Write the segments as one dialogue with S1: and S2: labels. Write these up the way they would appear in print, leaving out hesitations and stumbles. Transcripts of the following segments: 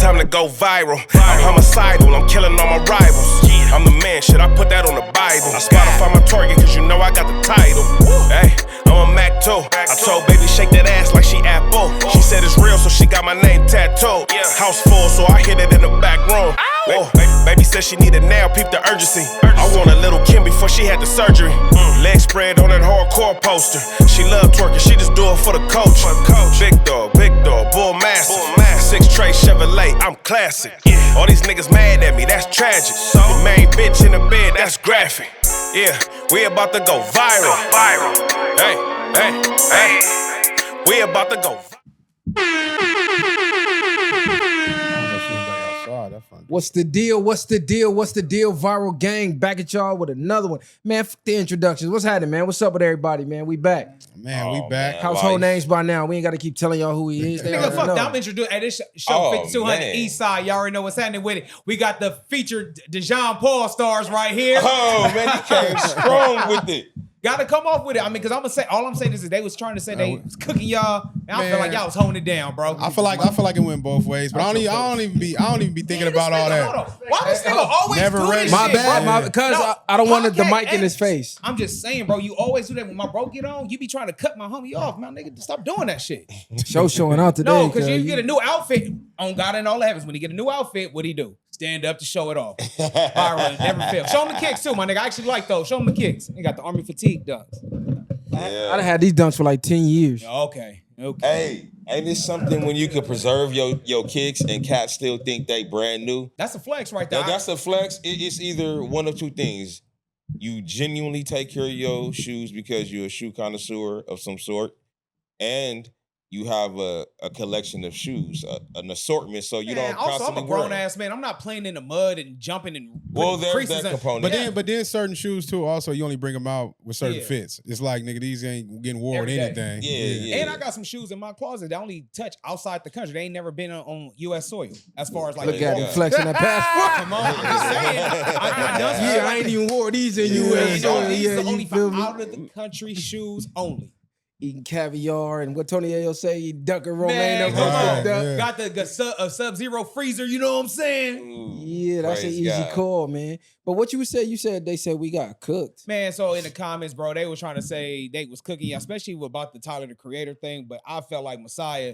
S1: time to go viral. I'm homicidal, I'm killing all my rivals. I'm the man, shit, I put that on the Bible. Spotify my target, cause you know I got the title. Hey, I'm a Mac too. I told baby shake that ass like she Apple. She said it's real, so she got my name tattooed. House full, so I hit it in the back room. Oh, baby said she needed now, peep the urgency. I want a little Kim before she had the surgery. Leg spread on that hardcore poster. She love twerking, she just do it for the coach. Big dog, bull massive. 6 tray Chevrolet, I'm classic. All these niggas mad at me, that's tragic. The main bitch in the bed, that's graphic. Yeah, we about to go viral. Hey, we about to go
S2: What's the deal? What's the deal? What's the deal? Viral gang back at y'all with another one. Man, fuck the introductions. What's happening, man? What's up with everybody, man? We back.
S3: Man, we back.
S2: Household names by now. We ain't got to keep telling y'all who he is.
S4: Nigga, fuck that. I'm introduced. Hey, this show 5200 East Side. Y'all already know what's happening with it. We got the featured Dejon Paul stars right here.
S5: Oh, man, he came strong with it.
S4: Gotta come off with it. I mean, because I'm gonna say all I'm saying is that they was trying to say they was cooking y'all, and I feel like y'all was holding it down, bro.
S3: I feel like it went both ways, but I don't even be thinking about all that.
S4: Why this nigga always do this shit?
S2: My bad, because I don't want the mic in his face.
S4: I'm just saying, bro. You always do that when my bro get on. You be trying to cut my homie off, man. Nigga, stop doing that shit.
S2: Show showing out today.
S4: No, because you get a new outfit on God and all that happens. When he get a new outfit, what he do? Stand up to show it off. Viral, never fail. Show him the kicks too, my nigga. I actually like those. Show him the kicks. He got the army fatigue dunks.
S2: I'd have had these dunks for like 10 years.
S4: Okay.
S5: Hey, ain't this something when you can preserve your kicks and cats still think they brand new?
S4: That's a flex right there.
S5: That's a flex. It's either one of two things. You genuinely take care of your shoes because you're a shoe connoisseur of some sort, and you have a collection of shoes, an assortment, so you don't constantly
S4: Also, I'm a grown-ass man. I'm not playing in the mud and jumping and
S5: there's
S4: creases.
S5: that component.
S3: But then certain shoes, too, also, you only bring them out with certain fits. It's like, nigga, these ain't getting worn with anything.
S5: Yeah.
S4: And I got some shoes in my closet that only touch outside the country. They ain't never been on U.S. soil, as far as like...
S2: Look at him flexing that passport.
S4: Come on, I'm just saying.
S2: I ain't even wore these in U.S. soil.
S4: These
S2: Yeah,
S4: are only
S2: you feel
S4: for
S2: me?
S4: out of the country shoes only.
S2: Eating caviar and what Tony Ayo say, he ducking romaine
S4: Man,
S2: up.
S4: come on.
S3: Yeah.
S4: Got the Sub-Zero freezer, you know what I'm saying?
S2: Yeah, that's an easy call, man. But what you said they said we got cooked.
S4: Man, so in the comments, bro, they was trying to say they was cooking, especially about the Tyler, the Creator thing, but I felt like Messiah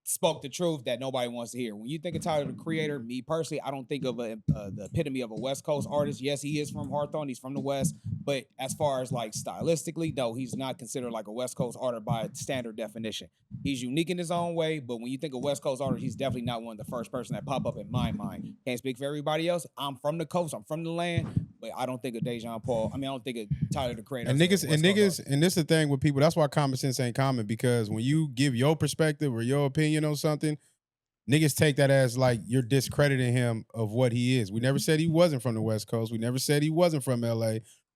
S4: spoke the truth that nobody wants to hear. When you think of Tyler, the Creator, me personally, I don't think of the epitome of a West Coast artist. Yes, he is from Hawthorne, he's from the West, but as far as like stylistically, no, he's not considered like a West Coast artist by standard definition. He's unique in his own way, but when you think of West Coast artist, he's definitely not one of the first person that pop up in my mind. Can't speak for everybody else. I'm from the coast, I'm from the land, but I don't think of Dejon Paul. I mean, I don't think of Tyler, the Creator.
S3: And niggas, and this is the thing with people. That's why common sense ain't common, because when you give your perspective or your opinion on something, niggas take that as like you're discrediting him of what he is. We never said he wasn't from the West Coast. We never said he wasn't from LA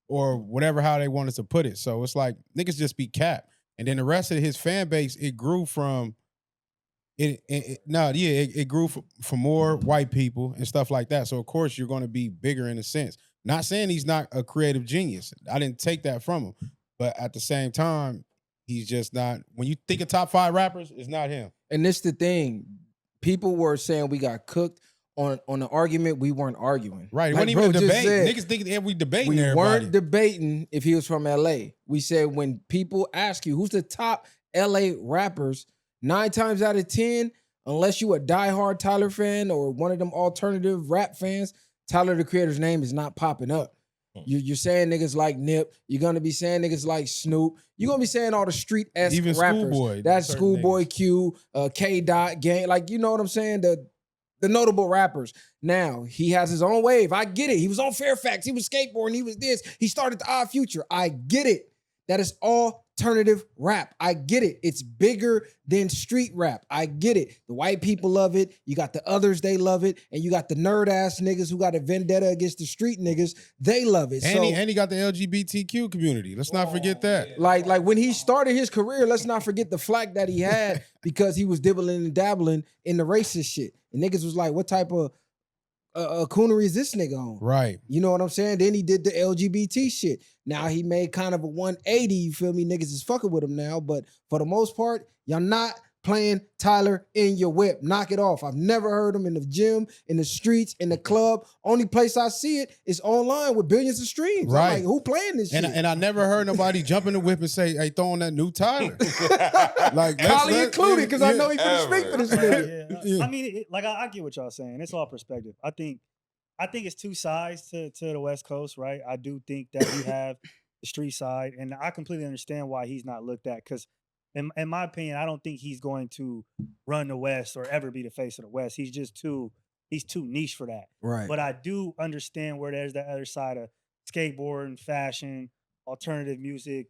S3: or whatever, how they want us to put it. So it's like niggas just be cap. And then the rest of his fan base, it grew from it grew from more white people and stuff like that. So of course you're going to be bigger in a sense. Not saying he's not a creative genius. I didn't take that from him. But at the same time, he's just not. When you think of top 5 rappers, it's not him.
S2: And this the thing. People were saying we got cooked on the argument. We weren't arguing.
S3: Right. It
S2: Like,
S3: wasn't even
S2: bro
S3: a
S2: just
S3: debate.
S2: said,
S3: Niggas think we debating
S2: we
S3: everybody.
S2: weren't debating if he was from LA. We said when people ask you who's the top LA rappers, 9 times out of 10, unless you a diehard Tyler fan or one of them alternative rap fans, Tyler, the Creator's name is not popping up. You're saying niggas like Nip. You're gonna be saying niggas like Snoop. You're gonna be saying all the street-esque
S3: Even
S2: rappers.
S3: Schoolboy.
S2: That's
S3: Certain
S2: Schoolboy
S3: niggas.
S2: Q, K. Dot, Gang. Like, you know what I'm saying? The notable rappers. Now, he has his own wave. I get it. He was on Fairfax. He was skateboarding. He was this. He started the Odd Future. I get it. That is alternative rap. I get it. It's bigger than street rap. I get it. The white people love it. You got the others, they love it. And you got the nerd ass niggas who got a vendetta against the street niggas. They love it.
S3: And he got the LGBTQ community. Let's not forget that.
S2: Yeah. Like when he started his career, let's not forget the flack that he had because he was dibbling and dabbling in the racist shit. And niggas was like, what type of coonery is this nigga on?
S3: Right.
S2: You know what I'm saying? Then he did the LGBT shit. Now he made kind of a 180, you feel me? Niggas is fucking with him now. But for the most part, y'all not playing Tyler in your whip. Knock it off. I've never heard him in the gym, in the streets, in the club. Only place I see it is online with billions of streams.
S3: Right.
S2: I'm like, who playing this shit?
S3: And I never heard nobody jump in the whip and say, "Hey, throwing that new Tyler." Like
S2: Collie included, because I know he finna speak for this nigga.
S6: I mean, I get what y'all saying. It's all perspective. I think it's two sides to the West Coast, right? I do think that you have the street side, and I completely understand why he's not looked at. Because, in my opinion, I don't think he's going to run the West or ever be the face of the West. He's just too niche for that.
S2: Right.
S6: But I do understand where there's that other side of skateboarding, fashion, alternative music.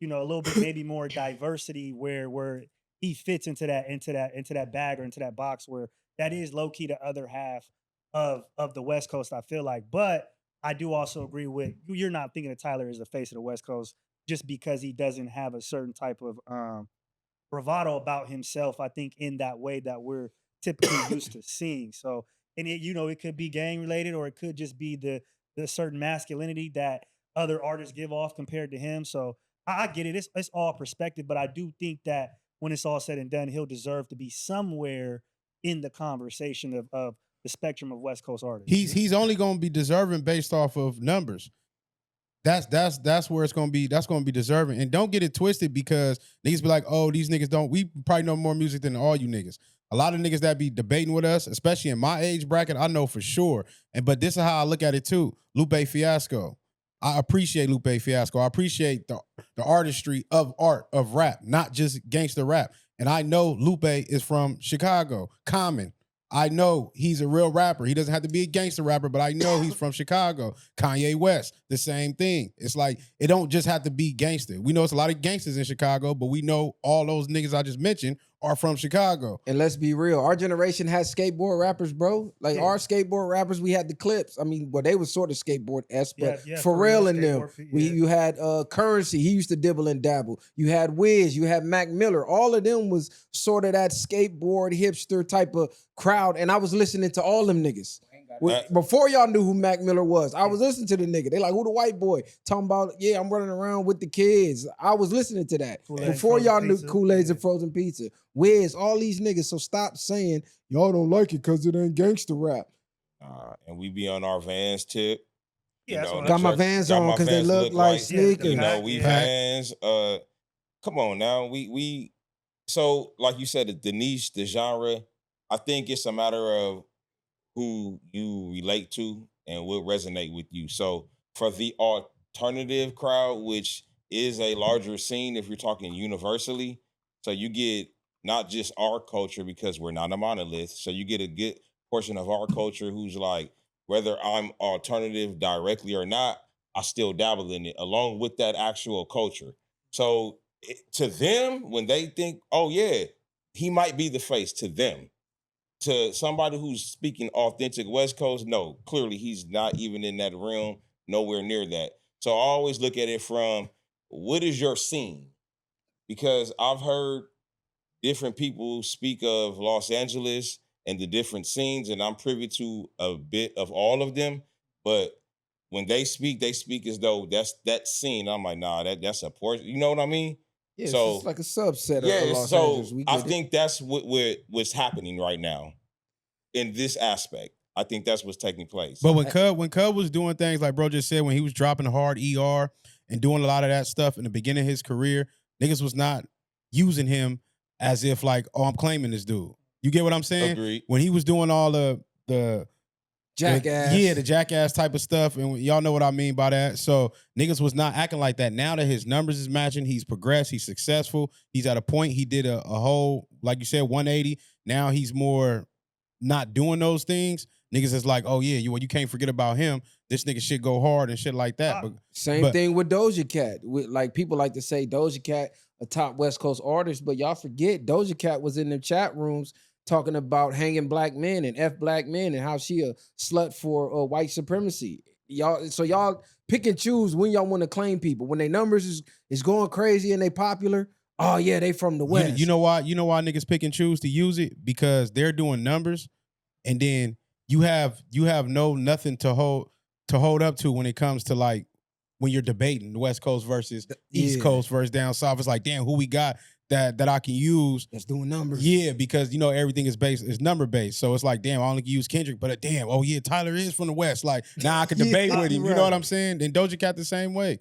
S6: A little bit maybe more diversity where he fits into that bag or into that box where that is low key the other half of the West Coast, I feel like. But I do also agree with you're not thinking of Tyler as the face of the West Coast just because he doesn't have a certain type of bravado about himself, I think, in that way that we're typically used to seeing. So, and it could be gang related, or it could just be the certain masculinity that other artists give off compared to him. So I get it. It's all perspective, but I do think that when it's all said and done, he'll deserve to be somewhere in the conversation of the spectrum of West Coast artists.
S3: He's only going to be deserving based off of numbers. That's where it's going to be. That's going to be deserving. And don't get it twisted, because niggas be like, oh, these niggas don't. We probably know more music than all you niggas. A lot of niggas that be debating with us, especially in my age bracket, I know for sure. But this is how I look at it too. Lupe Fiasco. I appreciate Lupe Fiasco. I appreciate the artistry of rap, not just gangster rap. And I know Lupe is from Chicago. Common. I know he's a real rapper. He doesn't have to be a gangster rapper, but I know he's from Chicago. Kanye West, the same thing. It's like, it don't just have to be gangster. We know it's a lot of gangsters in Chicago, but we know all those niggas I just mentioned are from Chicago.
S2: And let's be real, our generation has skateboard rappers, bro. Like our skateboard rappers, we had the Clips. I mean, well, they was sort of skateboard-esque, but Pharrell and them. You had Currency. He used to dibble and dabble. You had Wiz. You had Mac Miller. All of them was sort of that skateboard hipster type of crowd. And I was listening to all them niggas. Before y'all knew who Mac Miller was, I was listening to the nigga. They like, who the white boy? Talking about, yeah, I'm running around with the kids. I was listening to that. Before y'all knew Kool-Aid's and frozen pizza. Wiz, all these niggas. So stop saying, y'all don't like it because it ain't gangster rap.
S5: And we be on our Vans tip.
S6: Yeah,
S2: got my Vans on because they look like sneakers.
S5: We Vans. Come on now. We so like you said, the niche, the genre, I think it's a matter of who you relate to and will resonate with you. So for the alternative crowd, which is a larger scene if you're talking universally, so you get not just our culture because we're not a monolith, so you get a good portion of our culture who's like, whether I'm alternative directly or not, I still dabble in it along with that actual culture. So to them, when they think, oh yeah, he might be the face, to them. To somebody who's speaking authentic West Coast, no, clearly he's not even in that realm, nowhere near that. So I always look at it from, what is your scene? Because I've heard different people speak of Los Angeles and the different scenes, and I'm privy to a bit of all of them. But when they speak as though that's that scene. I'm like, nah, that's a portion. You know what I mean?
S2: Yeah,
S5: so
S2: it's like a subset of Los
S5: so
S2: Angeles.
S5: I think that's what's happening right now in this aspect. I think that's what's taking place.
S3: But when Cub was doing things like bro just said, when he was dropping hard ER and doing a lot of that stuff in the beginning of his career, niggas was not using him as if like, oh, I'm claiming this dude. You get what I'm saying?
S5: Agreed.
S3: When he was doing all the
S2: Jackass.
S3: the Jackass type of stuff, and y'all know what I mean by that. So niggas was not acting like that. Now that his numbers is matching, he's progressed, he's successful, he's at a point, he did a whole, like you said, 180. Now he's more not doing those things. Niggas is like, oh yeah, you can't forget about him. This nigga shit go hard and shit like that.
S2: Same thing with Doja Cat. Like people like to say Doja Cat a top West Coast artist, but y'all forget Doja Cat was in the chat rooms talking about hanging black men and F black men and how she a slut for white supremacy. Y'all pick and choose when y'all want to claim people. When their numbers is going crazy and they popular, oh yeah, they from the West.
S3: You know why niggas pick and choose to use it? Because they're doing numbers, and then you have nothing to hold up to when it comes to like when you're debating the West Coast versus East Coast versus down South. It's like, damn, who we got that I can use.
S2: That's doing numbers.
S3: Yeah, because you know everything is number based. So it's like, damn, I only can use Kendrick, but damn, oh yeah, Tyler is from the West. Like now I can
S2: Yeah,
S3: debate with him. You
S2: right.
S3: know what I'm saying? And Doja Cat the same way.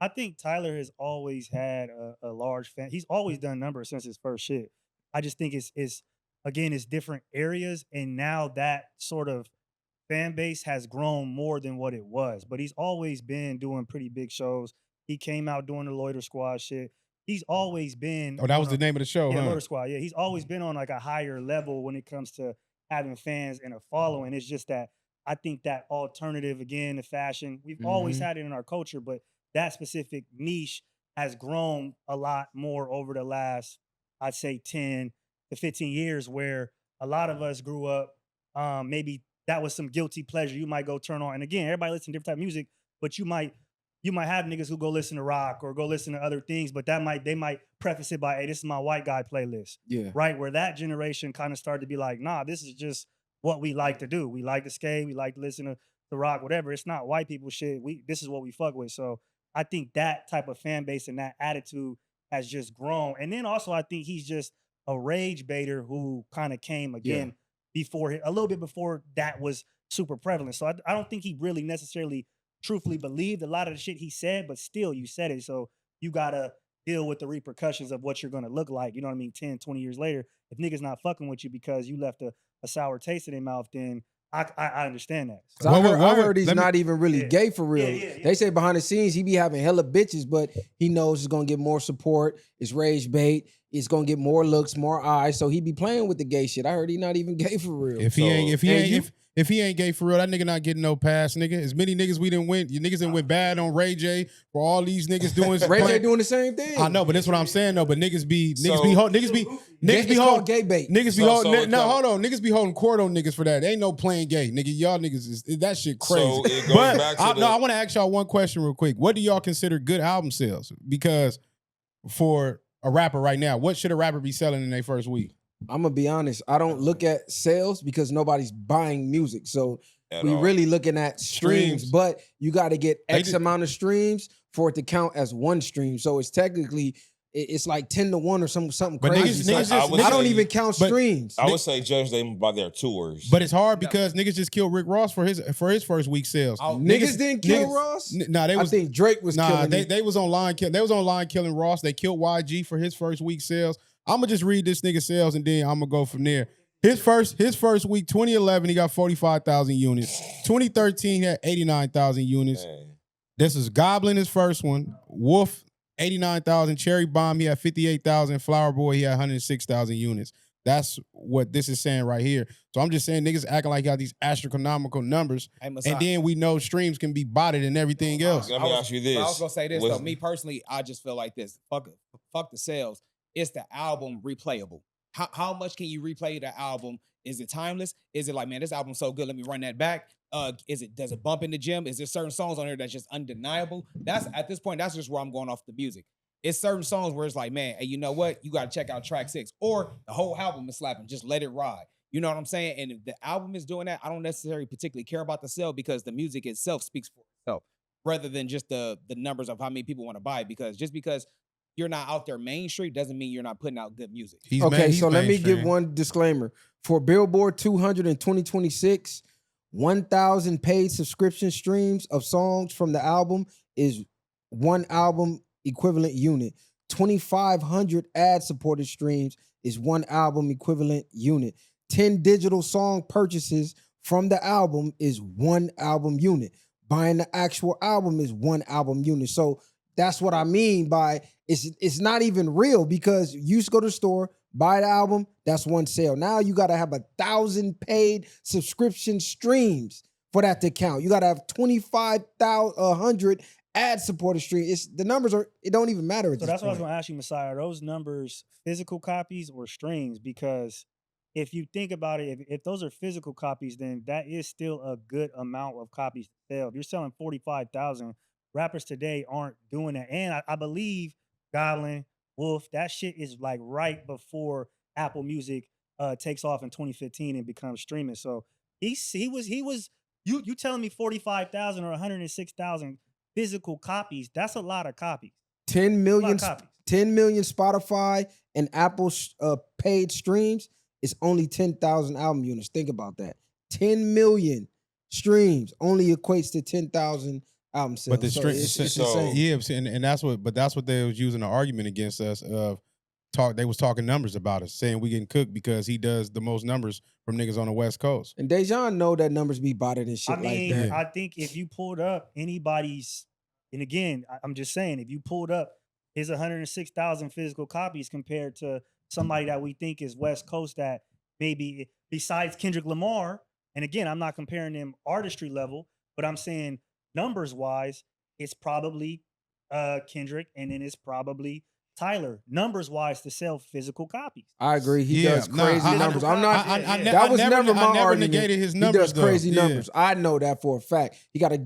S6: I think Tyler has always had a large fan. He's always done numbers since his first shit. I just think it's again, it's different areas, and now that sort of fan base has grown more than what it was. But he's always been doing pretty big shows. He came out doing the Loiter Squad shit. He's always been.
S3: Oh, that was
S6: on
S3: the name of the show,
S6: Yeah,
S3: huh?
S6: Loiter Squad. Yeah, he's always been on like a higher level when it comes to having fans and a following. It's just that I think that alternative, again, the fashion, we've always had it in our culture, but that specific niche has grown a lot more over the last, I'd say, 10 to 15 years, where a lot of us grew up, maybe that was some guilty pleasure. You might go turn on, and again, everybody listen to different type of music, but you might have niggas who go listen to rock or go listen to other things, but they might preface it by, hey, this is my white guy playlist.
S2: Yeah.
S6: Right? Where that generation kind of started to be like, nah, this is just what we like to do. We like to skate, we like to listen to rock, whatever. It's not white people shit. This is what we fuck with. So I think that type of fan base and that attitude has just grown. And then also I think he's just a rage baiter who kind of came again before, a little bit before that was super prevalent. So I don't think he really necessarily truthfully believed a lot of the shit he said, but still you said it. So you gotta deal with the repercussions of what you're gonna look like. You know what I mean? 10, 20 years later, if niggas not fucking with you because you left a sour taste in their mouth, then I understand that. So,
S2: 'Cause I heard he's not even really
S6: Yeah.
S2: gay for real.
S6: Yeah.
S2: They say behind the scenes he be having hella bitches, but he knows it's gonna get more support. It's rage bait. It's gonna get more looks, more eyes. So he be playing with the gay shit. I heard he not even gay for real.
S3: If he ain't gay for real, that nigga not getting no pass, nigga. As many niggas we didn't win, you niggas didn't win bad on Ray J. For all these niggas doing
S2: Ray J doing the same thing.
S3: I know, but that's what I'm saying though. But niggas be
S2: It's called gay bait.
S3: Niggas be holding. No, hold on. Niggas be holding court on niggas for that. Ain't no playing gay, nigga. Y'all niggas is that shit crazy.
S5: So it goes
S3: but
S5: back to
S3: I want to ask y'all one question real quick. What do y'all consider good album sales? Because for a rapper right now, what should a rapper be selling in their first week?
S2: I'm gonna be honest. I don't look at sales because nobody's buying music. So we
S5: all.
S2: really looking at streams.
S3: Streams.
S2: But you got to get
S3: They
S2: X
S3: did-
S2: amount of streams for it to count as one stream. So it's technically it's like 10-1 or something
S3: But
S2: crazy.
S3: niggas
S2: So
S3: just-
S2: I don't
S5: say-
S2: even count
S3: but-
S2: streams.
S5: I would say judge them by their tours.
S3: But it's hard because niggas just killed Rick Ross for his first week sales.
S2: Niggas didn't kill Ross.
S3: Nah, they
S2: I
S3: was
S2: think Drake was killing him.
S3: they was online. They was online killing Ross. They killed YG for his first week sales. I'm gonna just read this nigga sales and then I'm gonna go from there. His first week, 2011, he got 45,000 units. 2013, he had 89,000 units.
S5: Man.
S3: This is Goblin, his first one. Wolf, 89,000. Cherry Bomb, he had 58,000. Flower Boy, he had 106,000 units. That's what this is saying right here. So I'm just saying niggas acting like got these astronomical numbers. And then we know streams can be botted and everything else.
S5: Let me ask you this.
S4: I was gonna say this
S5: Was-
S4: though. Me personally, I just feel like this. Fuck the sales. It's the album replayable. How much can you replay the album? Is it timeless? Is it like, man, this album's so good, let me run that back? Does it bump in the gym? Is there certain songs on here that's just undeniable? That's at this point, that's just where I'm going off the music. It's certain songs where it's like, man, hey, you know what? You got to check out track 6, or the whole album is slapping. Just let it ride. You know what I'm saying? And if the album is doing that, I don't necessarily particularly care about the sale because the music itself speaks for itself, rather than just the numbers of how many people want to buy it. Because just because you're not out there mainstream doesn't mean you're not putting out good music.
S3: He's
S2: So let me give
S3: mainstream.
S2: one disclaimer. For Billboard 200 in 2026, 1,000 paid subscription streams of songs from the album is one album equivalent unit. 2,500 ad-supported streams is one album equivalent unit. 10 digital song purchases from the album is one album unit. Buying the actual album is one album unit. So that's what I mean by it's not even real, because you used to go to the store, buy the album, that's one sale. Now you got to have 1,000 paid subscription streams for that to count. You got to have 2,500 ad-supported streams. The numbers it don't even matter at
S6: So
S2: this
S6: that's what I was
S2: point.
S6: going to ask you, Messiah. Are those numbers physical copies or streams? Because if you think about it, if those are physical copies, then that is still a good amount of copies to sell. If you're selling 45,000, rappers today aren't doing that. And I believe Goblin, Wolf, that shit is like right before Apple Music takes off in 2015 and becomes streaming. So he was you telling me 45,000 or 106,000 physical copies? That's a lot of copies.
S2: 10 million,
S6: copies.
S2: 10 million Spotify and Apple paid streams is only 10,000 album units. Think about that. 10 million streams only equates to 10,000 album sales.
S3: But the stream,
S2: it's
S5: so-
S2: insane.
S3: yeah, and that's what they was using the argument against us of talk. They was talking numbers about us, saying we getting cooked because he does the most numbers from niggas on the West Coast.
S2: And Dejon know that numbers be botted and shit
S6: I mean,
S2: like that.
S6: I think if you pulled up anybody's, and again, I'm just saying, if you pulled up his 106,000 physical copies compared to somebody that we think is West Coast that maybe besides Kendrick Lamar, and again, I'm not comparing them artistry level, but I'm saying numbers wise, it's probably Kendrick, and then it's probably Tyler, numbers wise, to sell physical copies.
S2: I agree. He
S3: Yeah,
S2: does
S3: nah,
S2: crazy
S3: I-
S2: numbers.
S6: I-
S2: I'm not.
S6: I- I-
S2: that was never my
S3: I never
S2: argument.
S3: negated his
S2: He
S3: numbers.
S2: does crazy
S3: though. Yeah.
S2: numbers. I know that for a fact. He got a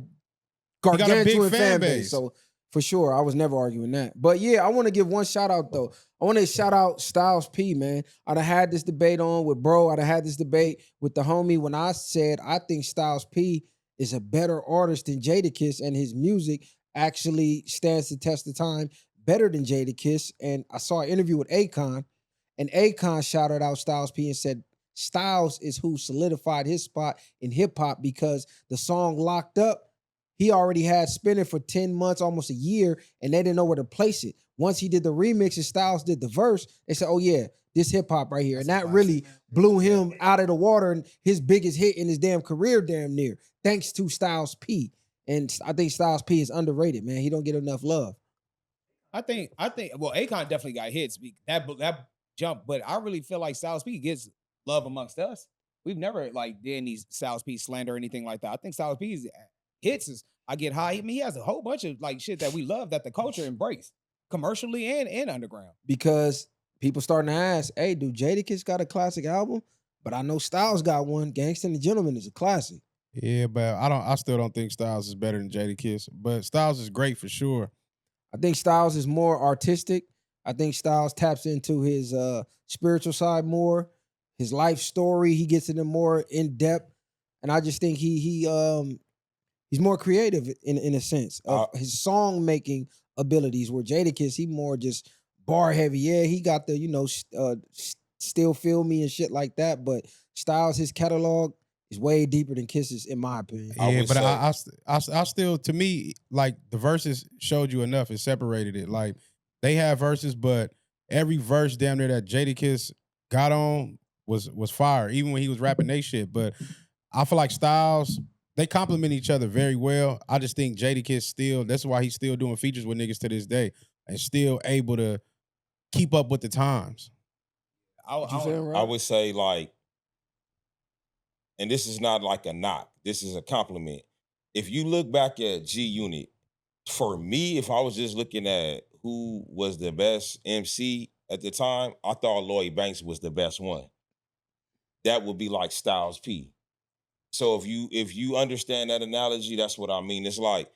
S3: got a big
S2: gargantuan
S3: fan
S2: fan base.
S3: base.
S2: So for sure, I was never arguing that. But yeah, I want to give one shout out though. I want to shout out Styles P, man. I'd have had this debate on with bro. I'd have had this debate with the homie when I said I think Styles P is a better artist than Jadakiss, and his music actually stands the test of time better than Jadakiss. And I saw an interview with Akon, and Akon shouted out Styles P and said Styles is who solidified his spot in hip hop because the song Locked Up, he already had spinning for 10 months, almost a year, and they didn't know where to place it. Once he did the remix and Styles did the verse, they said, oh yeah, this hip hop right here. And that really blew him out of the water and his biggest hit in his damn career damn near, thanks to Styles P. And I think Styles P is underrated, man. He don't get enough love.
S4: I think well, Akon definitely got hits. That jump, but I really feel like Styles P gets love amongst us. We've never like did any Styles P slander or anything like that. I think Styles P's hits is I get high. I mean, he has a whole bunch of like shit that we love that the culture embraced commercially and underground.
S2: Because people starting to ask, hey, do Jadakiss got a classic album? But I know Styles got one. Gangsta and the Gentleman is a classic.
S3: Yeah, but I still don't think Styles is better than Jadakiss. But Styles is great for sure.
S2: I think Styles is more artistic. I think Styles taps into his spiritual side more, his life story. He gets into more in depth, and I just think he's more creative in a sense of his song making abilities. Where Jadakiss, he more just bar heavy. Yeah, he got the Still Feel Me and shit like that. But Styles, his catalog is way deeper than Kiss's, in my opinion.
S3: Yeah, but I still, to me, like the verses showed you enough. It separated it. Like they have verses, but every verse damn near that Jadakiss got on was fire, even when he was rapping they shit. But I feel like Styles, they complement each other very well. I just think Jadakiss still, that's why he's still doing features with niggas to this day and still able to keep up with the times.
S5: I would say like, and this is not like a knock, this is a compliment. If you look back at G Unit, for me, if I was just looking at who was the best MC at the time, I thought Lloyd Banks was the best one. That would be like Styles P. So if you understand that analogy, that's what I mean. It's like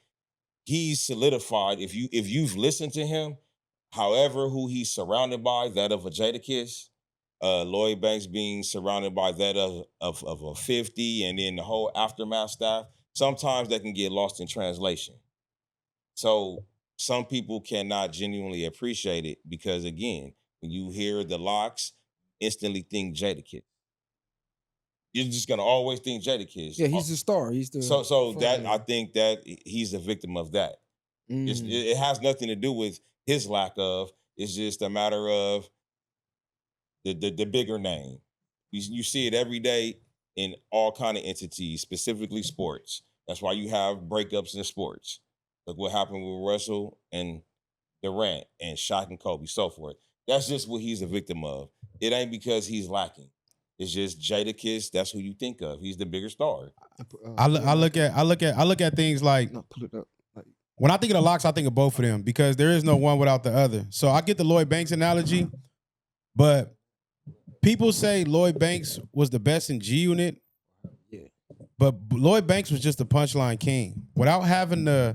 S5: he's solidified. If you've listened to him, however, who he's surrounded by, that of a Jadakiss, Lloyd Banks being surrounded by that of a 50, and then the whole Aftermath staff, sometimes that can get lost in translation. So some people cannot genuinely appreciate it because, again, when you hear the locks, instantly think Jadakiss. You're just gonna always think Jadakiss.
S2: Yeah, he's the star. He's the
S5: so that I think that he's a victim of that. It has nothing to do with his lack of. It's just a matter of the bigger name. You see it every day in all kind of entities, specifically sports. That's why you have breakups in sports. Look what happened with Russell and Durant and Shaq and Kobe, so forth. That's just what he's a victim of. It ain't because he's lacking. It's just Jadakiss. That's who you think of. He's the bigger star.
S3: I look at things like when I think of the locks, I think of both of them because there is no one without the other. So I get the Lloyd Banks analogy, but people say Lloyd Banks was the best in G Unit, but Lloyd Banks was just the punchline king. Without having the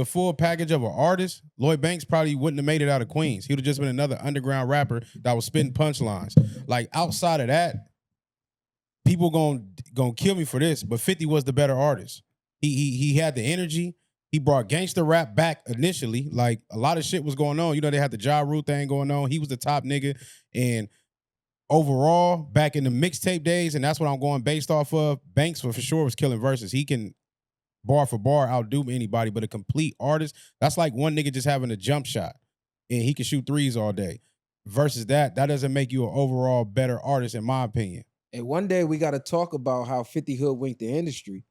S3: full package of an artist, Lloyd Banks probably wouldn't have made it out of Queens. He would have just been another underground rapper that was spitting punchlines. Like outside of that, people gonna kill me for this, but 50 was the better artist. He had the energy. He brought gangster rap back initially. Like a lot of shit was going on. You know, they had the Ja Rule thing going on. He was the top nigga. And overall, back in the mixtape days, and that's what I'm going based off of, Banks for sure was killing verses. He can bar for bar outdo anybody, but a complete artist, that's like one nigga just having a jump shot and he can shoot threes all day. Versus that doesn't make you an overall better artist, in my opinion.
S2: And one day we got to talk about how 50 hoodwinked the industry.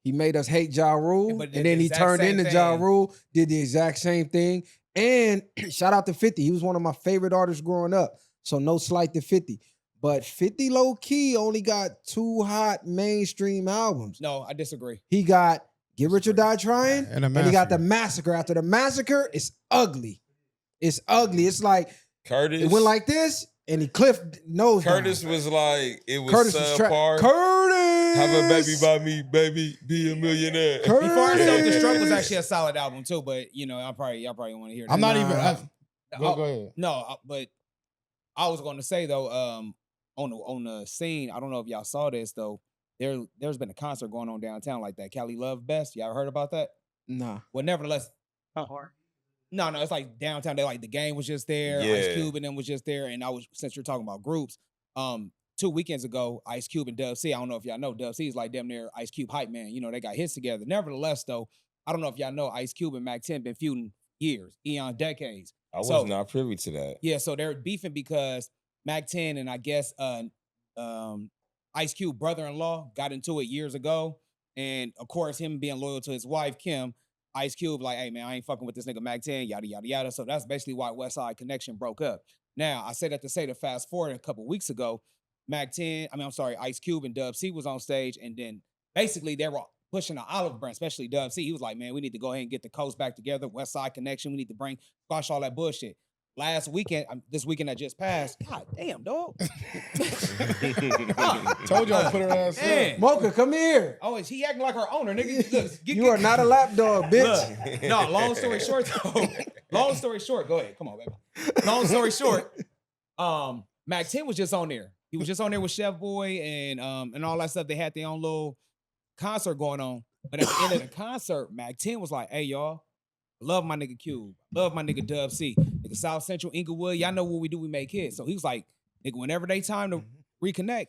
S2: He made us hate Ja Rule,
S4: but
S2: and then he turned into Ja Rule, did the exact same thing. And shout out to 50. He was one of my favorite artists growing up. So no slight to 50. But 50 low-key only got 2 hot mainstream albums.
S4: No, I disagree.
S2: He got Get Rich or Die Trying,
S3: And
S2: he got The Massacre. After The Massacre, it's ugly. It's ugly. It's like,
S5: Curtis.
S2: it went like this, and he clipped nose.
S5: Curtis was like, it was subpar.
S2: Curtis!
S5: Have a baby by me, baby, be a millionaire.
S2: Curtis!
S4: Before I Self-Destruct was actually a solid album too, but you know, y'all probably want to hear that.
S3: I'm not
S2: Nah.
S3: even. Go ahead.
S4: No, but I was going to say though, on the scene, I don't know if y'all saw this though. There's been a concert going on downtown like that. Cali Love Best. Y'all heard about that?
S2: Nah.
S4: Well, nevertheless, no, it's like downtown. They like the Game was just there.
S5: Yeah.
S4: Ice Cube and them was just there. And since you're talking about groups, 2 weekends ago, Ice Cube and Dub C. I don't know if y'all know, Dub C is like damn near Ice Cube hype man. You know, they got hits together. Nevertheless, though, I don't know if y'all know, Ice Cube and Mac 10 been feuding years, decades.
S5: I was not privy to that.
S4: Yeah, so they're beefing because Mac 10 and I guess Ice Cube brother-in-law got into it years ago. And of course, him being loyal to his wife, Kim, Ice Cube like, hey man, I ain't fucking with this nigga Mac 10, yada, yada, yada. So that's basically why West Side Connection broke up. Now, I say that to say to fast forward a couple weeks ago, Ice Cube and Dub C was on stage, and then basically they were pushing an olive branch, especially Dub C. He was like, man, we need to go ahead and get the coast back together, West Side Connection. We need to squash all that bullshit. Last weekend, this weekend that just passed, god damn, dog.
S3: Told y'all to put her ass
S4: Man.
S2: Mocha, come here.
S4: Oh, is he acting like her owner, nigga? Look,
S2: You are not a lap dog, bitch.
S4: Look, no, long story short, though. Long story short, go ahead. Come on, baby. Long story short, Mac 10 was just on there. He was just on there with Chef Boy and all that stuff. They had their own little concert going on. But at the end of the concert, Mac 10 was like, hey, y'all, love my nigga Cube. Love my nigga Dub C. Nigga South Central, Inglewood. Y'all know what we do. We make hits. So he was like, nigga, whenever they time to reconnect,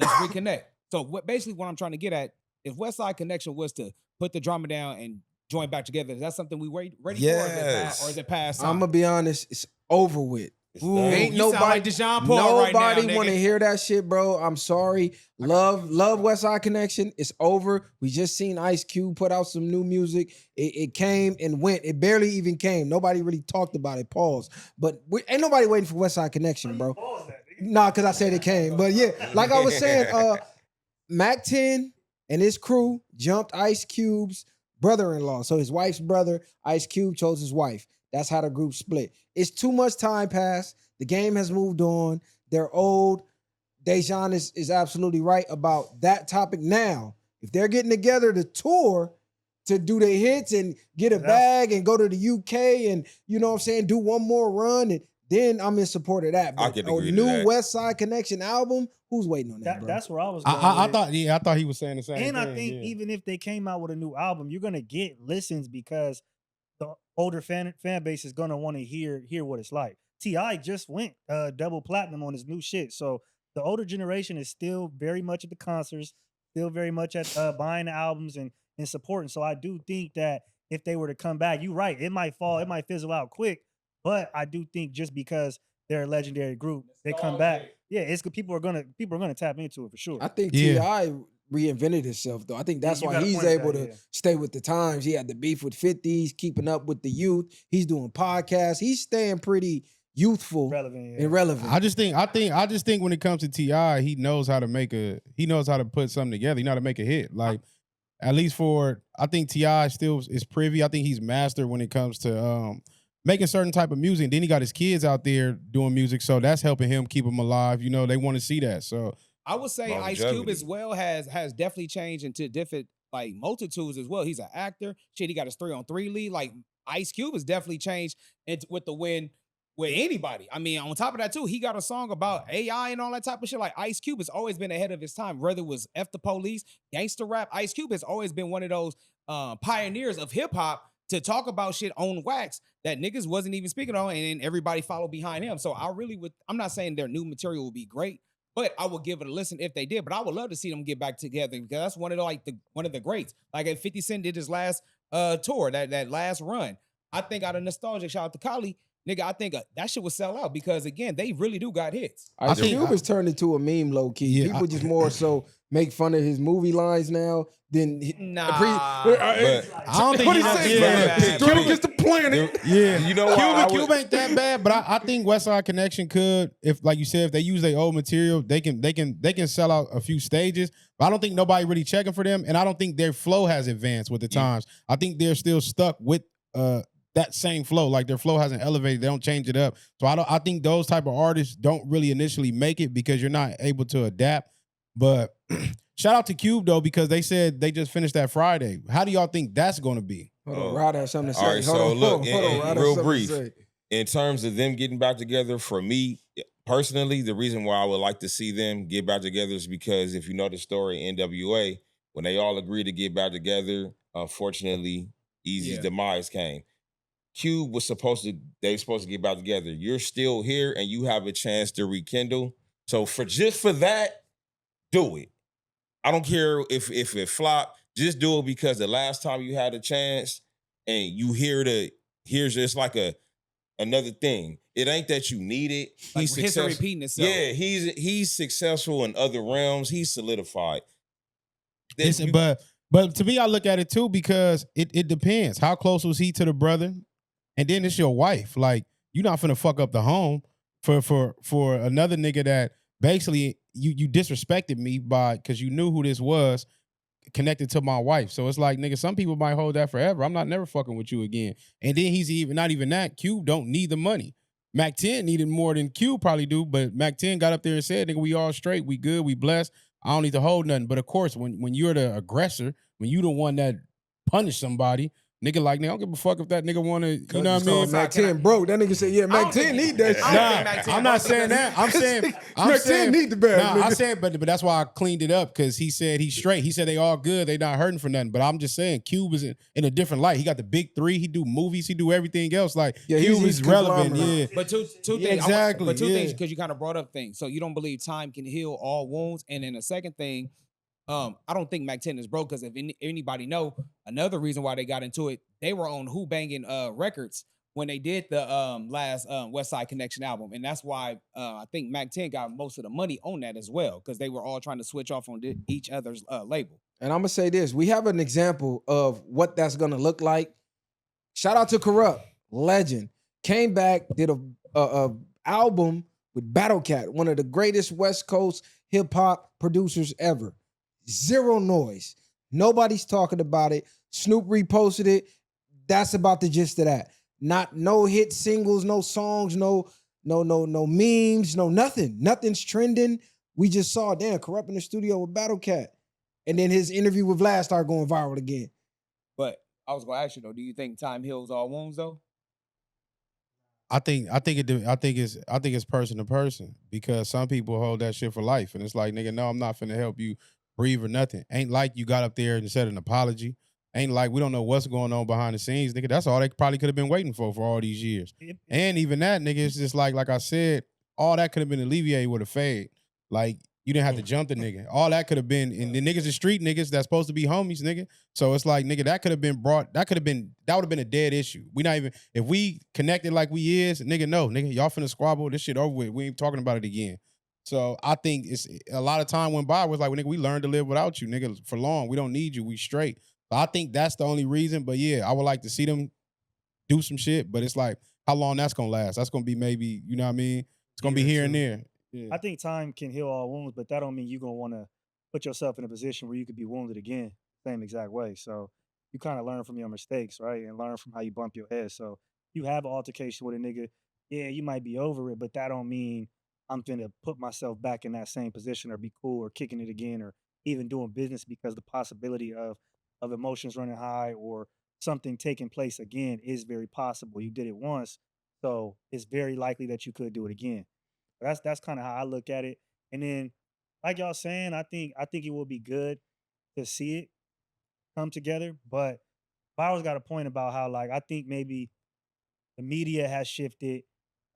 S4: let's reconnect. So basically what I'm trying to get at, if West Side Connection was to put the drama down and join back together, is that something we ready for? Or is it past?
S2: I'm going to be honest. It's over with.
S4: Ooh,
S2: Ain't
S4: you sound
S2: nobody,
S4: like Dejon Paul right now,
S2: nobody want to hear that shit, bro. I'm sorry. Love West Side Connection. It's over. We just seen Ice Cube put out some new music. It came and went. It barely even came. Nobody really talked about it. Pause. But ain't nobody waiting for West Side Connection, bro. Nah, because I said it came. But yeah, like I was saying, Mac 10 and his crew jumped Ice Cube's brother-in-law. So his wife's brother, Ice Cube, chose his wife. That's how the group split. It's too much time passed. The game has moved on. They're old. Dejon is absolutely right about that topic. Now, if they're getting together to tour to do their hits and get a bag and go to the UK and, you know what I'm saying, do one more run, and then I'm in support of that.
S5: I
S2: But
S5: can
S2: a
S5: agree to
S2: new
S5: that.
S2: West Side Connection album, who's waiting on that, bro?
S6: That's where I was going.
S3: I
S6: with.
S3: thought he was saying the same thing.
S6: And I think even if they came out with a new album, you're gonna get listens because the older fan base is gonna want to hear what it's like. T.I. just went double platinum on his new shit, so the older generation is still very much at the concerts, still very much at buying the albums and supporting. So I do think that if they were to come back, you're right, it might fizzle out quick, but I do think just because they're a legendary group, they come back. Yeah, it's good. People are gonna tap into it for sure.
S2: I think
S3: Yeah.
S2: T.I. reinvented himself, though. I think that's
S6: You
S2: why
S6: got a
S2: he's
S6: point with
S2: able
S6: that,
S2: to
S6: yeah.
S2: stay with the times. He had the beef with 50s, keeping up with the youth. He's doing podcasts. He's staying pretty youthful
S6: Relevant, yeah.
S2: and relevant.
S3: I just think when it comes to T.I., he knows how to put something together. He knows how to make a hit. Like, at least I think T.I. still is privy. I think he's mastered when it comes to making certain type of music. And then he got his kids out there doing music, so that's helping him keep them alive. You know, they want to see that. So
S4: I would say Ice
S5: Longevity.
S4: Cube as well has definitely changed into different like multitudes as well. He's an actor. Shit, he got his 3-on-3 lead. Like Ice Cube has definitely changed with the win with anybody. I mean, on top of that too, he got a song about AI and all that type of shit. Like Ice Cube has always been ahead of his time. Whether it was F the Police, gangster rap, Ice Cube has always been one of those pioneers of hip hop to talk about shit on wax that niggas wasn't even speaking on, and then everybody followed behind him. So I really would. I'm not saying their new material would be great, but I would give it a listen if they did. But I would love to see them get back together because that's one of the greats. Like if 50 Cent did his last tour, that last run, I think out of nostalgia, shout out to Kali, nigga, I think that shit would sell out because again, they really do got hits.
S2: Ice Cube has turned into a meme, low key.
S3: Yeah,
S2: People just more so make fun of his movie lines now than
S4: Nah,
S3: I don't think
S2: what he
S3: he
S2: say?
S3: yeah.
S2: Straight against the planet.
S3: Yeah,
S5: You know why
S3: Cube ain't that bad, but I think West Side Connection could, if like you said, if they use their old material, they can sell out a few stages. But I don't think nobody really checking for them, and I don't think their flow has advanced with the times. I think they're still stuck with that same flow. Like their flow hasn't elevated. They don't change it up. So I think those type of artists don't really initially make it because you're not able to adapt. But shout out to Cube though, because they said they just finished that Friday. How do y'all think that's going to be?
S2: Hold on, Rod has something to say.
S5: All right,
S2: Hold
S5: so
S2: on,
S5: look,
S2: hold on, Rod has
S5: real
S2: something to
S5: brief.
S2: say.
S5: In terms of them getting back together, for me personally, the reason why I would like to see them get back together is because if you know the story, NWA, when they all agreed to get back together, unfortunately, Eazy's demise came. Cube was they were supposed to get back together. You're still here and you have a chance to rekindle. So for that, do it. I don't care if it flopped. Just do it because the last time you had a chance and you here's just like another thing. It ain't that you need it.
S4: Like
S5: He's
S4: history
S5: successful.
S4: repeating itself.
S5: Yeah, he's successful in other realms. He's solidified.
S3: Listen, but to me, I look at it too because it depends. How close was he to the brother? And then it's your wife. Like, you're not finna fuck up the home for another nigga that basically you disrespected me because you knew who this was connected to my wife. So it's like, nigga, some people might hold that forever. I'm not never fucking with you again. And then he's not even that. Cube don't need the money. Mac 10 needed more than Cube probably do, but Mac 10 got up there and said, nigga, we all straight, we good, we blessed. I don't need to hold nothing. But of course, when you're the aggressor, when you the one that punished somebody, nigga, like, nigga, I don't give a fuck if that nigga want to, you know what I mean?
S2: Mac 10 broke. That nigga said, yeah, Mac 10 need that shit.
S3: Nah, I'm not saying that. I'm saying
S2: Mac 10 need the bag.
S3: Nah, I'm saying, but that's why I cleaned it up because he said he's straight. He said they all good. They not hurting for nothing. But I'm just saying, Cube is in a different light. He got the big three. He do movies. He do everything else. Like,
S2: Yeah,
S3: Cube
S2: he's
S3: is relevant.
S2: conglomerate.
S3: Yeah.
S4: But two things.
S3: Exactly,
S4: But two
S3: yeah.
S4: things because you kind of brought up things. So you don't believe time can heal all wounds, and then the second thing, I don't think Mac 10 is broke because if anybody know, another reason why they got into it, they were on Who Banging Records when they did the last West Side Connection album, and that's why I think Mac 10 got most of the money on that as well because they were all trying to switch off on each other's label.
S2: And I'm gonna say this: we have an example of what that's gonna look like. Shout out to Corrupt, legend, came back, did a album with Battle Cat, one of the greatest West Coast hip hop producers ever. Zero noise. Nobody's talking about it. Snoop reposted it. That's about the gist of that. No hit singles, no songs, no memes, no nothing. Nothing's trending. We just saw Corrupt in the studio with Battle Cat. And then his interview with Vlad started going viral again.
S4: But I was gonna ask you though, do you think time heals all wounds though?
S3: I think it's person to person because some people hold that shit for life, and it's like, nigga, no, I'm not finna help you breathe or nothing. Ain't like you got up there and said an apology. Ain't like we don't know what's going on behind the scenes, nigga. That's all they probably could have been waiting for all these years. And even that, nigga, it's just like I said, all that could have been alleviated with a fade. Like, you didn't have to jump the nigga. All that could have been, and the niggas are street niggas that's supposed to be homies, nigga. So it's like, nigga, that would have been a dead issue. We not even, if we connected like we is, nigga, no, nigga, y'all finna squabble, this shit over with. We ain't talking about it again. So I think it's a lot of time went by. It was like, well, nigga, we learned to live without you, nigga, for long. We don't need you. We straight. So I think that's the only reason. But yeah, I would like to see them do some shit. But it's like, how long that's gonna last? That's gonna be maybe, you know what I mean? It's gonna be here and there. Yeah.
S6: I think time can heal all wounds, but that don't mean you're gonna want to put yourself in a position where you could be wounded again, same exact way. So you kind of learn from your mistakes, right, and learn from how you bump your head. So you have an altercation with a nigga, yeah, you might be over it, but that don't mean I'm finna put myself back in that same position or be cool or kicking it again or even doing business because the possibility of emotions running high or something taking place again is very possible. You did it once, so it's very likely that you could do it again. That's kind of how I look at it. And then, like y'all saying, I think it will be good to see it. come together. But Byron's got a point about how, like, I think maybe the media has shifted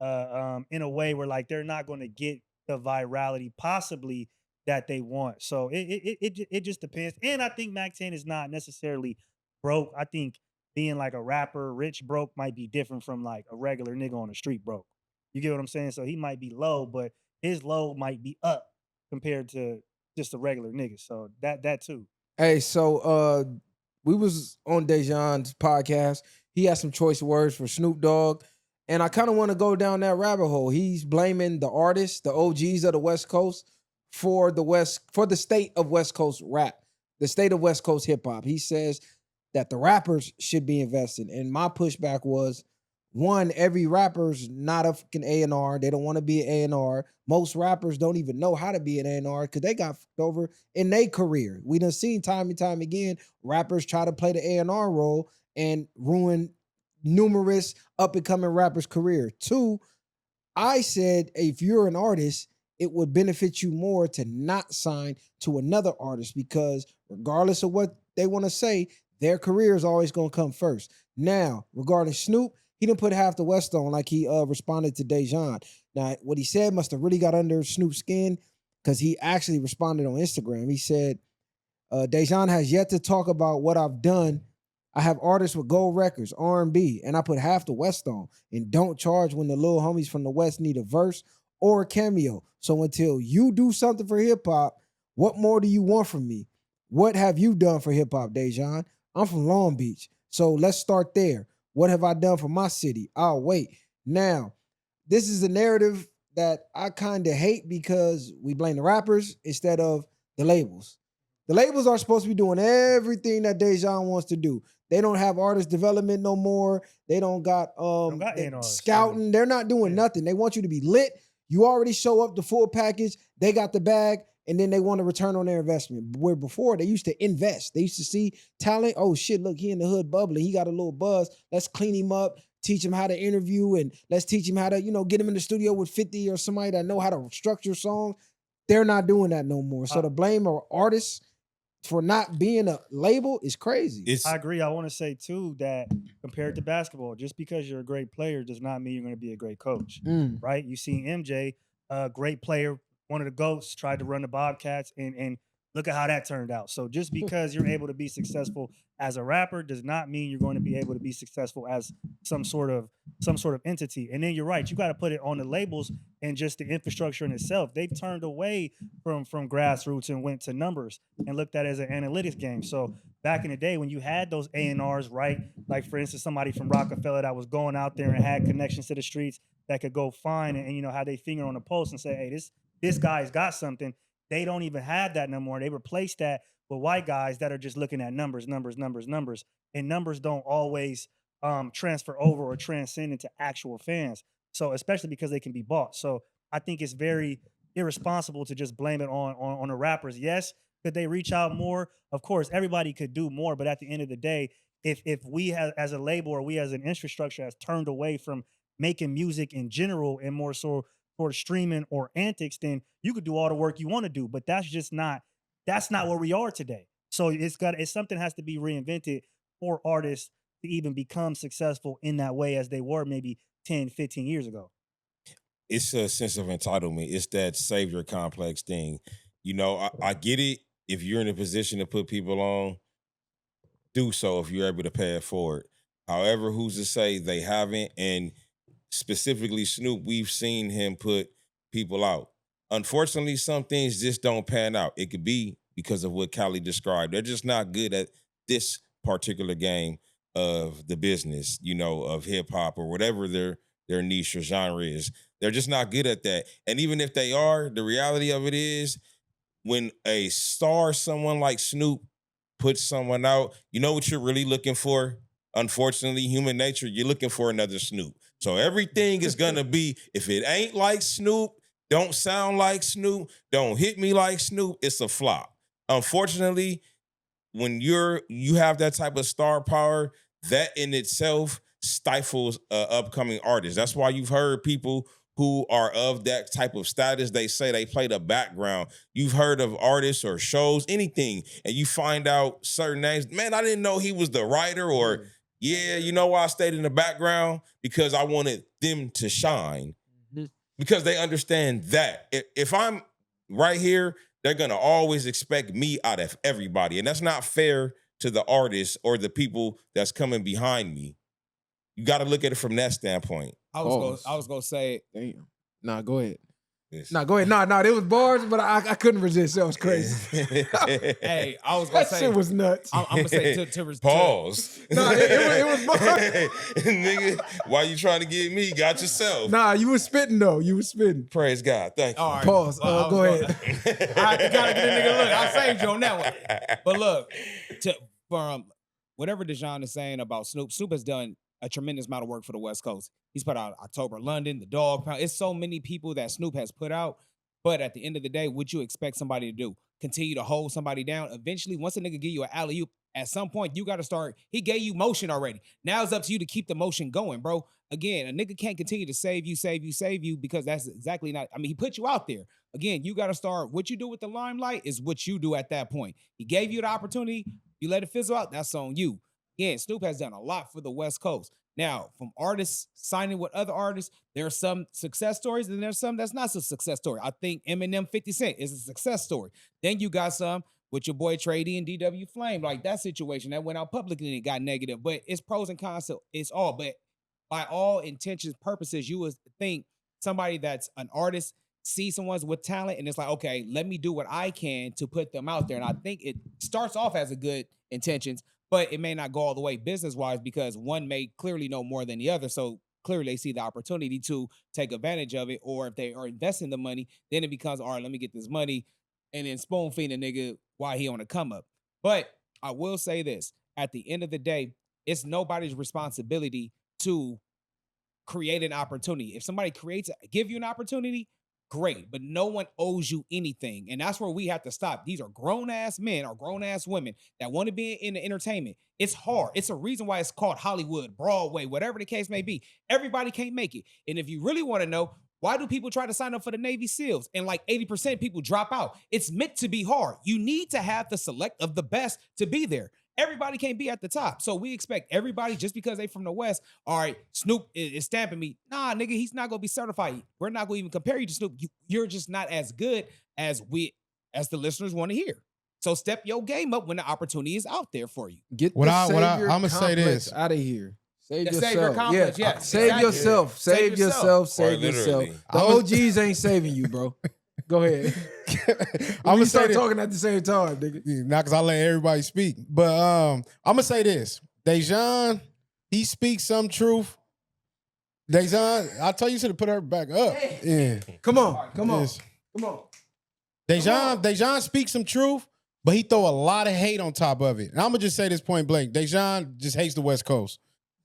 S6: in a way where, like, they're not going to get the virality possibly that they want. So it just depends. And I think Mac 10 is not necessarily broke. I think being like a rapper, rich broke, might be different from like a regular nigga on the street broke. You get what I'm saying? So he might be low, but his low might be up compared to just a regular nigga. So that too.
S2: Hey, so we was on Dejon's podcast. He had some choice words for Snoop Dogg, and I kind of want to go down that rabbit hole. He's blaming the artists, the OGs of the West Coast, for the state of West Coast rap, the state of West Coast hip hop. He says that the rappers should be invested, and my pushback was, one, every rapper's not a fucking A&R. They don't want to be an A&R. Most rappers don't even know how to be an A&R because they got fucked over in their career. We done seen time and time again rappers try to play the A&R role and ruin numerous up-and-coming rappers' career. Two, I said if you're an artist, it would benefit you more to not sign to another artist because regardless of what they want to say, their career is always going to come first. Now, regarding Snoop, he didn't put half the West on like he responded to Dejon. Now, what he said must have really got under Snoop's skin because he actually responded on Instagram. He said, Dejon has yet to talk about what I've done. I have artists with gold records, R&B, and I put half the West on and don't charge when the little homies from the West need a verse or a cameo. So until you do something for hip-hop, what more do you want from me? What have you done for hip-hop, Dejon? I'm from Long Beach, so let's start there. What have I done for my city? I'll wait. Now, this is a narrative that I kind of hate because we blame the rappers instead of the labels. The labels are supposed to be doing everything that Dejon wants to do. They don't have artist development no more. They don't got
S6: A&Rs,
S2: scouting.
S6: really.
S2: They're not doing nothing. They want you to be lit. You already show up the full package. They got the bag, and then they want a return on their investment. Where before they used to invest. They used to see talent. Oh shit, look, he in the hood bubbling. He got a little buzz. Let's clean him up, teach him how to interview, and let's teach him how to, get him in the studio with 50 or somebody that know how to structure songs. They're not doing that no more. So to blame an artist for not being a label is crazy.
S6: I agree. I want to say too that compared to basketball, just because you're a great player does not mean you're going to be a great coach, right? You see MJ, a great player, one of the GOATs, tried to run the Bobcats, and look at how that turned out. So just because you're able to be successful as a rapper does not mean you're going to be able to be successful as some sort of entity. And then you're right, you got to put it on the labels and just the infrastructure in itself. They've turned away from grassroots and went to numbers and looked at it as an analytics game. So back in the day when you had those A&Rs, right? Like for instance, somebody from Rockefeller that was going out there and had connections to the streets that could go find and have their finger on the pulse and say, hey, this guy's got something. They don't even have that no more. They replaced that with white guys that are just looking at numbers. And numbers don't always transfer over or transcend into actual fans. So especially because they can be bought. So I think it's very irresponsible to just blame it on the rappers. Yes, could they reach out more? Of course, everybody could do more. But at the end of the day, if we as a label or we as an infrastructure has turned away from making music in general and more so for streaming or antics, then you could do all the work you want to do. But that's not where we are today. So it's something has to be reinvented for artists to even become successful in that way as they were maybe 10, 15 years ago.
S5: It's a sense of entitlement. It's that savior complex thing. I get it. If you're in a position to put people on, do so if you're able to pay it forward. However, who's to say they haven't? And specifically Snoop, we've seen him put people out. Unfortunately, some things just don't pan out. It could be because of what Callie described. They're just not good at this particular game of the business, of hip hop or whatever their niche or genre is. They're just not good at that. And even if they are, the reality of it is when a star, someone like Snoop, puts someone out, you know what you're really looking for? Unfortunately, human nature, you're looking for another Snoop. So everything is gonna be, if it ain't like Snoop, don't sound like Snoop, don't hit me like Snoop, it's a flop. Unfortunately, when you have that type of star power, that in itself stifles upcoming artists. That's why you've heard people who are of that type of status, they say they play the background. You've heard of artists or shows, anything, and you find out certain names. Man, I didn't know he was the writer, or yeah, you know why I stayed in the background? Because I wanted them to shine. Because they understand that. If I'm right here, they're gonna always expect me out of everybody. And that's not fair to the artists or the people that's coming behind me. You gotta look at it from that standpoint.
S4: I was gonna say,
S2: Damn. Nah, go ahead.
S5: Yes.
S2: Nah, go ahead. Nah, it was bars, but I couldn't resist. That was crazy.
S4: hey, I was gonna
S2: That
S4: say,
S2: shit was nuts.
S4: I'm gonna say to
S5: Pause.
S2: Nah, it was bars.
S5: Nigga, why you trying to get me? Got yourself.
S2: Nah, you was spitting though. You was spitting.
S5: Praise God. Thank you.
S4: All right.
S2: Pause.
S4: Well,
S2: Go ahead.
S4: I gotta get a nigga look. I saved you on that one. But look, from whatever Dejon is saying about Snoop has done a tremendous amount of work for the West Coast. He's put out October London, the Dog Pound. It's so many people that Snoop has put out. But at the end of the day, what you expect somebody to do? Continue to hold somebody down? Eventually, once a nigga give you an alley-oop, at some point, you got to start. He gave you motion already. Now it's up to you to keep the motion going, bro. Again, a nigga can't continue to save you because that's exactly not. I mean, he put you out there. Again, you got to start. What you do with the limelight is what you do at that point. He gave you the opportunity. You let it fizzle out. That's on you. Again, Snoop has done a lot for the West Coast. Now, from artists signing with other artists, there are some success stories and there's some that's not a success story. I think Eminem 50 Cent is a success story. Then you got some with your boy Trey D and DW Flame, like that situation that went out publicly and it got negative. But it's pros and cons, so it's all. But by all intentions, purposes, you would think somebody that's an artist sees someone with talent and it's like, okay, let me do what I can to put them out there. And I think it starts off as a good intentions, but it may not go all the way business-wise because one may clearly know more than the other. So clearly they see the opportunity to take advantage of it. Or if they are investing the money, then it becomes, all right, let me get this money and then spoon feed a nigga while he on a come up. But I will say this, at the end of the day, it's nobody's responsibility to create an opportunity. If somebody give you an opportunity, great, but no one owes you anything. And that's where we have to stop. These are grown-ass men or grown-ass women that want to be in the entertainment. It's hard. It's a reason why it's called Hollywood, Broadway, whatever the case may be. Everybody can't make it. And if you really want to know, why do people try to sign up for the Navy SEALs? And like 80% of people drop out. It's meant to be hard. You need to have the select of the best to be there. Everybody can't be at the top. So we expect everybody, just because they from the West, all right, Snoop is stamping me. Nah, nigga, he's not going to be certified. We're not going to even compare you to Snoop. You're just not as good as the listeners want to hear. So step your game up when the opportunity is out there for you.
S2: Get
S3: I'm
S2: the
S3: gonna say this
S2: out of here. Save
S4: The
S2: yourself.
S4: savior complex,
S2: yeah.
S4: yes,
S2: Save
S4: exactly.
S2: yourself. Save
S4: Save
S2: yourself.
S4: yourself.
S2: Save
S5: Quite
S2: yourself.
S5: literally.
S2: The OGs ain't saving you, bro. Go ahead.
S3: I'm gonna
S2: start
S3: say
S2: talking at the same time, nigga.
S3: not because I let everybody speak, but I'm gonna say this: Dejon, he speaks some truth. Dejon, I tell you to put her back up. Yeah,
S2: Come on.
S3: Yes.
S2: Come on.
S3: Dejon speaks some truth, but he throw a lot of hate on top of it. And I'm gonna just say this point blank: Dejon just hates the West Coast.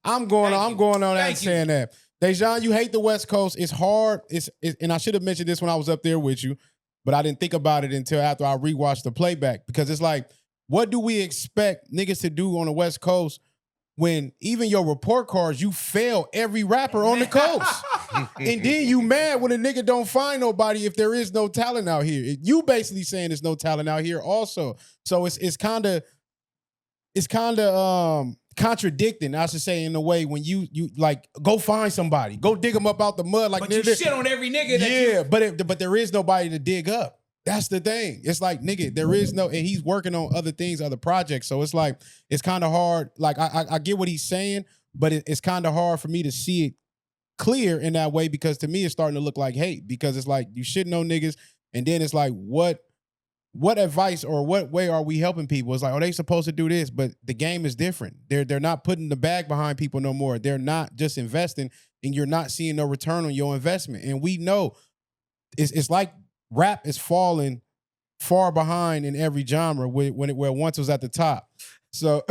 S3: I'm going on that and saying that. Dejon, you hate the West Coast. It's hard. And I should have mentioned this when I was up there with you, but I didn't think about it until after I rewatched the playback, because it's like, what do we expect niggas to do on the West Coast when even your report cards, you fail every rapper on the coast? And then you mad when a nigga don't find nobody if there is no talent out here. You basically saying there's no talent out here also. So it's kind of contradicting, I should say, in a way, when you like go find somebody, go dig them up out the mud. Like,
S4: But you shit on every nigga that
S3: yeah, but there is nobody to dig up. That's the thing. It's like, nigga, there is no, and he's working on other things, other projects. So it's like, it's kind of hard. Like, I get what he's saying, but it's kind of hard for me to see it clear in that way, because to me it's starting to look like hate, because it's like you shitting on niggas, and then it's like, what advice or what way are we helping people? It's like, are they supposed to do this? But the game is different. They're not putting the bag behind people no more. They're not just investing, and you're not seeing no return on your investment. And we know it's like rap is falling far behind in every genre where once was at the top. So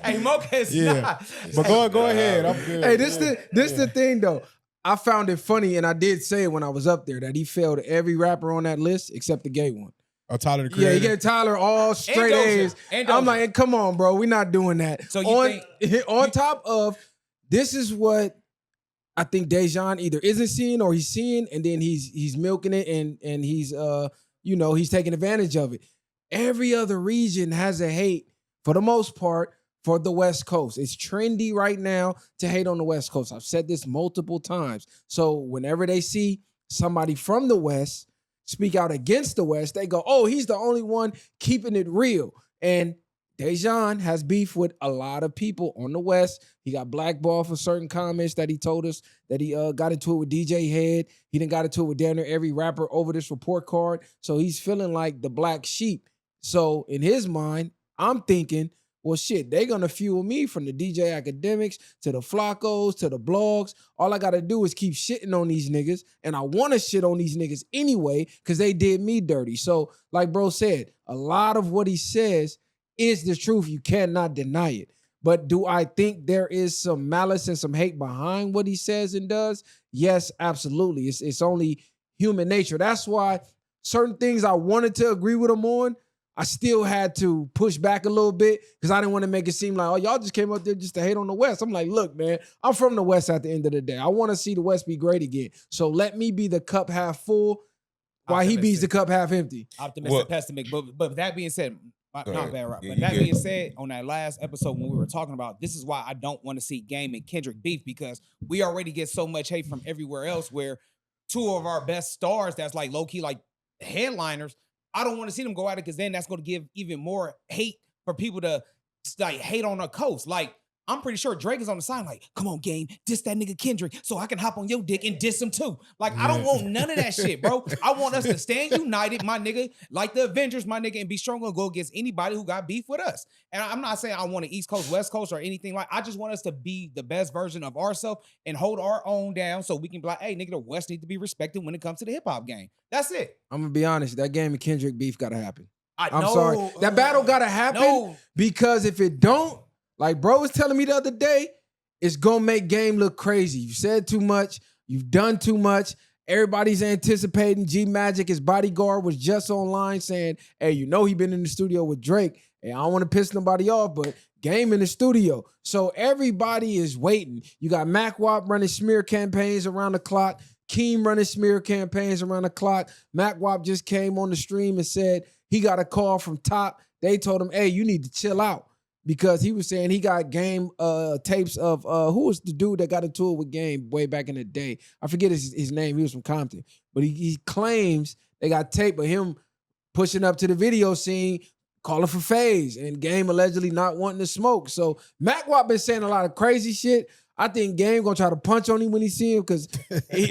S4: Hey, Mocha is not.
S3: But go ahead. I'm good.
S2: Hey, this the thing though. I found it funny, and I did say when I was up there that he failed every rapper on that list except the gay one.
S3: Oh, Tyler the
S2: Yeah,
S3: Creator.
S2: he gave Tyler all straight
S4: Doja.
S2: A's.
S4: And
S2: I'm
S4: Doja.
S2: like, come on, bro, we're not doing that.
S4: So you
S2: on top of this is what I think Dejon either isn't seeing or he's seeing, and then he's milking it and he's he's taking advantage of it. Every other region has a hate for the most part for the West Coast. It's trendy right now to hate on the West Coast. I've said this multiple times. So whenever they see somebody from the West speak out against the West, they go, "Oh, he's the only one keeping it real." And Dejon has beef with a lot of people on the West. He got blackballed for certain comments that he told us that he got into it with DJ Head. He done got into it with damn near every rapper over this report card. So he's feeling like the black sheep. So in his mind, I'm thinking, well, shit, they gonna fuel me from the DJ Academics to the Floccos to the blogs. All I gotta do is keep shitting on these niggas, and I wanna shit on these niggas anyway because they did me dirty. So like bro said, a lot of what he says is the truth. You cannot deny it. But do I think there is some malice and some hate behind what he says and does? Yes, absolutely. It's only human nature. That's why certain things I wanted to agree with him on, I still had to push back a little bit because I didn't want to make it seem like, oh, y'all just came up there just to hate on the West. I'm like, look, man, I'm from the West at the end of the day. I want to see the West be great again. So let me be the cup half full while he beats the cup half empty.
S4: Optimistic, pessimistic. But that being said, not bad, right?
S5: Yeah,
S4: But that
S5: good.
S4: being said, on that last episode when we were talking about, this is why I don't want to see Game and Kendrick beef, because we already get so much hate from everywhere else where two of our best stars that's like low-key like headliners, I don't want to see them go at it because then that's going to give even more hate for people to like hate on the coast. Like, I'm pretty sure Drake is on the side like, come on, Game, diss that nigga Kendrick so I can hop on your dick and diss him too. Like, I don't want none of that shit, bro. I want us to stand united, my nigga, like the Avengers, my nigga, and be strong and go against anybody who got beef with us. And I'm not saying I want an East Coast, West Coast, or anything like. I just want us to be the best version of ourselves and hold our own down so we can be like, hey, nigga, the West need to be respected when it comes to the hip-hop game. That's it.
S2: I'm going to be honest. That Game and Kendrick beef got to happen. I'm
S4: know,
S2: sorry. That battle got to happen because if it don't, like bro was telling me the other day, it's going to make Game look crazy. You said too much. You've done too much. Everybody's anticipating. G Magic, his bodyguard, was just online saying, hey, you know he been in the studio with Drake. Hey, I don't want to piss nobody off, but Game in the studio. So everybody is waiting. You got Mac Wop running smear campaigns around the clock. Keem running smear campaigns around the clock. Mac Wop just came on the stream and said he got a call from Top. They told him, hey, you need to chill out. Because he was saying he got Game tapes of who was the dude that got into it with Game way back in the day? I forget his name. He was from Compton. But he claims they got tape of him pushing up to the video scene, calling for FaZe, and Game allegedly not wanting to smoke. So Mac Wop been saying a lot of crazy shit. I think Game gonna try to punch on him when he see him because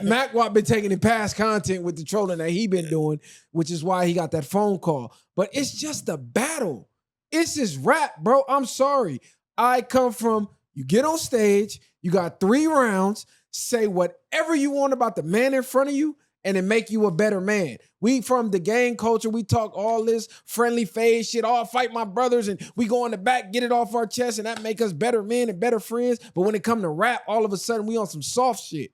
S2: Mac Wop been taking in past content with the trolling that he been doing, which is why he got that phone call. But it's just a battle. It's just rap, bro. I'm sorry. I come from, you get on stage, you got 3 rounds, say whatever you want about the man in front of you, and it make you a better man. We from the gang culture, we talk all this friendly phase shit, all fight my brothers, and we go in the back, get it off our chest, and that make us better men and better friends. But when it come to rap, all of a sudden we on some soft shit.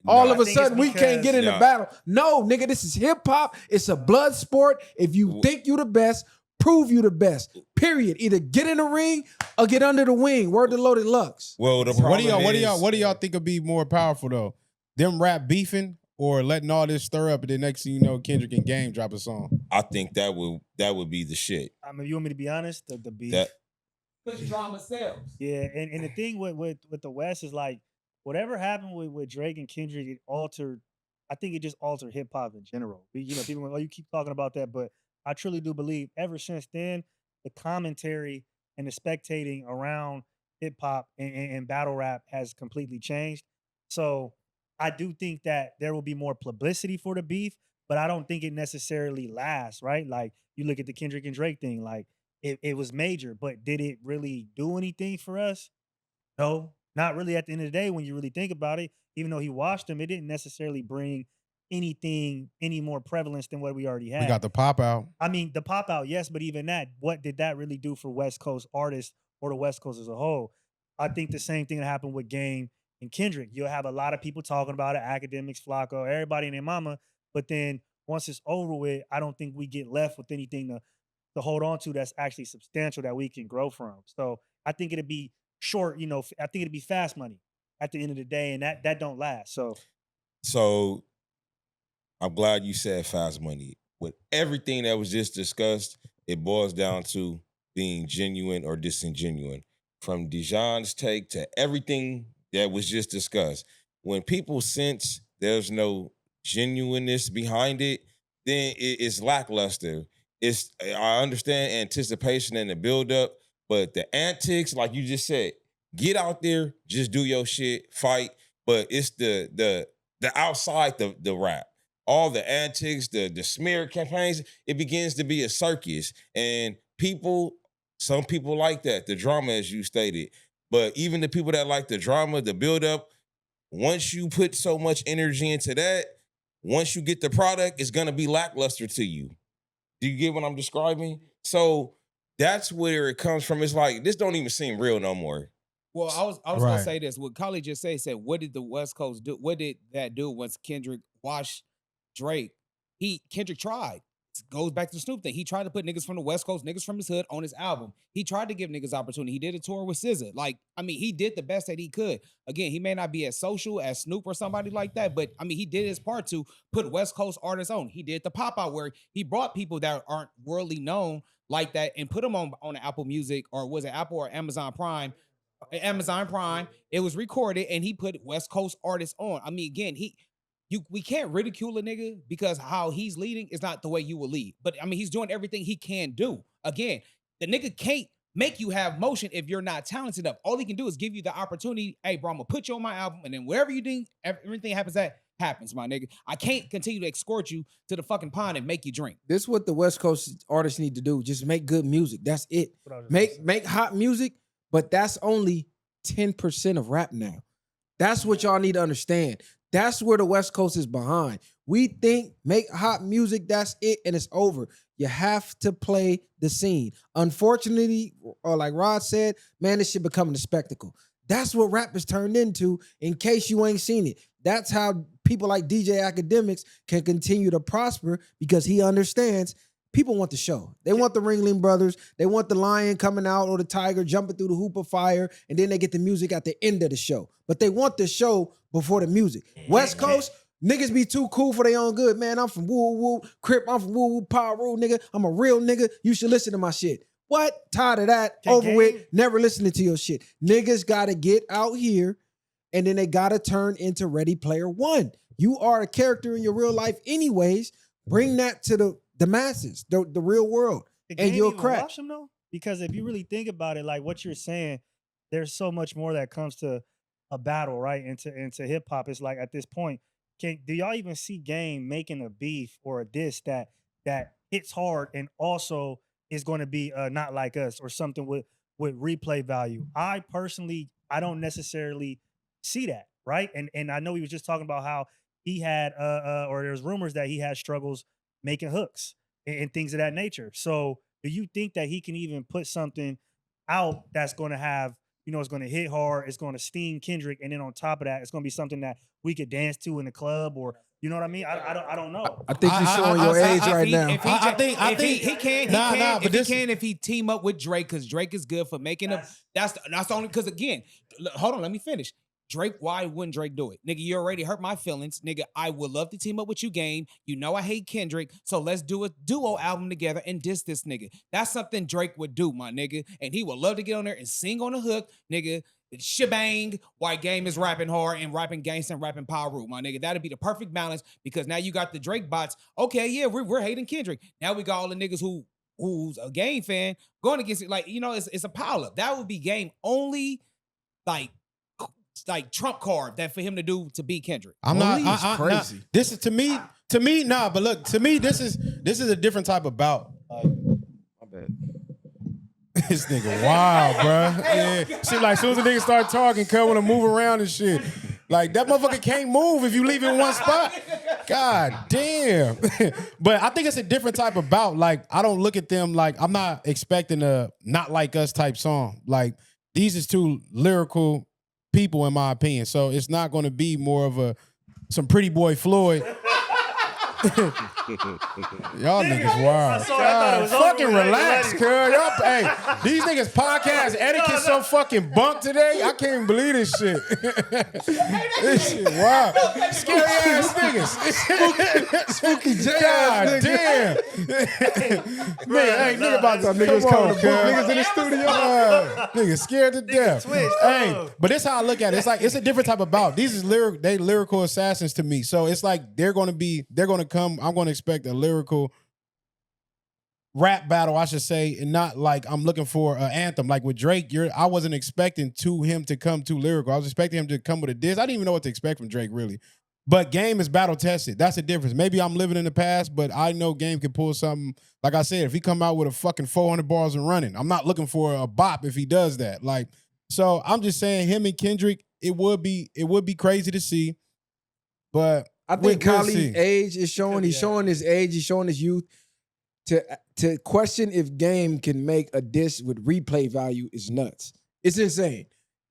S2: All of a sudden, we can't get in the battle. No, nigga, this is hip-hop. It's a blood sport. If you think you the best, prove you the best. Period. Either get in the ring or get under the wing. Word to Loaded Lux.
S5: Well, the problem
S3: what do y'all think would be more powerful though? Them rap beefing or letting all this stir up and then next thing you know, Kendrick and Game drop a song?
S5: I think that would be the shit.
S6: I mean, you want me to be honest? The beef.
S4: Because drama sells.
S6: Yeah, and the thing with the West is like whatever happened with Drake and Kendrick, it altered. I think it just altered hip hop in general. People go, oh, you keep talking about that, but I truly do believe ever since then, the commentary and the spectating around hip hop and battle rap has completely changed. So I do think that there will be more publicity for the beef, but I don't think it necessarily lasts, right? Like you look at the Kendrick and Drake thing, like it was major, but did it really do anything for us? No, not really at the end of the day when you really think about it. Even though he washed them, it didn't necessarily bring anything any more prevalence than what we already had.
S3: We got the pop out.
S6: I mean, the pop out, yes, but even that, what did that really do for West Coast artists or the West Coast as a whole? I think the same thing that happened with Game and Kendrick. You'll have a lot of people talking about it, academics, Flocko, everybody and their mama. But then once it's over with, I don't think we get left with anything to hold on to that's actually substantial that we can grow from. So I think it'd be short, I think it'd be fast money. at the end of the day, and that don't last.
S5: So I'm glad you said Fast Money. With everything that was just discussed, it boils down to being genuine or disingenuine. From Dejon's take to everything that was just discussed. When people sense there's no genuineness behind it, then it's lackluster. I understand anticipation and the buildup, but the antics, like you just said, get out there, just do your shit, fight. But it's the outside the rap. All the antics, the smear campaigns, it begins to be a circus. And some people like that, the drama, as you stated. But even the people that like the drama, the buildup, once you put so much energy into that, once you get the product, it's gonna be lackluster to you. Do you get what I'm describing? So that's where it comes from. It's like, this don't even seem real no more.
S4: Well, I was
S3: Right.
S4: gonna say this. What Khalid just said, what did the West Coast do? What did that do once Kendrick washed Drake? Kendrick tried. It goes back to the Snoop thing. He tried to put niggas from the West Coast, niggas from his hood on his album. He tried to give niggas opportunity. He did a tour with SZA. Like, I mean, he did the best that he could. Again, he may not be as social as Snoop or somebody like that, but I mean, he did his part to put West Coast artists on. He did the pop out where he brought people that aren't worldly known like that and put them on Apple Music, or was it Apple or Amazon Prime? Amazon Prime. It was recorded and he put West Coast artists on. I mean, again, we can't ridicule a nigga because how he's leading is not the way you will lead. But I mean, he's doing everything he can do. Again, the nigga can't make you have motion if you're not talented enough. All he can do is give you the opportunity. Hey, bro, I'm gonna put you on my album, and then wherever you think everything happens, my nigga. I can't continue to escort you to the fucking pond and make you drink.
S2: This is what the West Coast artists need to do. Just make good music. That's it. Make hot music, but that's only 10% of rap now. That's what y'all need to understand. That's where the West Coast is behind. We think make hot music, that's it, and it's over. You have to play the scene. Unfortunately, or like Rod said, man, this shit becoming a spectacle. That's what rap has turned into, in case you ain't seen it. That's how people like DJ Academics can continue to prosper, because he understands people want the show. They want the Ringling Brothers. They want the lion coming out or the tiger jumping through the hoop of fire, and then they get the music at the end of the show. But they want the show before the music. West Coast, niggas be too cool for their own good. Man, I'm from woo woo Crip. I'm from woo woo Power Rule, nigga. I'm a real nigga. You should listen to my shit. What? Tired of that. Over with. Never listening to your shit. Niggas gotta get out here, and then they gotta turn into Ready Player One. You are a character in your real life anyways. Bring that to the masses, the real world, and you'll crack.
S6: Watch them though, because if you really think about it, like what you're saying, there's so much more that comes to a battle, right? Into hip hop. It's like at this point, do y'all even see Game making a beef or a diss that hits hard and also is going to be Not Like Us or something with replay value? I personally, I don't necessarily see that, right? And I know he was just talking about how he had or there's rumors that he had struggles making hooks and things of that nature. So do you think that he can even put something out that's going to have, it's going to hit hard, it's going to sting Kendrick, and then on top of that, it's going to be something that we could dance to in the club, or you know what I mean? I don't know.
S2: I think you're showing your age right now.
S4: If he team up with Drake, because Drake is good for making them. That's the only, because again, hold on, let me finish. Drake, why wouldn't Drake do it? Nigga, you already hurt my feelings. Nigga, I would love to team up with you, Game. You know I hate Kendrick, so let's do a duo album together and diss this nigga. That's something Drake would do, my nigga. And he would love to get on there and sing on the hook, nigga. Shebang, while Game is rapping hard and rapping gangsta and rapping Power Root, my nigga. That'd be the perfect balance, because now you got the Drake bots. Okay, yeah, we're hating Kendrick. Now we got all the niggas who's a Game fan going against it. Like, it's a pile up. That would be Game only, like trump card that for him to do to beat Kendrick.
S3: I'm not crazy. This is to me, nah. But look, to me, this is a different type of bout.
S2: My bad.
S3: This nigga wild, bro. Yeah. See, like, as soon as the nigga start talking, cut want to move around and shit. Like, that motherfucker can't move if you leave in one spot. God damn. But I think it's a different type of bout. Like, I don't look at them like, I'm not expecting a Not Like Us type song. Like, these is two lyrical people, in my opinion. So it's not going to be more of some Pretty Boy Floyd. Y'all niggas wild.
S6: I thought it was over
S3: Fucking
S6: with. Like,
S3: relax,
S6: let
S3: cuz. Y'all, hey, these niggas podcast etiquette so fucking bunk today. I can't even believe this shit. This shit wild. Scary ass niggas.
S2: Spooky J
S3: God
S2: ass nigga.
S3: damn. Man, hey, nigga about to
S2: Niggas
S3: come on,
S2: coming to book niggas in the studio.
S3: Niggas scared to death.
S6: twitched,
S3: Hey, but this how I look at it. It's like it's a different type of bout. These is lyrical assassins to me. So it's like they're gonna come. I'm gonna expect a lyrical rap battle, I should say, and not like I'm looking for an anthem. Like with Drake, I wasn't expecting him to come too lyrical. I was expecting him to come with a diss. I didn't even know what to expect from Drake, really. But Game is battle tested. That's the difference. Maybe I'm living in the past, but I know Game can pull something. Like I said, if he come out with a fucking 400 bars and running, I'm not looking for a bop if he does that. Like, so I'm just saying, him and Kendrick, it would be crazy to see. But
S2: I think
S3: we'll
S2: Kylie's
S3: see.
S2: age is showing. He's showing his age. He's showing his youth. To question if Game can make a diss with replay value is nuts. It's insane.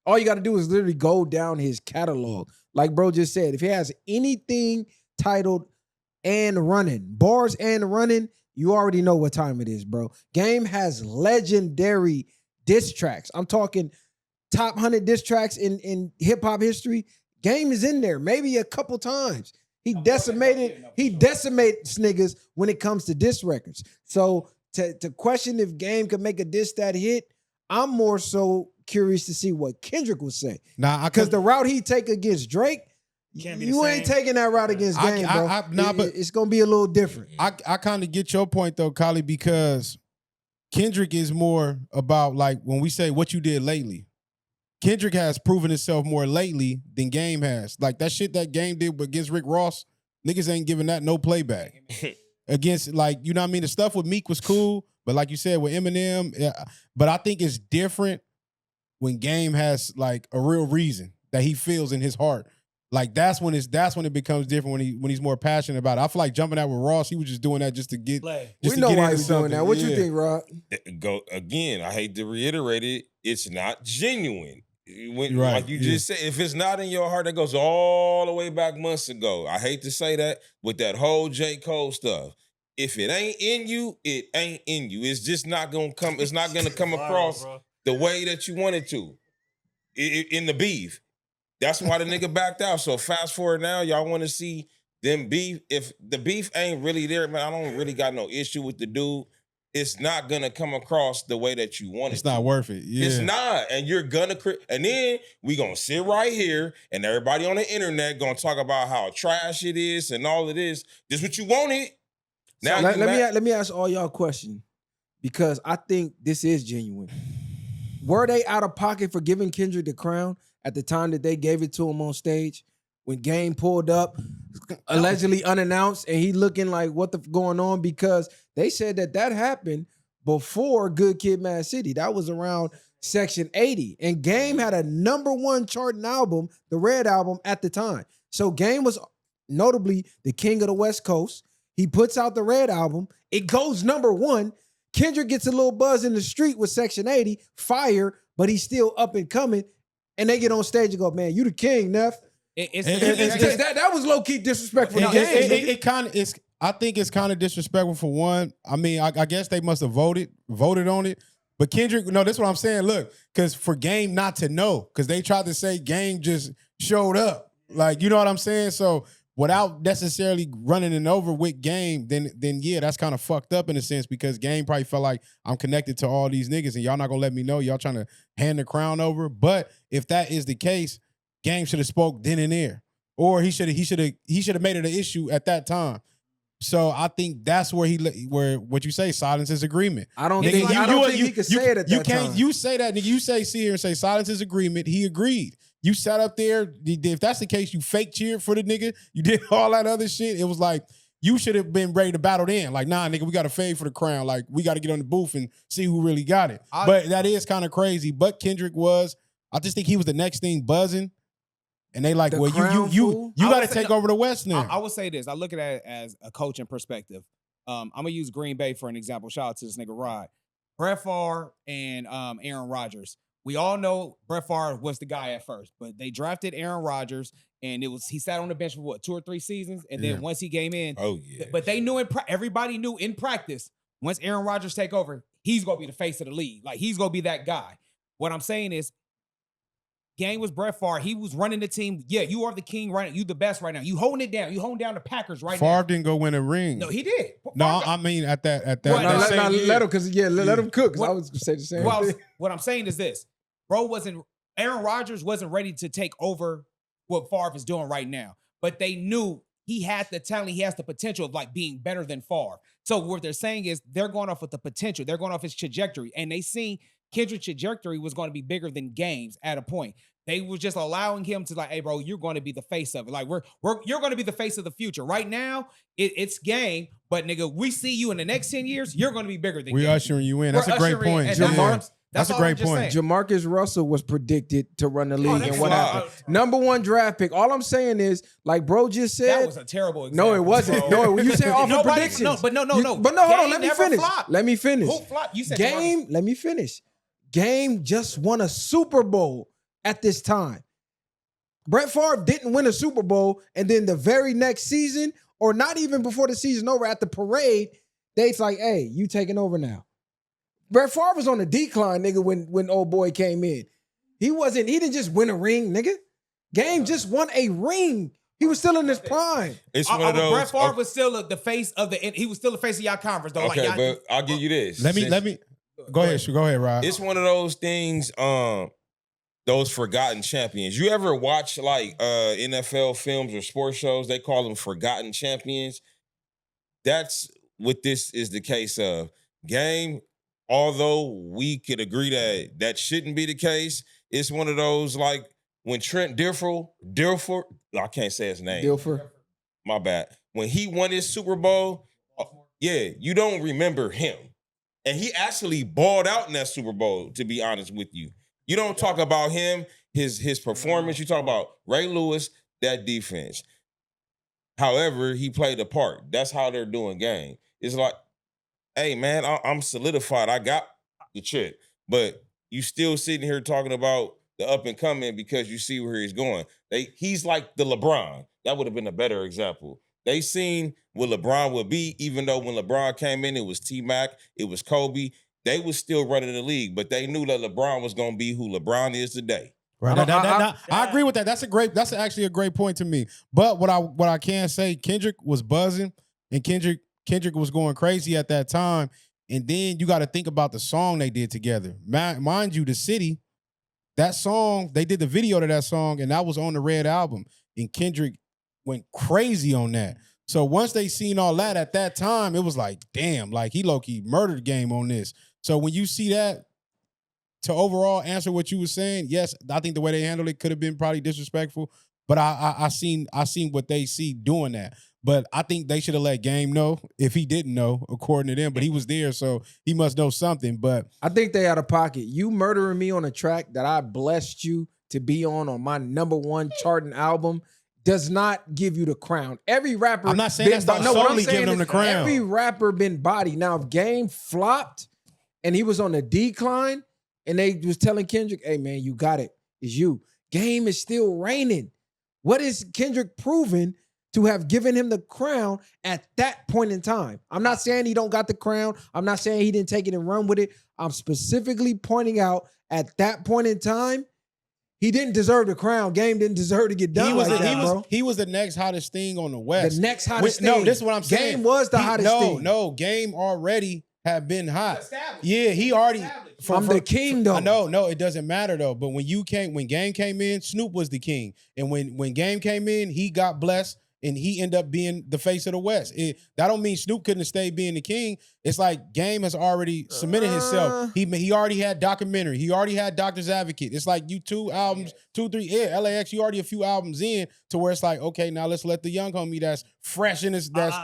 S2: All you got to do is literally go down his catalog. Like bro just said, if he has anything titled and running, bars and running, you already know what time it is, bro. Game has legendary diss tracks. I'm talking top 100 diss tracks in hip-hop history. Game is in there maybe a couple times. He decimates niggas when it comes to diss records. So to question if Game could make a diss that hit, I'm more so curious to see what Kendrick would say.
S3: Nah,
S2: Because the route he take against Drake,
S6: Can't be the
S2: you ain't
S6: same.
S2: taking that route against Game, bro.
S3: but
S2: It's gonna be a little different.
S3: I kind of get your point though, Kylie, because Kendrick is more about like when we say what you did lately. Kendrick has proven himself more lately than Game has. Like that shit that Game did against Rick Ross, niggas ain't giving that no playback. Against like, you know what I mean? The stuff with Meek was cool, but like you said with Eminem, but I think it's different when Game has like a real reason that he feels in his heart. Like that's when it becomes different when he's more passionate about it. I feel like jumping out with Ross, he was just doing that just to get.
S6: Play.
S3: Just
S2: We
S3: to
S2: know
S3: get
S2: why
S3: into
S2: he's doing
S3: something.
S2: that. What you
S3: Yeah.
S2: think, Rod?
S5: Go again. I hate to reiterate it. It's not genuine. When,
S3: Right,
S5: like you
S3: yeah.
S5: just said, if it's not in your heart, that goes all the way back months ago. I hate to say that with that whole J. Cole stuff. If it ain't in you, it ain't in you. It's just not gonna come. It's not gonna come across the way that you want it to. In the beef. That's why the nigga backed out. So fast forward now, y'all want to see them beef. If the beef ain't really there, man, I don't really got no issue with the dude. It's not gonna come across the way that you want it.
S3: It's not worth it. Yeah.
S5: It's not, and you're gonna and then we gonna sit right here, and everybody on the internet gonna talk about how trash it is and all of this. This what you wanted. Now
S2: So let me ask all y'all a question, because I think this is genuine. Were they out of pocket for giving Kendrick the crown at the time that they gave it to him on stage? When Game pulled up, allegedly unannounced, and he looking like what the going on? Because they said that happened before Good Kid, Mad City. That was around Section 80, and Game had a #1 charting album, the Red Album, at the time. So Game was notably the king of the West Coast. He puts out the Red Album. It goes #1. Kendrick gets a little buzz in the street with Section 80, fire, but he's still up and coming. And they get on stage and go, man, you the king, Neff. That was low-key disrespectful. to Game, nigga.
S3: It kind of is. I think it's kind of disrespectful for one. I mean, I guess they must have voted on it. But Kendrick, no, that's what I'm saying. Look, because for Game not to know, because they tried to say Game just showed up. Like, you know what I'm saying? So without necessarily running it over with Game, then yeah, that's kind of fucked up in a sense, because Game probably felt like I'm connected to all these niggas and y'all not gonna let me know. Y'all trying to hand the crown over. But if that is the case, Game should have spoke then and there, or he should have made it an issue at that time. So I think that's where where what you say, silence is agreement.
S2: I don't
S3: Nigga,
S2: think he could say it at
S3: you
S2: that
S3: can't.
S2: time.
S3: You say that, nigga. You say see here and say silence is agreement. He agreed. You sat up there. If that's the case, you fake cheered for the nigga. You did all that other shit. It was like you should have been ready to battle then. Like, nah, nigga, we got to fade for the crown. Like, we got to get on the booth and see who really got it. But that is kind of crazy. But Kendrick was. I just think he was the next thing buzzing. And they like,
S2: The
S3: well,
S2: crown
S3: you
S2: fool?
S3: got to
S4: would say
S3: take
S4: no.
S3: over the West now.
S4: I would say this. I look at it as a coaching perspective. I'm gonna use Green Bay for an example. Shout out to this nigga Rod, Brett Favre, and Aaron Rodgers. We all know Brett Favre was the guy at first, but they drafted Aaron Rodgers, and he sat on the bench for what 2 or 3 seasons, and then once he came in,
S5: Oh yeah.
S4: but they knew everybody knew in practice once Aaron Rodgers take over, he's gonna be the face of the league. Like he's gonna be that guy. What I'm saying is, Game was Brett Favre. He was running the team. Yeah, you are the king right now. You the best right now. You holding it down. You holding down the Packers right now.
S3: Favre didn't go win a ring.
S4: No, he did.
S3: No, I mean at that.
S4: Well,
S3: that
S2: No,
S3: same year.
S2: let him, because let him cook. 'Cause
S4: What-
S2: I was gonna say the same
S4: Well,
S2: thing.
S4: what I'm saying is this, bro. Aaron Rodgers wasn't ready to take over what Favre is doing right now, but they knew he had the talent, he has the potential of like being better than Favre. So what they're saying is they're going off with the potential, they're going off his trajectory, and they seen Kendrick's trajectory was going to be bigger than Game's at a point. They was just allowing him to like, hey, bro, you're going to be the face of it. Like you're going to be the face of the future. Right now, it's Game, but nigga, we see you in the next 10 years. You're going to be bigger than
S3: We
S4: Game.
S3: ushering you in. That's
S4: We're
S3: a great
S4: ushering in,
S3: point.
S4: and
S3: Yeah. That's a
S4: all
S3: great
S4: I'm just
S3: point.
S4: saying.
S2: Jamarcus Russell was predicted to run the league,
S5: that's
S2: and what
S5: wild.
S2: happened? Number 1 draft pick. All I'm saying is, like bro just said,
S4: That was a terrible example.
S2: no, it wasn't.
S4: bro.
S2: No, you said off of
S4: Nobody-
S2: predictions.
S4: No, but no.
S2: But no, hold on.
S4: Game
S2: Let me
S4: never
S2: finish.
S4: flopped.
S2: Let me finish.
S4: Who flopped? You said
S2: Game. Let me finish. Game just won a Super Bowl at this time. Brett Favre didn't win a Super Bowl, and then the very next season, or not even before the season over, at the parade, they's like, "Hey, you taking over now." Brett Favre was on the decline, nigga, when old boy came in. He didn't just win a ring, nigga. Game just won a ring. He was still in his prime.
S5: It's one of those.
S4: Brett Favre was still the face of he was still the face of y'all conference though.
S5: Okay,
S4: like, y'all,
S5: but I'll give you this.
S3: Let me. Go ahead, Rob.
S5: It's one of those things. Those forgotten champions. You ever watch like NFL films or sports shows? They call them forgotten champions. That's what this is the case of. Game, although we could agree that shouldn't be the case, it's one of those like when Trent Dilfer, I can't say his name.
S2: Dilfer.
S5: My bad. When he won his Super Bowl, yeah, you don't remember him. And he actually balled out in that Super Bowl, to be honest with you. You don't talk about him, his performance. You talk about Ray Lewis, that defense. However, he played a part. That's how they're doing Game. It's like, hey, man, I'm solidified. I got the chip. But you still sitting here talking about the up and coming because you see where he's going. He's like the LeBron. That would have been a better example. They seen what LeBron would be, even though when LeBron came in, it was T-Mac, it was Kobe. They was still running the league, but they knew that LeBron was going to be who LeBron is today.
S3: Right. I agree with that. That's actually a great point to me. But what I can say, Kendrick was buzzing, and Kendrick was going crazy at that time. And then you got to think about the song they did together. Mind you, The City, that song, they did the video to that song, and that was on the Red album. And Kendrick went crazy on that. So once they seen all that at that time, it was like, damn, like he low-key murdered Game on this. So when you see that, to overall answer what you were saying, yes, I think the way they handled it could have been probably disrespectful. But I seen what they see doing that. But I think they should have let Game know if he didn't know, according to them. But he was there, so he must know something. But
S2: I think they out of pocket. You murdering me on a track that I blessed you to be on my #1 charting album does not give you the crown. Every rapper,
S3: I'm not saying that's not solely giving them the crown.
S2: Every rapper been bodied. Now, if Game flopped and he was on the decline, and they was telling Kendrick, "Hey man, you got it. It's you." Game is still reigning. What is Kendrick proven to have given him the crown at that point in time? I'm not saying he don't got the crown. I'm not saying he didn't take it and run with it. I'm specifically pointing out at that point in time, he didn't deserve the crown. Game didn't deserve to get done
S3: he was the next hottest thing on the West.
S2: The next hottest thing.
S3: No, this is what I'm saying.
S2: Game was the hottest thing.
S3: No, Game already had been hot.
S4: Established.
S3: Yeah, he already.
S2: I'm the king, though.
S3: No, it doesn't matter though. But when Game came in, Snoop was the king, and when Game came in, he got blessed. And he ended up being the face of the West. That don't mean Snoop couldn't have stayed being the king. It's like Game has already cemented himself. He already had documentary. He already had Doctor's Advocate. It's like you 2 albums, 2, 3. Yeah, LAX. You already a few albums in to where it's like, okay, now let's let the young homie that's fresh in his that's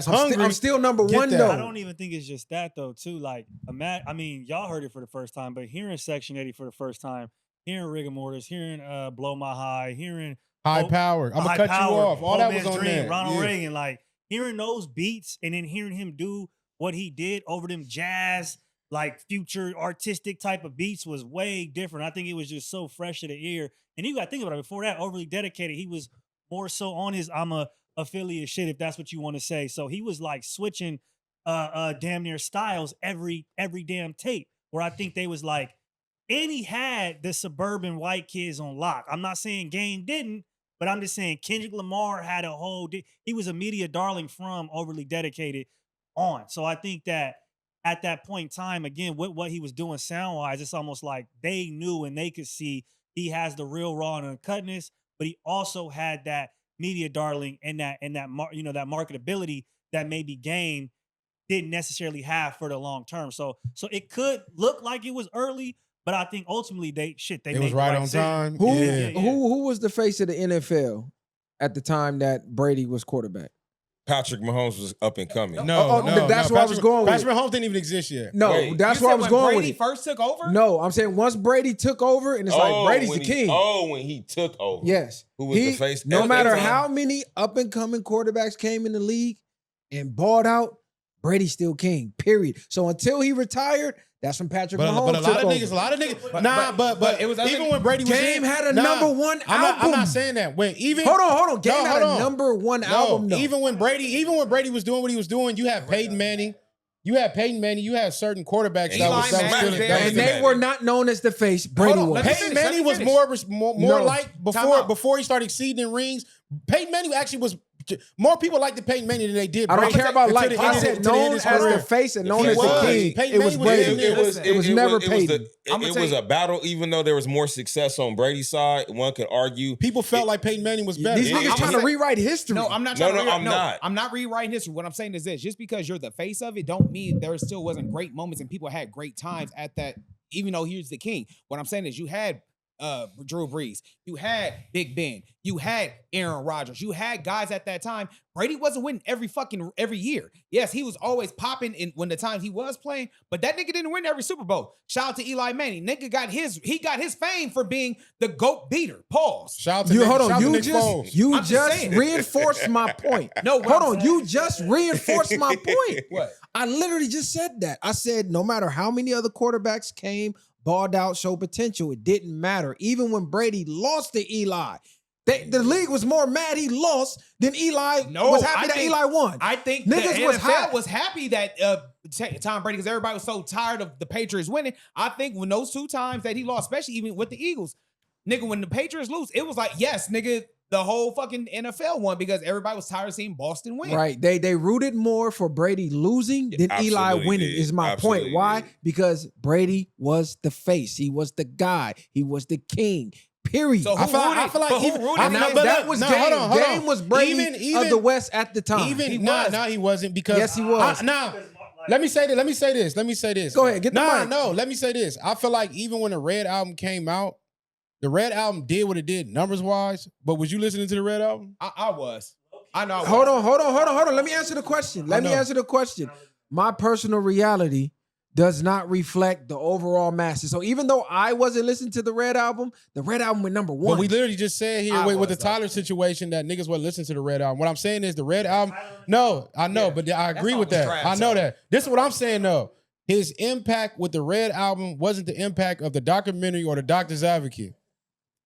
S3: hungry.
S2: I'm still #1
S3: that.
S2: though.
S6: I don't even think it's just that though, too. Like, I mean, y'all heard it for the first time, but hearing Section 80 for the first time, hearing Rigor Mortis, hearing Blow My High, hearing
S3: High Power. I'm gonna cut you off. All that was on there.
S6: Ronald Reagan, like hearing those beats and then hearing him do what he did over them jazz like future artistic type of beats was way different. I think it was just so fresh to the ear. And you got to think about it. Before that, Overly Dedicated, he was more so on his I'm a affiliate shit, if that's what you want to say. So he was like switching damn near styles every damn tape. Where I think they was like, and he had the suburban white kids on lock. I'm not saying Game didn't, but I'm just saying Kendrick Lamar had a whole. He was a media darling from Overly Dedicated on. So I think that at that point in time, again, with what he was doing sound wise, it's almost like they knew and they could see he has the real raw and uncutness, but he also had that media darling and that that marketability that maybe Game didn't necessarily have for the long term. So it could look like it was early, but I think ultimately they
S3: It
S6: made
S3: was
S6: the
S3: right on
S6: decision.
S3: time.
S2: Who
S3: Yeah.
S2: who was the face of the NFL at the time that Brady was quarterback?
S5: Patrick Mahomes was up and coming.
S2: Oh, that's where I was going with
S3: Patrick Mahomes didn't even exist yet.
S2: No,
S5: Wait,
S2: that's
S4: You
S2: where I
S4: said
S2: was
S4: when
S2: going
S4: Brady
S2: with it.
S4: first took over?
S2: No, I'm saying once Brady took over, and it's like Brady's the king.
S5: When he took over.
S2: Yes.
S5: Who was the face?
S2: No
S5: at
S2: matter
S5: that time?
S2: how many up and coming quarterbacks came in the league and balled out, Brady's still king. Period. So until he retired, that's when Patrick
S3: But
S2: Mahomes
S3: a lot
S2: took
S3: of
S2: over.
S3: niggas,
S4: but it was
S3: even when Brady was
S2: Game
S3: in,
S2: had a
S3: nah,
S2: number one
S3: I'm
S2: album.
S3: not saying that. When even
S2: Hold on. Game
S3: No,
S2: had
S3: hold
S2: a
S3: on.
S2: number one album. No.
S3: Even when Brady was doing what he was doing, you had Peyton Manning. You had certain quarterbacks that
S4: Eli
S3: was
S4: Manning
S3: still
S4: was
S3: in
S4: there.
S2: And they were not known as the face. Brady
S4: Hold on,
S2: was.
S4: let me
S3: Peyton
S4: finish,
S3: Manning was
S4: finish.
S3: more
S2: No.
S3: like
S4: Time out.
S3: before he started exceeding in rings. Peyton Manning actually was more people liked the Peyton Manning than they did.
S2: I don't
S3: Brady
S2: care about
S3: until
S2: like
S3: the
S2: I
S3: end of-
S2: said,
S3: until the end
S2: known
S3: of his
S2: as
S3: career.
S2: the face and
S5: He
S2: known as the
S5: was.
S2: king.
S3: Peyton
S2: It was
S3: Manning was
S2: Brady.
S3: in
S2: It was never Peyton.
S5: It was a battle, even though there was more success on Brady's side. One could argue.
S3: People felt like Peyton Manning was better.
S2: These niggas
S5: I'm
S2: trying to
S5: saying-
S2: rewrite history.
S4: No, I'm not
S5: No,
S4: trying to
S5: no, I'm not.
S4: I'm not rewriting history. What I'm saying is this: just because you're the face of it, don't mean there still wasn't great moments and people had great times at that. Even though he's the king, what I'm saying is you had Drew Brees, you had Big Ben, you had Aaron Rodgers, you had guys at that time. Brady wasn't winning every year. Yes, he was always popping in when the times he was playing, but that nigga didn't win every Super Bowl. Shout out to Eli Manning. Nigga got his fame for being the GOAT beater. Pause.
S3: Shout out to
S2: You
S3: Nick,
S2: hold
S3: shout
S2: on.
S3: out to
S2: You
S3: Nick
S2: just
S3: Foles.
S2: you
S4: I'm just
S2: just
S4: saying.
S2: reinforced my point.
S4: No, what
S2: hold
S4: I'm
S2: on. You just reinforced my point.
S4: What?
S2: I literally just said that. I said no matter how many other quarterbacks came, balled out, showed potential, it didn't matter. Even when Brady lost to Eli, the league was more mad he lost than Eli was happy that Eli won.
S4: I think
S2: Niggas
S4: the
S2: was
S4: NFL
S2: hot.
S4: was happy that Tom Brady, because everybody was so tired of the Patriots winning. I think when those two times that he lost, especially even with the Eagles, nigga, when the Patriots lose, it was like, yes, nigga, the whole fucking NFL won because everybody was tired of seeing Boston win.
S2: Right. They rooted more for Brady losing than Eli
S5: Absolutely
S2: winning,
S5: did.
S2: is my
S5: Absolutely
S2: point. Why?
S5: did.
S2: Because Brady was the face. He was the guy. He was the king. Period.
S4: So
S3: I feel like
S4: but who
S3: even-
S4: rooted
S3: I
S2: And
S3: feel
S4: for
S3: like-
S4: him?
S2: that was
S3: no,
S2: Game.
S3: hold on, hold
S2: Game
S3: on.
S2: was Brady of the West at the time.
S3: He wasn't because
S2: Yes, he was.
S3: Let me say this.
S2: Go ahead, get the mic.
S3: No, let me say this. I feel like even when the Red Album came out, the Red Album did what it did numbers wise. But was you listening to the Red Album?
S4: I was. I know. I was.
S2: Hold on. Let me answer the question. My personal reality does not reflect the overall masses. So even though I wasn't listening to the Red Album went number one.
S3: But we literally just said here
S4: I
S3: with the
S4: was, though.
S3: Tyler situation that niggas wasn't listening to the Red Album. What I'm saying is the Red Album. No, I know,
S4: Yeah.
S3: but I agree
S4: That
S3: with
S4: song was
S3: that.
S4: trash,
S3: I know
S4: so.
S3: that. This is what I'm saying though. His impact with the Red Album wasn't the impact of the documentary or the Doctor's Advocate.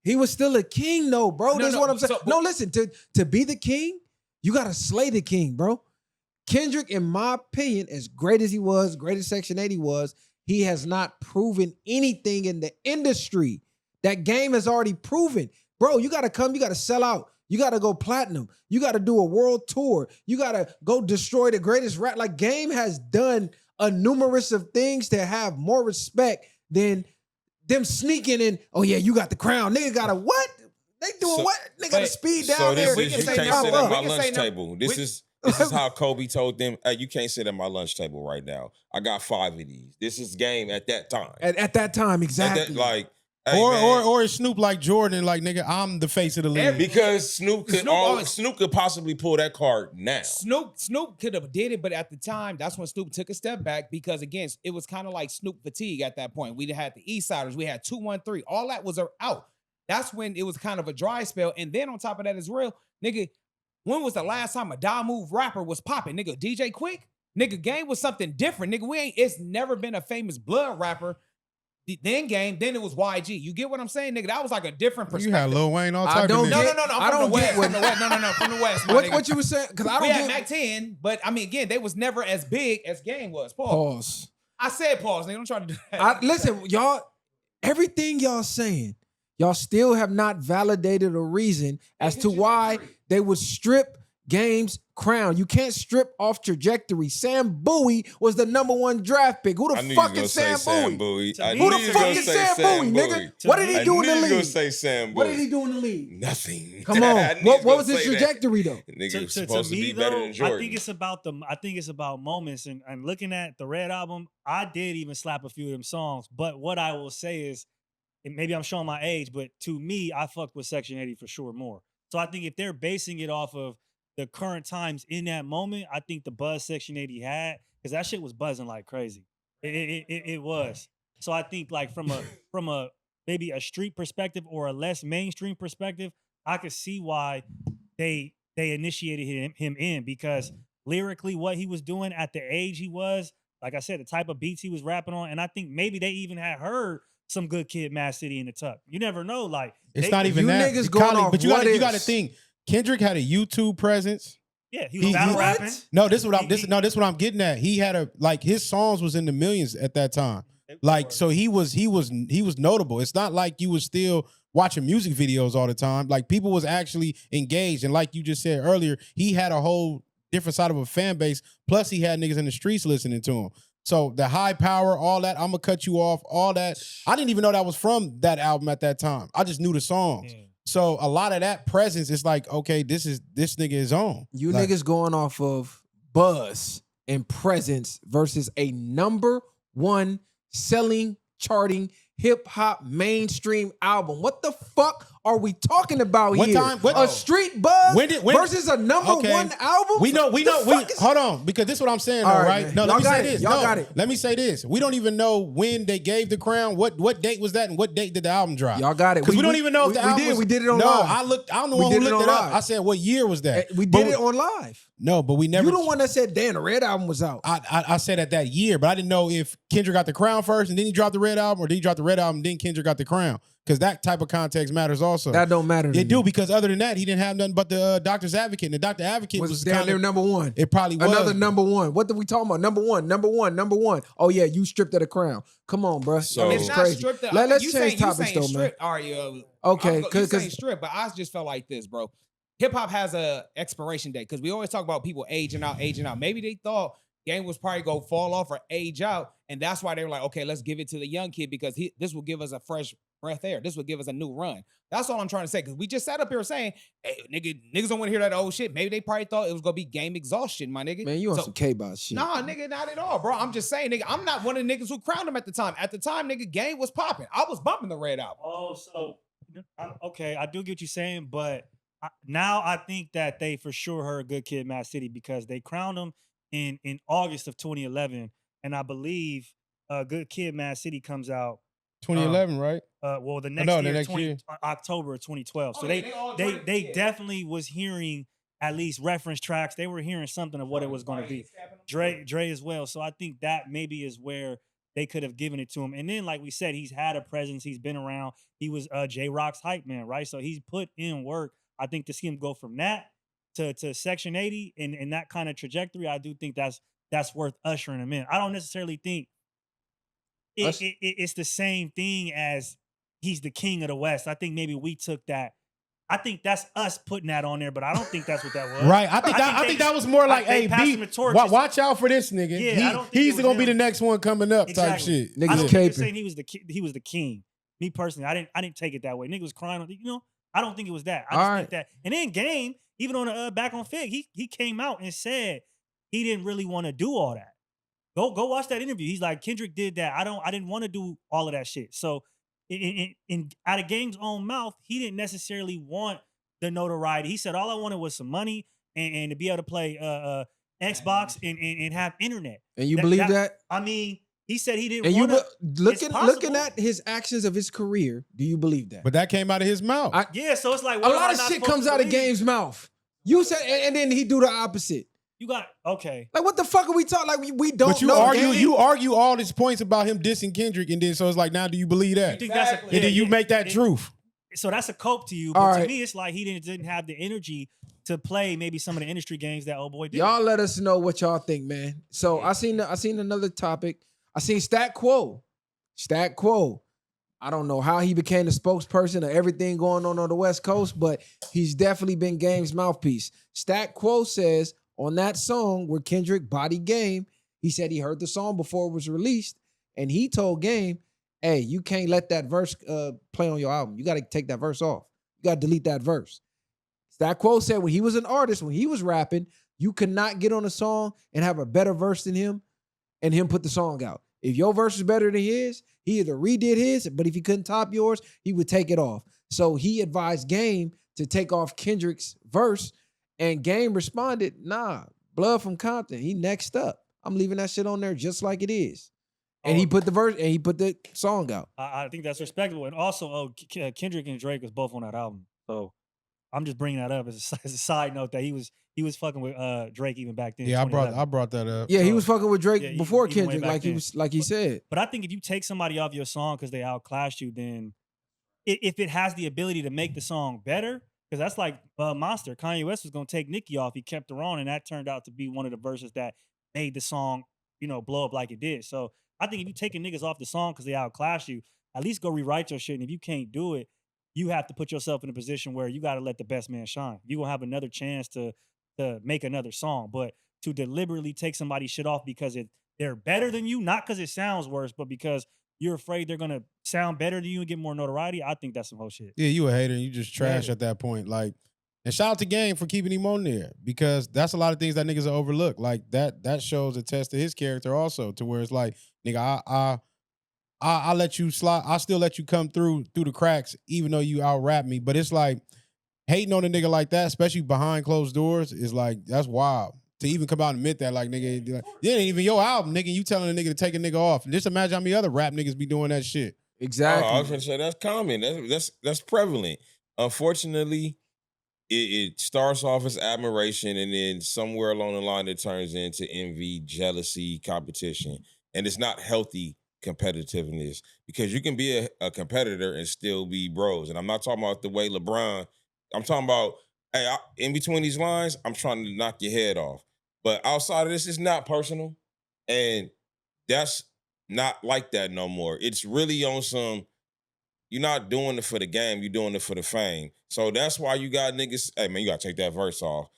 S2: He was still a king, though, bro.
S4: No,
S2: That's
S4: no,
S2: what I'm saying.
S4: so-
S2: No, listen, to be the king, you gotta slay the king, bro. Kendrick, in my opinion, as great as he was, great as Section 80 was, he has not proven anything in the industry. That Game has already proven. Bro, you gotta come, you gotta sell out. You gotta go platinum. You gotta do a world tour. You gotta go destroy the greatest rap. Like, Game has done a numerous of things to have more respect than them sneaking in. Oh yeah, you got the crown. Nigga got a what? They doing
S5: So-
S2: what? They got to
S4: but-
S2: speed down
S5: So
S2: there.
S5: this is you
S4: say
S5: can't
S4: no.
S5: sit
S4: We
S5: at
S4: can
S5: my
S4: say
S5: lunch
S4: no.
S5: table. This is how Kobe told them, hey, you can't sit at my lunch table right now. I got 5 of these. This is Game at that time.
S2: At that time,
S5: At
S2: exactly.
S5: that, like, hey,
S3: Or
S5: man,
S3: or is Snoop like Jordan and like, nigga, I'm the face of the league.
S5: because Snoop could possibly pull that card now.
S4: Snoop could have did it, but at the time, that's when Snoop took a step back because again, it was kind of like Snoop fatigue at that point. We had the East Siders, we had 213, all that was out. That's when it was kind of a dry spell. And then on top of that, as real, nigga, when was the last time a die move rapper was popping? Nigga, DJ Quick? Nigga, Game was something different. Nigga, it's never been a famous blood rapper. Then Game, then it was YG. You get what I'm saying, nigga? That was like a different perspective.
S3: You had Lil Wayne, all
S2: I
S3: type
S2: don't
S3: of
S2: get-
S3: niggas.
S4: No.
S2: I
S4: I'm from
S2: don't
S4: the
S2: get
S4: West.
S2: what-
S4: From the West. No. From the West. My
S2: What
S4: nigga.
S2: you were saying? Because I
S4: We
S2: don't
S4: had
S2: get.
S4: Mac 10, but I mean, again, they was never as big as Game was. Pause.
S2: Pause.
S4: I said pause, nigga. I'm trying to do that.
S2: Listen, y'all. Everything y'all saying, y'all still have not validated a reason as to why they would strip Game's crown. You can't strip off trajectory. Sam Bowie was the #1 draft pick. Who
S5: I
S2: the
S5: knew
S2: fuck
S5: you
S2: is
S5: was gonna
S2: Sam
S5: say Sam
S2: Bowie?
S5: Bowie.
S6: To
S5: I
S6: me-
S5: knew
S2: Who the
S5: you was
S2: fuck
S5: gonna
S2: is
S5: say
S2: Sam Bowie, nigga?
S5: Bowie.
S6: To
S2: What did
S6: me-
S2: he
S5: I
S2: do
S5: knew
S2: in
S5: you
S2: the
S5: was gonna
S2: league?
S5: say Sam Bowie.
S2: What did he do in the league?
S5: Nothing.
S2: Come
S5: I
S2: on.
S5: knew you
S2: What was
S5: gonna
S2: his
S5: say that.
S2: trajectory though?
S5: Nigga was
S6: To
S5: supposed to
S6: me
S5: be better
S6: though,
S5: than Jordan.
S6: I think it's about moments and looking at the Red album. I did even slap a few of them songs, but what I will say is, and maybe I'm showing my age, but to me, I fucked with Section 80 for sure more. So I think if they're basing it off of the current times in that moment, I think the buzz Section 80 had, because that shit was buzzing like crazy. It was. So I think like from a maybe a street perspective or a less mainstream perspective, I could see why they initiated him in, because lyrically what he was doing at the age he was, like I said, the type of beats he was rapping on, and I think maybe they even had heard some Good Kid, Mad City in the tuck. You never know. Like
S3: It's not even
S2: you
S3: that.
S2: niggas going
S3: Colin,
S2: off
S3: but you
S2: what
S3: got to
S2: ifs.
S3: think. Kendrick had a YouTube presence.
S6: yeah, he was battle
S2: what?
S6: rapping.
S3: No, this is what I'm.
S6: He-
S3: This is what I'm getting at. He had his songs was in the millions at that time. Like, so he was notable. It's not like you was still watching music videos all the time. Like, people was actually engaged, and like you just said earlier, he had a whole different side of a fan base. Plus, he had niggas in the streets listening to him. So the high power, all that, I'm gonna cut you off, all that. I didn't even know that was from that album at that time. I just knew the songs.
S6: Yeah.
S3: So a lot of that presence is like, okay, this nigga is on.
S2: You
S3: Like,
S2: niggas going off of buzz and presence versus a #1 selling, charting, hip hop mainstream album. What the fuck are we talking about
S3: What
S2: here?
S3: time- what-
S2: a street buzz
S3: When
S2: versus a #1 album?
S3: We know.
S2: The fuck is-
S3: Hold on, because this is what I'm saying,
S2: All
S3: though,
S2: right,
S3: right?
S2: man.
S3: No, let
S2: Y'all
S3: me
S2: got
S3: say
S2: it.
S3: this.
S2: Y'all
S3: No,
S2: got it.
S3: let me say this. We don't even know when they gave the crown. What date was that, and what date did the album drop?
S2: Y'all got it.
S3: Because we don't even know if the album was.
S2: We did it on
S3: no,
S2: live.
S3: I looked. I'm the
S2: We
S3: one who
S2: did it
S3: looked
S2: on
S3: it up.
S2: live.
S3: I said, what year was that?
S2: We
S3: But
S2: did it on live.
S3: No, but we never.
S2: You the one that said, damn, the Red album was out.
S3: I said at that year, but I didn't know if Kendrick got the crown first and then he dropped the Red album, or did he drop the Red album and then Kendrick got the crown? Because that type of context matters also.
S2: That don't matter to
S3: It
S2: me.
S3: do, because other than that, he didn't have nothing but the Doctor's Advocate. And the Doctor Advocate
S2: was
S3: was
S2: down there
S3: kind of,
S2: #1.
S3: it probably was.
S2: Another #1. What did we talking about? #1. Oh yeah, you stripped of the crown. Come on, bro.
S5: So-
S4: It's
S2: It's
S4: not
S2: crazy.
S4: stripped.
S2: Let's
S4: you
S2: change
S4: saying,
S2: topics though, man.
S4: strip, all right,
S2: Okay,
S4: you saying
S2: because
S4: strip, but I just felt like this, bro. Hip hop has a expiration date, because we always talk about people aging out. Maybe they thought Game was probably go fall off or age out, and that's why they were like, okay, let's give it to the young kid, because this will give us a fresh breath air. This will give us a new run. That's all I'm trying to say, because we just sat up here saying, hey, niggas don't want to hear that old shit. Maybe they probably thought it was gonna be Game exhaustion, my nigga.
S2: man, you on
S4: So-
S2: some K-Boss shit.
S4: Nah, nigga, not at all, bro. I'm just saying, nigga, I'm not one of the niggas who crowned him at the time. At the time, nigga, Game was popping. I was bumping the Red album.
S6: Oh, so okay, I do get what you're saying, but now I think that they for sure heard Good Kid, Mad City, because they crowned him in August of 2011, and I believe Good Kid, Mad City comes out
S3: 2011, right?
S6: well the next
S3: no,
S6: year,
S3: the next year.
S6: October of 2012. So
S4: Oh, yeah, they all
S6: they
S4: joined-
S6: they
S4: yeah.
S6: definitely was hearing at least reference tracks. They were hearing something of what it was going to be. Dre as well. So I think that maybe is where they could have given it to him. And then, like we said, he's had a presence. He's been around. He was J-Rock's hype man, right? So he's put in work. I think to see him go from that to Section 80 and that kind of trajectory, I do think that's worth ushering him in. I don't necessarily think it's the same thing as he's the king of the West. I think maybe we took that. I think that's us putting that on there, but I don't think that's what that was.
S3: Right. I think that was more like,
S6: they
S3: hey,
S6: passed
S3: B,
S6: him the torch.
S3: watch out for this nigga.
S6: Yeah, I don't think
S3: He's
S6: it was
S3: gonna be
S6: him.
S3: the next one coming up type
S6: Exactly.
S3: shit.
S2: Niggas
S6: I don't think
S2: caping.
S6: you're saying he was the king. Me personally, I didn't take it that way. Nigga was crying. I don't think it was that. I just
S2: All
S6: think that. And then Game, even on the back on Fig, he came out and said he didn't really want to do all that. Go watch that interview. He's like, Kendrick did that. I didn't want to do all of that shit. So in out of Game's own mouth, he didn't necessarily want the notoriety. He said all I wanted was some money and to be able to play Xbox and have internet.
S2: And you believe that?
S6: I mean, he said he didn't
S2: And you
S6: want to.
S2: looking
S6: possible.
S2: at his actions of his career, do you believe that?
S3: But that came out of his mouth.
S6: Yeah, so it's like
S2: A
S6: what am
S2: lot
S6: I
S2: of
S6: not
S2: shit
S6: supposed
S2: comes
S6: to
S2: out of
S6: believe?
S2: Game's mouth. You said, and then he do the opposite.
S6: You got okay.
S2: Like, what the fuck are we talking? Like, we don't
S3: But you
S2: know.
S3: argue all these points about him dissing Kendrick, and then so it's like, now do you believe that?
S6: You think that's
S4: Exactly.
S3: And then you make that truth.
S6: So that's a cope to you.
S2: All
S6: But to
S2: right.
S6: me, it's like he didn't have the energy to play maybe some of the industry games that old boy did.
S2: Y'all let us know what y'all think, man. So I seen another topic. I seen Stat Quo. Stat Quo. I don't know how he became the spokesperson of everything going on the West Coast, but he's definitely been Game's mouthpiece. Stat Quo says on that song where Kendrick body Game, he said he heard the song before it was released, and he told Game, hey, you can't let that verse play on your album. You got to take that verse off. You got to delete that verse. Stat Quo said when he was an artist, when he was rapping, you could not get on a song and have a better verse than him and him put the song out. If your verse is better than his, he either redid his, but if he couldn't top yours, he would take it off. So he advised Game to take off Kendrick's verse, and Game responded, nah, Blood from Compton, he next up. I'm leaving that shit on there just like it is. And he put the verse and he put the song out.
S6: I think that's respectable. And also, Kendrick and Drake was both on that album. So I'm just bringing that up as a side note that he was fucking with Drake even back then.
S3: Yeah, I brought that up.
S2: Yeah, he was fucking with Drake before
S6: even way
S2: Kendrick,
S6: back then.
S2: like he said.
S6: But I think if you take somebody off your song because they outclassed you, then if it has the ability to make the song better, because that's like Monster. Kanye West was gonna take Nicki off. He kept her on, and that turned out to be one of the verses that made the song, blow up like it did. So I think if you taking niggas off the song because they outclass you, at least go rewrite your shit. And if you can't do it, you have to put yourself in a position where you got to let the best man shine. You're gonna have another chance to make another song, but to deliberately take somebody's shit off because they're better than you, not because it sounds worse, but because you're afraid they're gonna sound better than you and get more notoriety. I think that's some whole shit.
S3: Yeah, you a hater and you just trash at that point. Like, and shout out to Game for keeping him on there because that's a lot of things that niggas are overlook. Like that shows a test of his character also, to where it's like, nigga, I let you slide. I still let you come through the cracks, even though you out rap me. But it's like hating on a nigga like that, especially behind closed doors, is like, that's wild. To even come out and admit that, like, nigga, it ain't even your album, nigga. You telling a nigga to take a nigga off. Just imagine how many other rap niggas be doing that shit.
S2: Exactly.
S5: I was gonna say that's common. That's prevalent. Unfortunately, it starts off as admiration, and then somewhere along the line it turns into envy, jealousy, competition, and it's not healthy competitiveness because you can be a competitor and still be bros. And I'm not talking about the way LeBron. I'm talking about, hey, in between these lines, I'm trying to knock your head off. But outside of this, it's not personal, and that's not like that no more. It's really on some, you're not doing it for the game, you're doing it for the fame. So that's why you got niggas, hey man, you gotta take that verse off.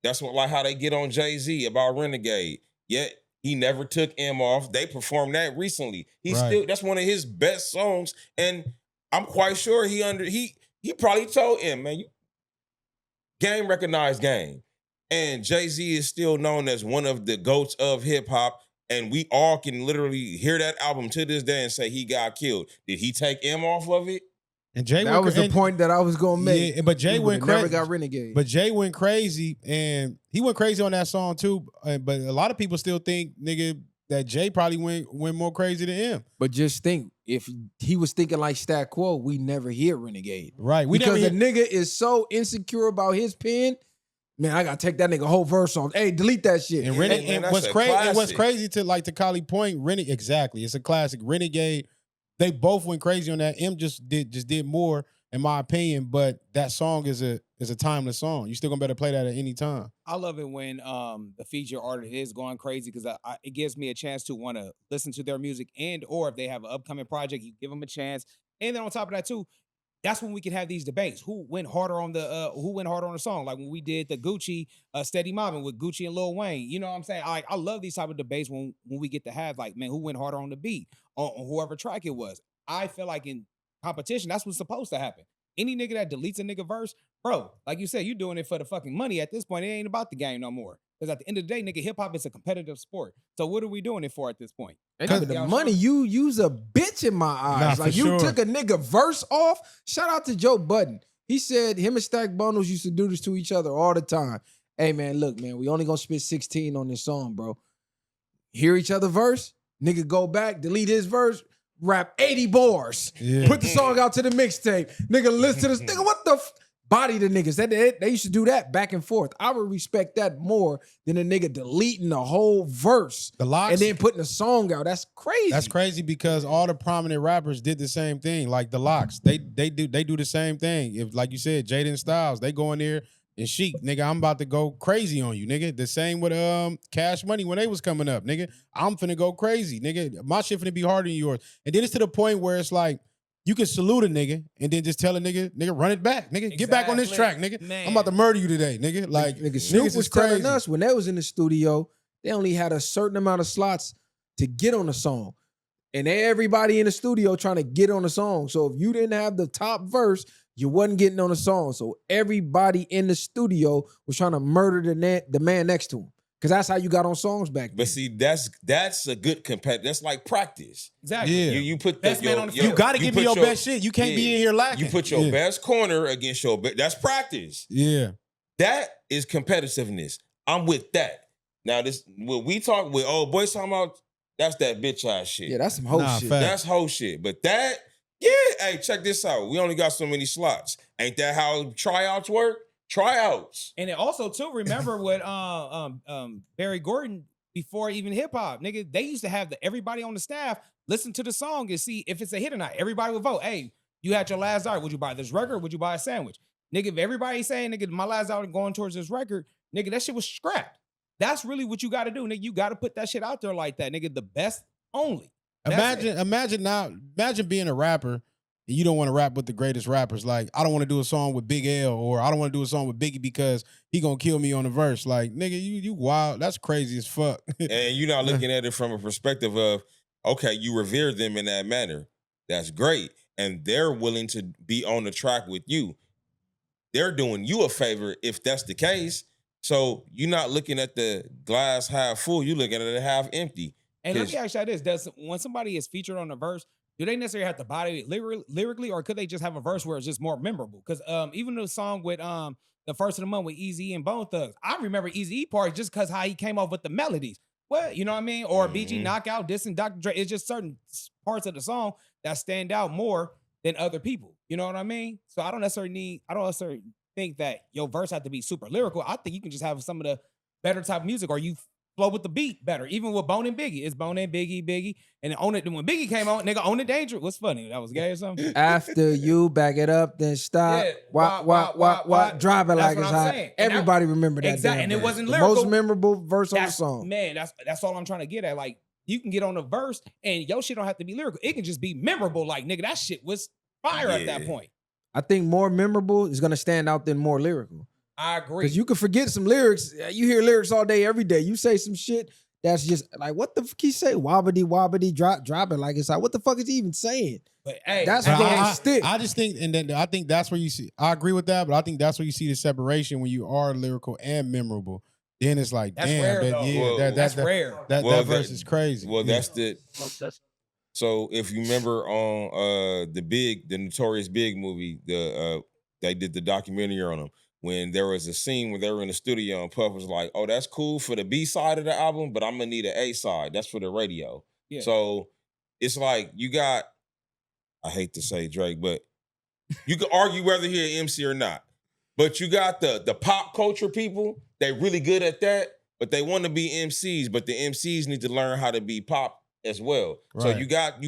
S5: That's what, like how they get on Jay-Z about Renegade. Yet he never took M off. They performed that recently. Still, that's one of his best songs. And I'm quite sure he probably told M, man, Game recognized Game. And Jay-Z is still known as one of the GOATs of hip-hop. And we all can literally hear that album to this day and say he got killed. Did he take M off of it?
S3: And Jay
S2: That was the point that I was gonna make.
S3: Yeah, but Jay went
S2: never
S3: crazy.
S2: got Renegade.
S3: But Jay went crazy, and he went crazy on that song too. But a lot of people still think, nigga, that Jay probably went more crazy than him.
S2: But just think, if he was thinking like Stat Quo, we never hear Renegade.
S3: Right.
S2: Because the nigga is so insecure about his pen. Man, I gotta take that nigga whole verse off. Hey, delete that shit.
S3: And what's crazy to Kali point, Renegade, exactly. It's a classic. Renegade, they both went crazy on that. M just did more, in my opinion. But that song is a timeless song. You still gonna better play that at any time.
S4: I love it when the feature artist is going crazy because it gives me a chance to want to listen to their music, and or if they have an upcoming project, you give them a chance. And then on top of that too, that's when we can have these debates. Who went harder on the song? Like when we did the Gucci Steady Mobbing with Gucci and Lil Wayne. You know what I'm saying? I love these type of debates when we get to have, like, man, who went harder on the beat on whoever track it was. I feel like in competition, that's what's supposed to happen. Any nigga that deletes a nigga verse, bro, like you said, you're doing it for the fucking money at this point. It ain't about the game no more. Because at the end of the day, nigga, hip hop is a competitive sport. So what are we doing it for at this point?
S2: Because the money, you use a bitch in my eyes.
S3: Nah,
S2: like you
S3: sure.
S2: took a nigga verse off. Shout out to Joe Budden. He said him and Stack Bundles used to do this to each other all the time. Hey man, look, man, we only gonna spit 16 on this song, bro. Hear each other verse, nigga go back, delete his verse, rap 80 bars.
S3: Yeah.
S2: Put the song out to the mixtape. Nigga listen to this. Nigga, what the body the niggas. They used to do that back and forth. I would respect that more than a nigga deleting the whole verse
S3: The Locks,
S2: and then putting a song out. That's crazy.
S3: that's crazy because all the prominent rappers did the same thing. Like the Locks, they do the same thing. If like you said, Jaden Styles, they go in there and Chic, nigga, I'm about to go crazy on you, nigga. The same with Cash Money when they was coming up, nigga. I'm finna go crazy, nigga. My shit finna be harder than yours. And then it's to the point where it's like you can salute a nigga and then just tell a nigga, run it back, nigga. Get back on this track, nigga.
S4: Man.
S3: I'm about to murder you today, nigga. Like
S2: nigga, Snoop
S3: niggas
S2: was
S3: is crazy.
S2: telling us when they was in the studio, they only had a certain amount of slots to get on the song. And everybody in the studio trying to get on the song. So if you didn't have the top verse, you wasn't getting on the song. So everybody in the studio was trying to murder the man next to him. Because that's how you got on songs back then.
S5: But see, that's a good competitor. That's like practice.
S4: Exactly.
S3: Yeah.
S5: You put
S4: Best man on the
S3: You
S4: field.
S3: gotta give me
S5: put
S3: your best shit. You can't be in here lacking.
S5: You put your
S3: Yeah.
S5: best corner against your best. That's practice.
S3: Yeah.
S5: That is competitiveness. I'm with that. Now, this what we talk with old boys talking about, that's that bitch ass shit.
S2: Yeah, that's some hoe
S3: Nah,
S2: shit.
S3: fact.
S5: That's whole shit. But that, yeah, hey, check this out. We only got so many slots. Ain't that how tryouts work? Tryouts.
S4: And then also too, remember what Barry Gordon before even hip hop, nigga, they used to have everybody on the staff listen to the song and see if it's a hit or not. Everybody would vote. Hey, you had your last dollar. Would you buy this record? Or would you buy a sandwich? Nigga, if everybody's saying, nigga, my last dollar going towards this record, nigga, that shit was scrapped. That's really what you got to do, nigga. You got to put that shit out there like that, nigga. The best only. That's it.
S3: Imagine being a rapper and you don't want to rap with the greatest rappers. Like, I don't want to do a song with Big L or I don't want to do a song with Biggie because he gonna kill me on the verse. Like, nigga, you wild. That's crazy as fuck.
S5: And you're not looking at it from a perspective of, okay, you revere them in that manner. That's great. And they're willing to be on the track with you. They're doing you a favor if that's the case. So you're not looking at the glass half full, you're looking at it half empty.
S4: And let me ask you this: when somebody is featured on a verse, do they necessarily have to body it lyrically, or could they just have a verse where it's just more memorable? Because even the song with the first of the month with Eazy and Bone Thugs, I remember Eazy part just because how he came up with the melodies. Well, you know what I mean? Or BG Knockout, dissing Dr. Dre. It's just certain parts of the song that stand out more than other people. You know what I mean? So I don't necessarily think that your verse have to be super lyrical. I think you can just have some of the better type of music, or you flow with the beat better. Even with Bone and Biggie, it's Bone and Biggie, and Own It. When Biggie came on, nigga, Own It Dangerous. What's funny? That was gay or something.
S2: After you back it up, then stop.
S4: Yeah.
S2: What? Drive it
S4: That's
S2: like
S4: what
S2: it's
S4: I'm
S2: hot.
S4: saying. And
S2: Everybody remember that.
S4: Exactly.
S2: damn
S4: And it
S2: verse.
S4: wasn't
S2: the
S4: lyrical.
S2: most memorable verse on the song.
S4: Man, that's all I'm trying to get at. Like, you can get on a verse and your shit don't have to be lyrical. It can just be memorable. Like, nigga, that shit was fire at that point.
S2: I think more memorable is gonna stand out than more lyrical.
S4: I agree.
S2: Because you can forget some lyrics. You hear lyrics all day, every day. You say some shit that's just like, what the fuck he say? Wobbity, drop it like it's like, what the fuck is he even saying?
S4: But hey,
S2: That's
S3: But
S2: gonna stick.
S3: I just think, and then I think that's where you see. I agree with that, but I think that's where you see the separation when you are lyrical and memorable. Then it's like,
S4: That's
S3: damn,
S4: rare, though.
S3: yeah,
S5: Well,
S4: that's rare.
S3: That verse is crazy.
S5: Well,
S3: Yeah.
S5: that's the. So if you remember on the Notorious Big movie, they did the documentary on him when there was a scene where they were in the studio and Puff was like, "Oh, that's cool for the B side of the album, but I'm gonna need an A side. That's for the radio."
S4: Yeah.
S5: So it's like you got. I hate to say Drake, but you can argue whether he an MC or not. But you got the pop culture people. They really good at that, but they want to be MCs. But the MCs need to learn how to be pop as well. So
S3: Right.
S5: you got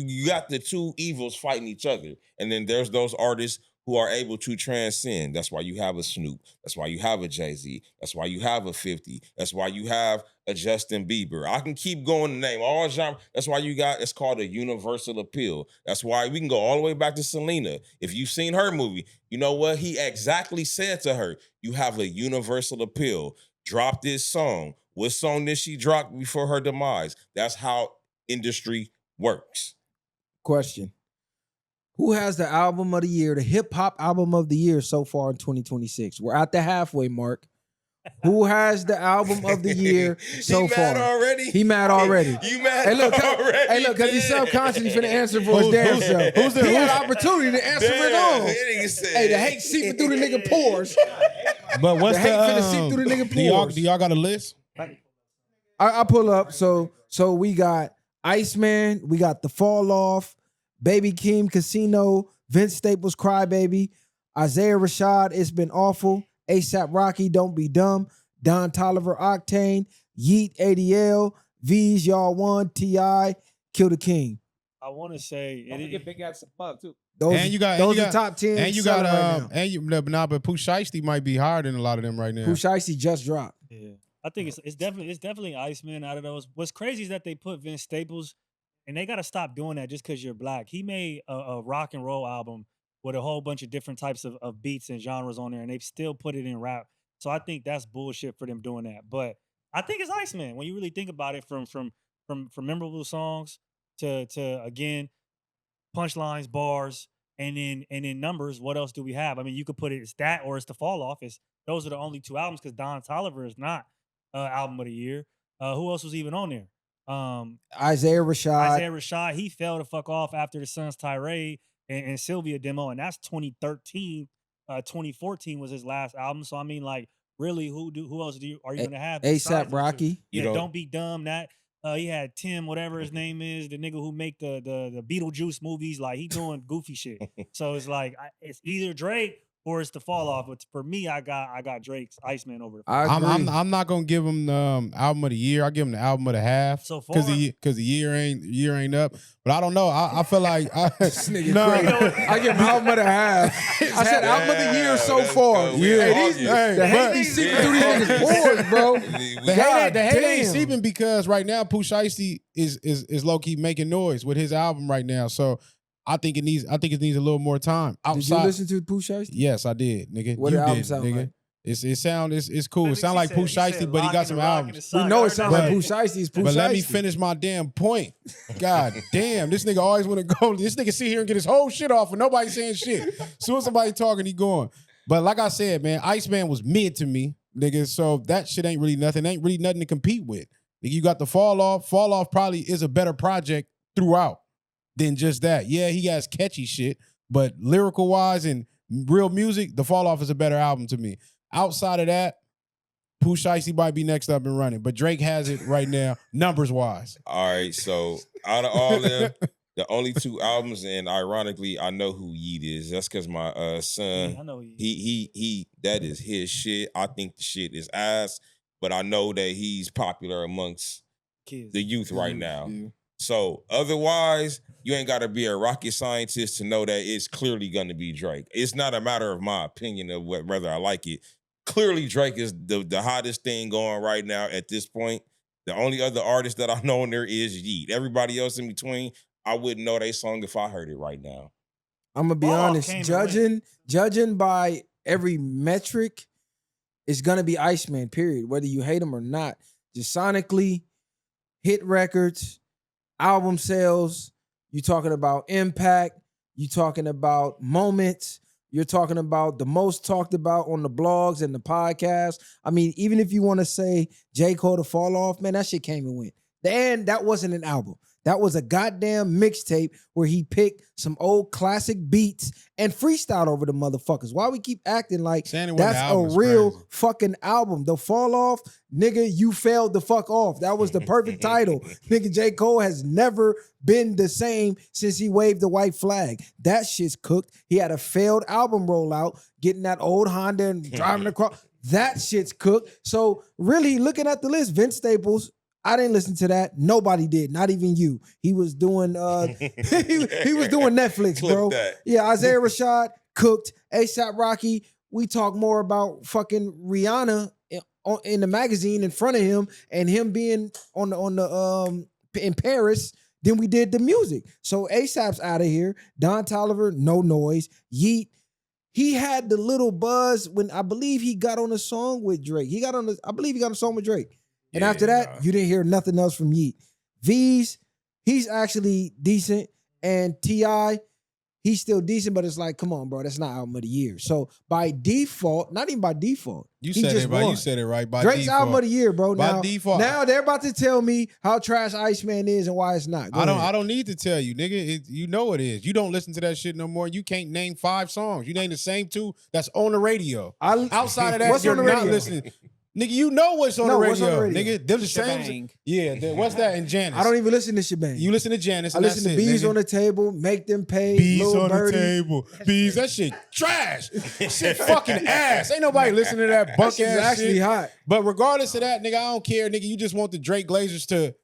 S5: the two evils fighting each other, and then there's those artists who are able to transcend. That's why you have a Snoop. That's why you have a Jay-Z. That's why you have a 50. That's why you have a Justin Bieber. I can keep going to name all genres. That's why it's called a universal appeal. That's why we can go all the way back to Selena. If you've seen her movie, you know what he exactly said to her. You have a universal appeal. Drop this song. What song did she drop before her demise? That's how industry works.
S2: Question. Who has the album of the year, the hip hop album of the year so far in 2026? We're at the halfway mark. Who has the album of the year so
S5: he
S2: far?
S5: mad already?
S2: He mad already.
S5: You mad
S2: Hey, look,
S5: already?
S2: because he's self-conscious. He's finna answer for his damn self.
S3: who's the-
S2: He had
S3: who's-
S2: an opportunity to answer it on. Hey, the hate seeping through the nigga pores.
S3: But what's
S2: The
S3: the,
S2: hate finna seep through the nigga pores.
S3: do y'all got a list?
S2: I pull up. So we got Iceman, we got The Fall Off, Baby Keem, Casino, Vince Staples, Crybaby, Isaiah Rashad, It's Been Awful. ASAP Rocky, Don't Be Dumb. Don Toliver, Octane. Yeet, ADL. V's, Y'all Won. T.I., Kill the King.
S6: I want to say
S4: Don't forget Big X and Pug too.
S2: Those,
S3: And you got-
S2: those
S3: and you
S2: are
S3: got-
S2: top 10
S3: And you
S2: selling
S3: got
S2: right now.
S3: and you but Pooh Shiesty might be higher than a lot of them right now.
S2: Pooh Shiesty just dropped.
S6: Yeah, I think it's definitely Iceman out of those. What's crazy is that they put Vince Staples, and they got to stop doing that just because you're black. He made a rock and roll album with a whole bunch of different types of beats and genres on there, and they've still put it in rap. So I think that's bullshit for them doing that. But I think it's Iceman when you really think about it, from memorable songs to again punchlines, bars, and then numbers. What else do we have? I mean, you could put it's that or it's the Fall Off. Those are the only two albums because Don Toliver is not album of the year. Who else was even on there?
S2: Isaiah Rashad.
S6: He fell the fuck off after the Suns tirade and Sylvia demo, and that's 2013. 2014 was his last album. So I mean, like, really, who else are you gonna have? besides
S2: ASAP
S6: those two?
S2: Rocky.
S5: You
S6: Yeah,
S5: know-
S6: Don't Be Dumb. That he had Tim, whatever his name is, the nigga who make the Beetlejuice movies. Like, he doing goofy shit. So it's like it's either Drake or it's the Fall Off. But for me, I got Drake's Iceman over the Fall Off.
S3: I'm not gonna give him the album of the year. I give him the album of the half.
S6: So far?
S3: because the year ain't up. But I don't know. I feel like
S2: This nigga
S3: No.
S2: crazy. I give him album of the half. I said album of the year so
S5: let's
S2: far.
S5: go. We
S2: Hey,
S5: August.
S2: these,
S3: Hey,
S2: the hate
S3: but-
S2: be seeping through these niggas' pores, bro.
S3: The
S2: God
S3: hate ain't
S2: damn.
S3: seeping because right now Pooh Shiesty is low key making noise with his album right now. So I think it needs a little more time.
S2: Did you
S3: Outside,
S2: listen to Pooh Shiesty?
S3: yes, I did, nigga.
S2: What
S3: you
S2: the album
S3: did,
S2: sound
S3: nigga.
S2: like?
S3: It's cool. It sound like Pooh Shiesty, but he got some albums.
S2: We know it sounds like
S3: But-
S2: Pooh Shiesty is Pooh Shiesty.
S3: But let me finish my damn point. God damn, this nigga always want to go. This nigga sit here and get his whole shit off and nobody saying shit. As soon as somebody talking, he going. But like I said, man, Iceman was mid to me, nigga. So that shit ain't really nothing. Ain't really nothing to compete with. Nigga, you got the Fall Off. Fall Off probably is a better project throughout than just that. Yeah, he has catchy shit, but lyrical wise and real music, the Fall Off is a better album to me. Outside of that, Pooh Shiesty might be next up and running, but Drake has it right now, numbers wise.
S5: All right, so out of all them, the only two albums, and ironically, I know who Yeet is. That's because my son,
S6: I know
S5: he that is his shit. I think the shit is ass, but I know that he's popular amongst
S6: kids.
S5: the youth right now.
S2: Yeah.
S5: So otherwise, you ain't got to be a rocket scientist to know that it's clearly going to be Drake. It's not a matter of my opinion of whether I like it. Clearly, Drake is the hottest thing going right now at this point. The only other artist that I know in there is Yeet. Everybody else in between, I wouldn't know their song if I heard it right now.
S2: I'm gonna be
S6: Fall Off
S2: honest.
S6: came to win.
S2: Judging by every metric, it's gonna be Iceman. Period. Whether you hate him or not, just sonically, hit records, album sales. You talking about impact. You talking about moments. You're talking about the most talked about on the blogs and the podcasts. I mean, even if you want to say J. Cole to Fall Off, man, that shit came and went. And that wasn't an album. That was a goddamn mixtape where he picked some old classic beats and freestyled over the motherfuckers. Why we keep acting like
S3: Saying it wasn't an
S2: that's
S3: album
S2: a
S3: is
S2: real
S3: crazy.
S2: fucking album? The Fall Off, nigga, you failed the fuck off. That was the perfect title. Nigga, J. Cole has never been the same since he waved the white flag. That shit's cooked. He had a failed album rollout, getting that old Honda and driving across. That shit's cooked. So really, looking at the list, Vince Staples, I didn't listen to that. Nobody did. Not even you. He was doing he was doing Netflix,
S5: Clip
S2: bro.
S5: that.
S2: Yeah, Isaiah Rashad cooked. ASAP Rocky. We talk more about fucking Rihanna in the magazine in front of him and him being on the in Paris than we did the music. So ASAP's out of here. Don Toliver, no noise. Yeet. He had the little buzz when I believe he got on a song with Drake. I believe he got a song with Drake. And
S5: Yeah,
S2: after that, you didn't hear nothing else from Yeet. V's, he's actually decent. And T.I., he's still decent, but it's like, come on, bro, that's not album of the year. So by default, not even by default,
S3: You
S2: he
S3: said
S2: just
S3: it right.
S2: won.
S3: You said it right. By
S2: Drake's
S3: default.
S2: album of the year, bro.
S3: By
S2: Now,
S3: default.
S2: now they're about to tell me how trash Iceman is and why it's not. Go ahead.
S3: I don't need to tell you, nigga. You know it is. You don't listen to that shit no more. You can't name 5 songs. You name the same 2 that's on the radio. Outside of that,
S2: What's
S3: you're
S2: on the
S3: not
S2: radio?
S3: listening. Nigga, you know what's on,
S2: No,
S3: the,
S2: what's on
S3: radio.
S2: the radio?
S3: Nigga. They're the
S4: Shebang.
S3: same. Yeah, what's that in Janice?
S2: I don't even listen to Shebang.
S3: You listen to Janice.
S2: I
S3: And
S2: listen to
S3: that's it,
S2: Bees
S3: nigga.
S2: on the Table, Make Them Pay,
S3: Bees
S2: Lil
S3: on
S2: Birdie.
S3: the table. Bees, that shit trash. Shit fucking ass. Ain't nobody listening to that
S2: That
S3: bunk
S2: shit's
S3: ass
S2: actually
S3: shit.
S2: hot.
S3: But regardless of that, nigga, I don't care, nigga. You just want the Drake Glazers to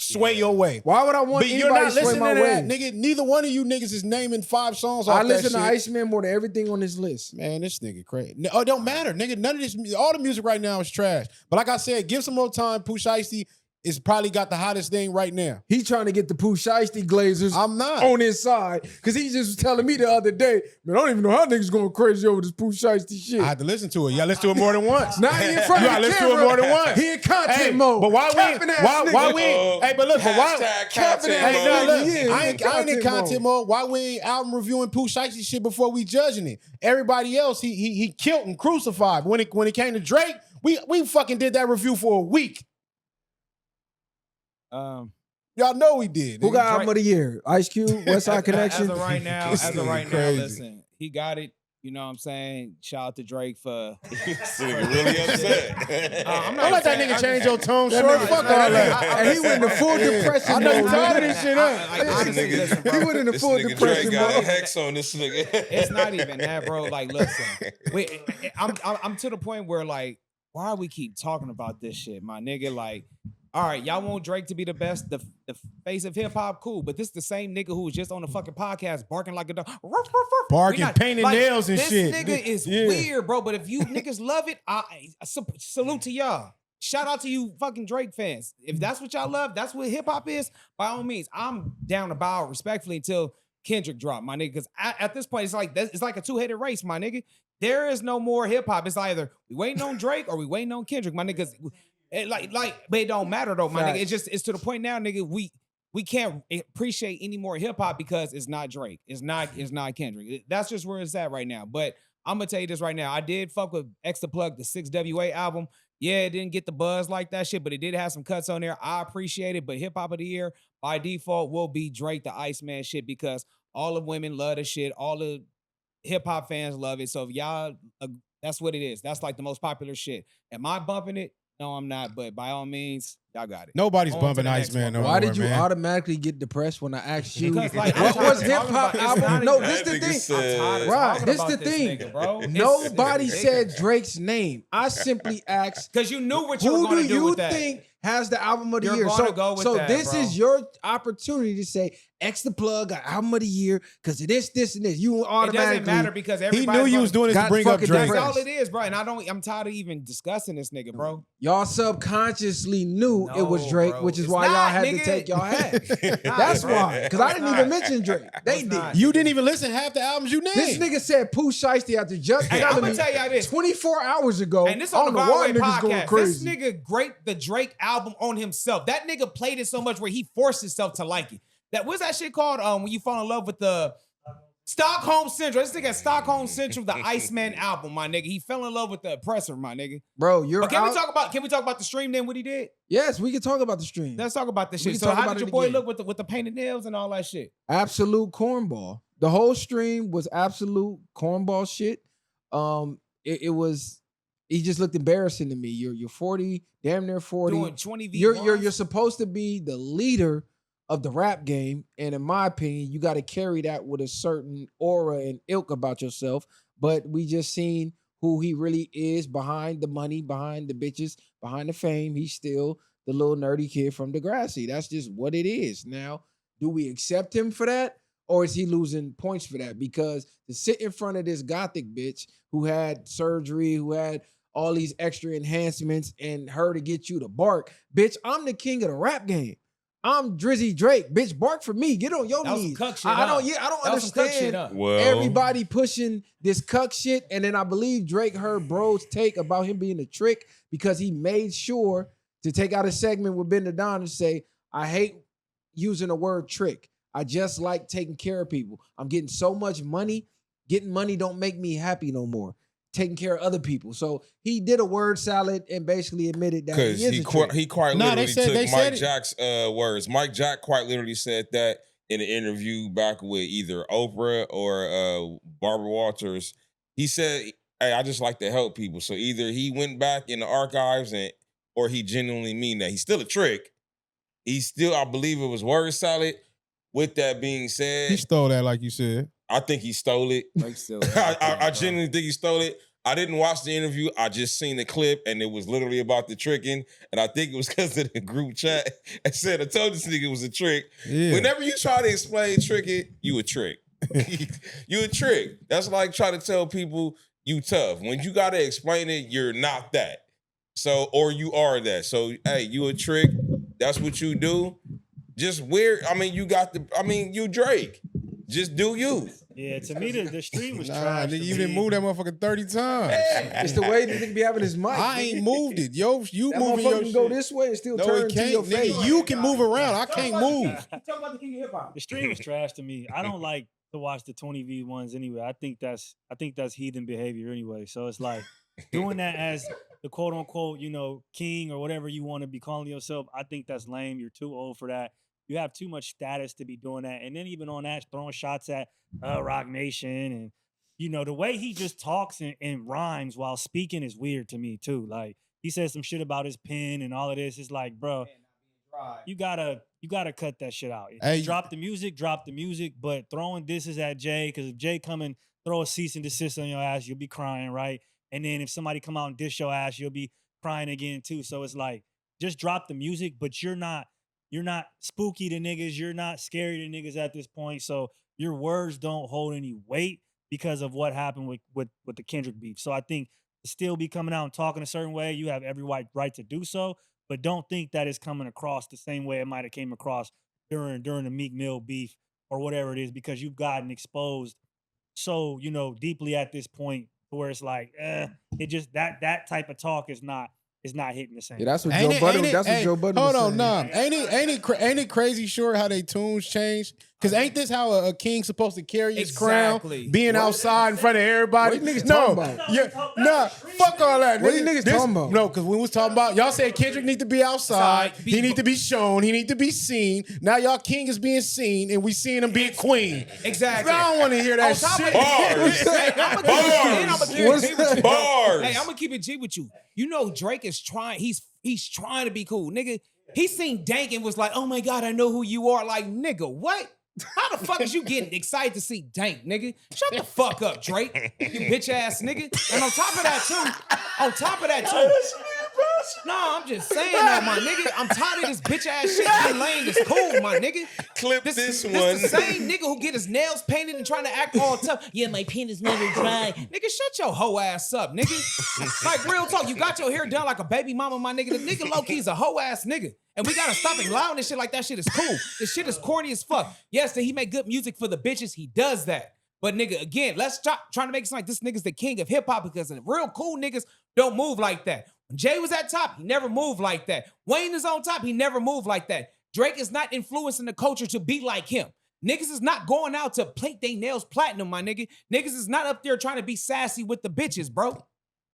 S3: sway your way.
S2: Why would I want
S3: But you're
S2: anybody
S3: not
S2: to sway
S3: listening
S2: my
S3: to
S2: way?
S3: that, nigga. Neither one of you niggas is naming 5 songs off
S2: I
S3: that
S2: listen to
S3: shit.
S2: Iceman more than everything on this list.
S3: Man, this nigga crazy. Oh, it don't matter, nigga. None of this, all the music right now is trash. But like I said, give some more time. Pooh Shiesty is probably got the hottest thing right now.
S2: He trying to get the Pooh Shiesty Glazers
S3: I'm not.
S2: on his side because he just was telling me the other day, man, I don't even know how niggas going crazy over this Pooh Shiesty shit.
S3: I had to listen to it. Y'all listen to it more than once.
S2: Now he in front
S3: You
S2: of
S3: gotta
S2: the
S3: listen to it
S2: camera.
S3: more than once.
S2: He in content
S3: Hey,
S2: mode.
S3: but why
S2: Capping ass
S3: why
S2: nigga.
S3: we? Hey, but look, but why?
S5: Hashtag
S2: Capping
S5: content
S2: ass
S3: Hey,
S5: mode.
S3: nah, look,
S2: Yeah,
S3: I ain't in content mode. Why we ain't album reviewing Pooh Shiesty shit before we judging it? Everybody else, he killed and crucified. When it came to Drake, we fucking did that review for a week. Y'all know we did.
S2: Who
S3: nigga.
S2: got album of the year? Ice Cube, West Side Connection.
S4: As of right now,
S3: This nigga crazy.
S4: listen, he got it. You know what I'm saying? Shout out to Drake for.
S5: This nigga really upset.
S4: I'm
S3: Don't let that
S4: saying-
S3: nigga change your tone,
S2: That
S3: short.
S2: nigga-
S3: Fuck all that.
S2: And he went into full depression
S3: I know you
S2: mode.
S3: tired of this shit, huh?
S4: Honestly, listen, bro.
S2: He went into
S5: This
S2: full
S5: nigga
S2: depression
S5: Drake got a
S2: mode.
S5: hex on this nigga.
S4: It's not even that, bro. Like, listen, I'm to the point where like, why we keep talking about this shit, my nigga? Like, all right, y'all want Drake to be the best, the face of hip hop, cool. But this the same nigga who was just on the fucking podcast barking like a dog,
S3: Barking,
S4: We not-
S3: painting nails and
S4: this
S3: shit.
S4: Nigga is
S3: Yeah.
S4: weird, bro. But if you niggas love it, I salute to y'all. Shout out to you fucking Drake fans. If that's what y'all love, that's what hip hop is. By all means, I'm down to bow respectfully until Kendrick drop, my nigga. Because at this point, it's like a 2-headed race, my nigga. There is no more hip hop. It's either we waiting on Drake or we waiting on Kendrick, my niggas. But it don't matter though, my nigga. It's to the point now, nigga. We can't appreciate any more hip hop because it's not Drake. It's not Kendrick. That's just where it's at right now. But I'm gonna tell you this right now. I did fuck with X the Plug, the 6WA album. Yeah, it didn't get the buzz like that shit, but it did have some cuts on there. I appreciate it. But hip hop of the year by default will be Drake, the Iceman shit, because all the women love the shit. All the hip hop fans love it. So if y'all, that's what it is. That's like the most popular shit. Am I bumping it? No, I'm not. But by all means, y'all got it.
S3: Nobody's
S4: On to
S3: bumping
S4: the next
S3: Iceman no
S4: one.
S3: more,
S2: Why did you
S3: man.
S2: automatically get depressed when I asked you
S4: Because, like, I'm
S2: what
S4: tired
S2: was
S4: of
S2: hip
S4: talking
S2: hop
S4: about- it's not
S2: album? No,
S4: even-
S2: this the
S5: That nigga
S2: thing.
S5: said-
S4: I'm tired of
S2: Right,
S4: talking
S2: this
S4: about
S2: the
S4: this
S2: thing.
S4: nigga, bro.
S2: Nobody said Drake's name. I simply asked,
S4: because you knew what you were
S2: who
S4: going
S2: do
S4: to do
S2: you
S4: with that.
S2: think has the album of the
S4: You're
S2: year?
S4: gonna
S2: So,
S4: go with
S2: so
S4: that,
S2: this
S4: bro.
S2: is your opportunity to say X the Plug got album of the year because of this, and this. You
S4: It
S2: automatically
S4: doesn't matter because
S3: He
S4: everybody
S3: knew you was doing this to
S2: got
S3: bring up
S2: fucking
S3: Drake.
S4: That's
S2: depressed.
S4: all it is, bro. And I'm tired of even discussing this nigga, bro.
S2: Y'all subconsciously knew it was
S4: No,
S2: Drake,
S4: bro.
S2: which is
S4: It's
S2: why y'all
S4: not,
S2: had
S4: nigga.
S2: to take y'all hat.
S4: Nah,
S2: That's
S4: bro.
S2: why, because I
S4: It's
S2: didn't
S4: not.
S2: even mention Drake. They
S4: It's
S2: did.
S4: not.
S3: You didn't even listen to half the albums you named.
S2: This nigga said Pooh Shiesty after just
S4: Hey, I'm
S2: telling
S4: gonna
S2: me
S4: tell y'all this.
S2: 24 hours ago.
S4: And this
S2: I
S4: on
S2: don't
S4: the
S2: know why
S4: Byway
S2: niggas going
S4: podcast. This
S2: crazy.
S4: nigga great the Drake album on himself. That nigga played it so much where he forced himself to like it. What's that shit called? When you fall in love with the Stockholm Syndrome. This nigga had Stockholm Syndrome, the Iceman album, my nigga. He fell in love with the oppressor, my nigga.
S2: Bro, you're
S4: But can
S2: out.
S4: we talk about the stream then? What he did?
S2: Yes, we can talk about the stream.
S4: Let's talk about this
S2: We
S4: shit.
S2: can
S4: So
S2: talk
S4: how
S2: about
S4: did your
S2: it
S4: boy
S2: again.
S4: look with the painted nails and all that shit?
S2: Absolute cornball. The whole stream was absolute cornball shit. It was. He just looked embarrassing to me. You're 40, damn near 40.
S4: Doing 20 v
S2: You're supposed to be the leader of the rap game, and in my opinion, you got to carry that with a certain aura and ilk about yourself. But we just seen who he really is behind the money, behind the bitches, behind the fame. He's still the little nerdy kid from Degrassi. That's just what it is. Now, do we accept him for that, or is he losing points for that? Because to sit in front of this gothic bitch who had surgery, who had all these extra enhancements, and her to get you to bark, bitch, I'm the king of the rap game. I'm Drizzy Drake, bitch. Bark for me. Get on your
S4: That was some
S2: knees.
S4: cuck shit,
S2: I
S4: huh?
S2: don't
S4: That was some cuck
S2: understand
S4: shit, huh?
S5: Well,
S2: everybody pushing this cuck shit. And then I believe Drake heard bro's take about him being a trick because he made sure to take out a segment with Ben Don and say, I hate using the word trick. I just like taking care of people. I'm getting so much money. Getting money don't make me happy no more. Taking care of other people. So he did a word salad and basically admitted that
S5: because
S2: he is a trick.
S5: he quite
S3: Nah,
S5: literally
S3: they said
S5: took
S3: it.
S5: Mike Jack's words. Mike Jack quite literally said that in an interview back with either Oprah or Barbara Walters. He said hey, I just like to help people. So either he went back in the archives or he genuinely mean that. He's still a trick. He's still, I believe it was word salad. With that being said,
S3: He stole that, like you said.
S5: I think he stole it. I genuinely think he stole it. I didn't watch the interview. I just seen the clip, and it was literally about the tricking. And I think it was because of the group chat. I said, I told this nigga it was a trick.
S3: Yeah.
S5: Whenever you try to explain tricking, you a trick. You a trick. That's like trying to tell people you tough. When you got to explain it, you're not that. So, or you are that. So, hey, you a trick. That's what you do. Just weird. I mean, you Drake. Just do you.
S6: Yeah, to me, the stream was
S3: Nah,
S6: trash.
S3: nigga,
S6: to
S3: you
S6: me.
S3: didn't move that motherfucker 30 times.
S2: It's the way the nigga be having his mic.
S3: I ain't moved it. Yo, you
S2: That
S3: moving
S2: motherfucker
S3: your
S2: can
S3: shit.
S2: go this way and still
S3: No,
S2: turn
S3: it
S2: to
S3: can't.
S2: your face.
S3: Nigga, you can move around. I can't move.
S4: Talk about the king of hip hop.
S6: The stream was trash to me. I don't like to watch the 20V ones anyway. I think that's heathen behavior anyway. So it's like doing that as the quote unquote, king or whatever you want to be calling yourself. I think that's lame. You're too old for that. You have too much status to be doing that. And then even on that, throwing shots at Rock Nation and the way he just talks and rhymes while speaking is weird to me too. Like he says some shit about his pen and all of this. It's like, bro, you gotta cut that shit out.
S3: Hey.
S6: Drop the music, but throwing disses at Jay, because if Jay come and throw a cease and desist on your ass, you'll be crying, right? And then if somebody come out and diss your ass, you'll be crying again too. So it's like, just drop the music, but you're not spooky to niggas, you're not scary to niggas at this point. So your words don't hold any weight because of what happened with the Kendrick beef. So I think to still be coming out and talking a certain way, you have every right to do so. But don't think that it's coming across the same way it might have came across during the Meek Mill beef or whatever it is, because you've gotten exposed so, deeply at this point where it's like, it just that type of talk is not hitting the same.
S2: Yeah, that's what
S3: Ain't
S2: Joe
S3: it-
S2: Budden.
S3: ain't it-
S2: That's what
S3: hey,
S2: Joe Budden.
S3: Hold
S2: was
S3: on,
S2: saying.
S3: nah. Ain't it crazy short how they tunes change? Because ain't this how a king's supposed to carry his
S4: Exactly.
S3: crown? Being outside in front of everybody?
S2: What you niggas
S3: no,
S2: talking about?
S3: yeah, nah, fuck all that.
S2: What you niggas talking about?
S3: No, because we was talking about, y'all said Kendrick need to be outside.
S4: Outside,
S3: He need to be shown. He need to be seen. Now y'all king is being seen, and we seeing him being queen.
S4: Exactly.
S3: I don't want to hear that
S4: On top of
S3: shit.
S4: that,
S5: Bars. Bars.
S4: Hey, I'm gonna keep it G with you. Drake is trying. He's trying to be cool, nigga. He seen Dank and was like, "Oh my god, I know who you are." Like, nigga, what? How the fuck is you getting excited to see Dank, nigga? Shut the fuck up, Drake. You bitch ass nigga. And on top of that too. No, I'm just saying though, my nigga. I'm tired of this bitch ass shit. Been Lane is cool, my nigga.
S5: Clip this one.
S4: This the same nigga who get his nails painted and trying to act all tough. Yeah, my pen is never dry. Nigga, shut your hoe ass up, nigga. Like, real talk, you got your hair done like a baby mama, my nigga. The nigga low-key's a hoe ass nigga. And we gotta stop allowing this shit like that shit is cool. This shit is corny as fuck. Yes, did he make good music for the bitches? He does that. But nigga, again, let's stop trying to make it sound like this nigga's the king of hip-hop, because the real cool niggas don't move like that. When Jay was at top, he never moved like that. Wayne is on top, he never moved like that. Drake is not influencing the culture to be like him. Niggas is not going out to paint their nails platinum, my nigga. Niggas is not up there trying to be sassy with the bitches, bro.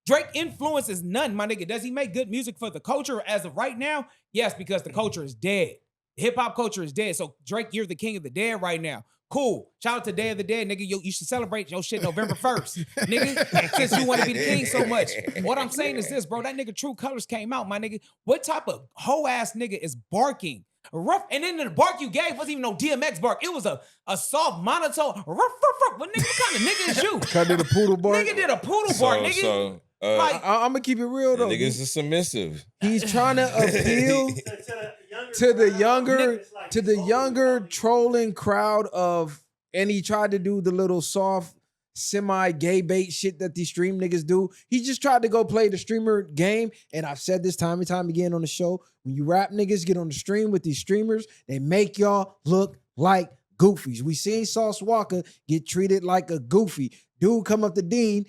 S4: Drake influences none, my nigga. Does he make good music for the culture as of right now? Yes, because the culture is dead. The hip-hop culture is dead. So Drake, you're the king of the dead right now. Cool. Shout out to Day of the Dead, nigga. You should celebrate your shit November 1st, nigga, since you want to be the king so much. What I'm saying is this, bro. That nigga True Colors came out, my nigga. What type of hoe-ass nigga is barking? Rough, and then the bark you gave wasn't even no DMX bark. It was a soft monotone. Ruff, ruff, ruff. What nigga, what kind of nigga is you?
S2: Cut did a poodle bark.
S4: Nigga did a poodle bark, nigga. Like,
S2: I'm gonna keep it real though.
S5: Niggas is submissive.
S2: He's trying to appeal to the younger trolling crowd of, and he tried to do the little soft semi-gay bait shit that these stream niggas do. He just tried to go play the streamer game, and I've said this time and time again on the show, when you rap niggas get on the stream with these streamers, they make y'all look like goofies. We seen Sauce Walker get treated like a goofy. Dude come up to Dean,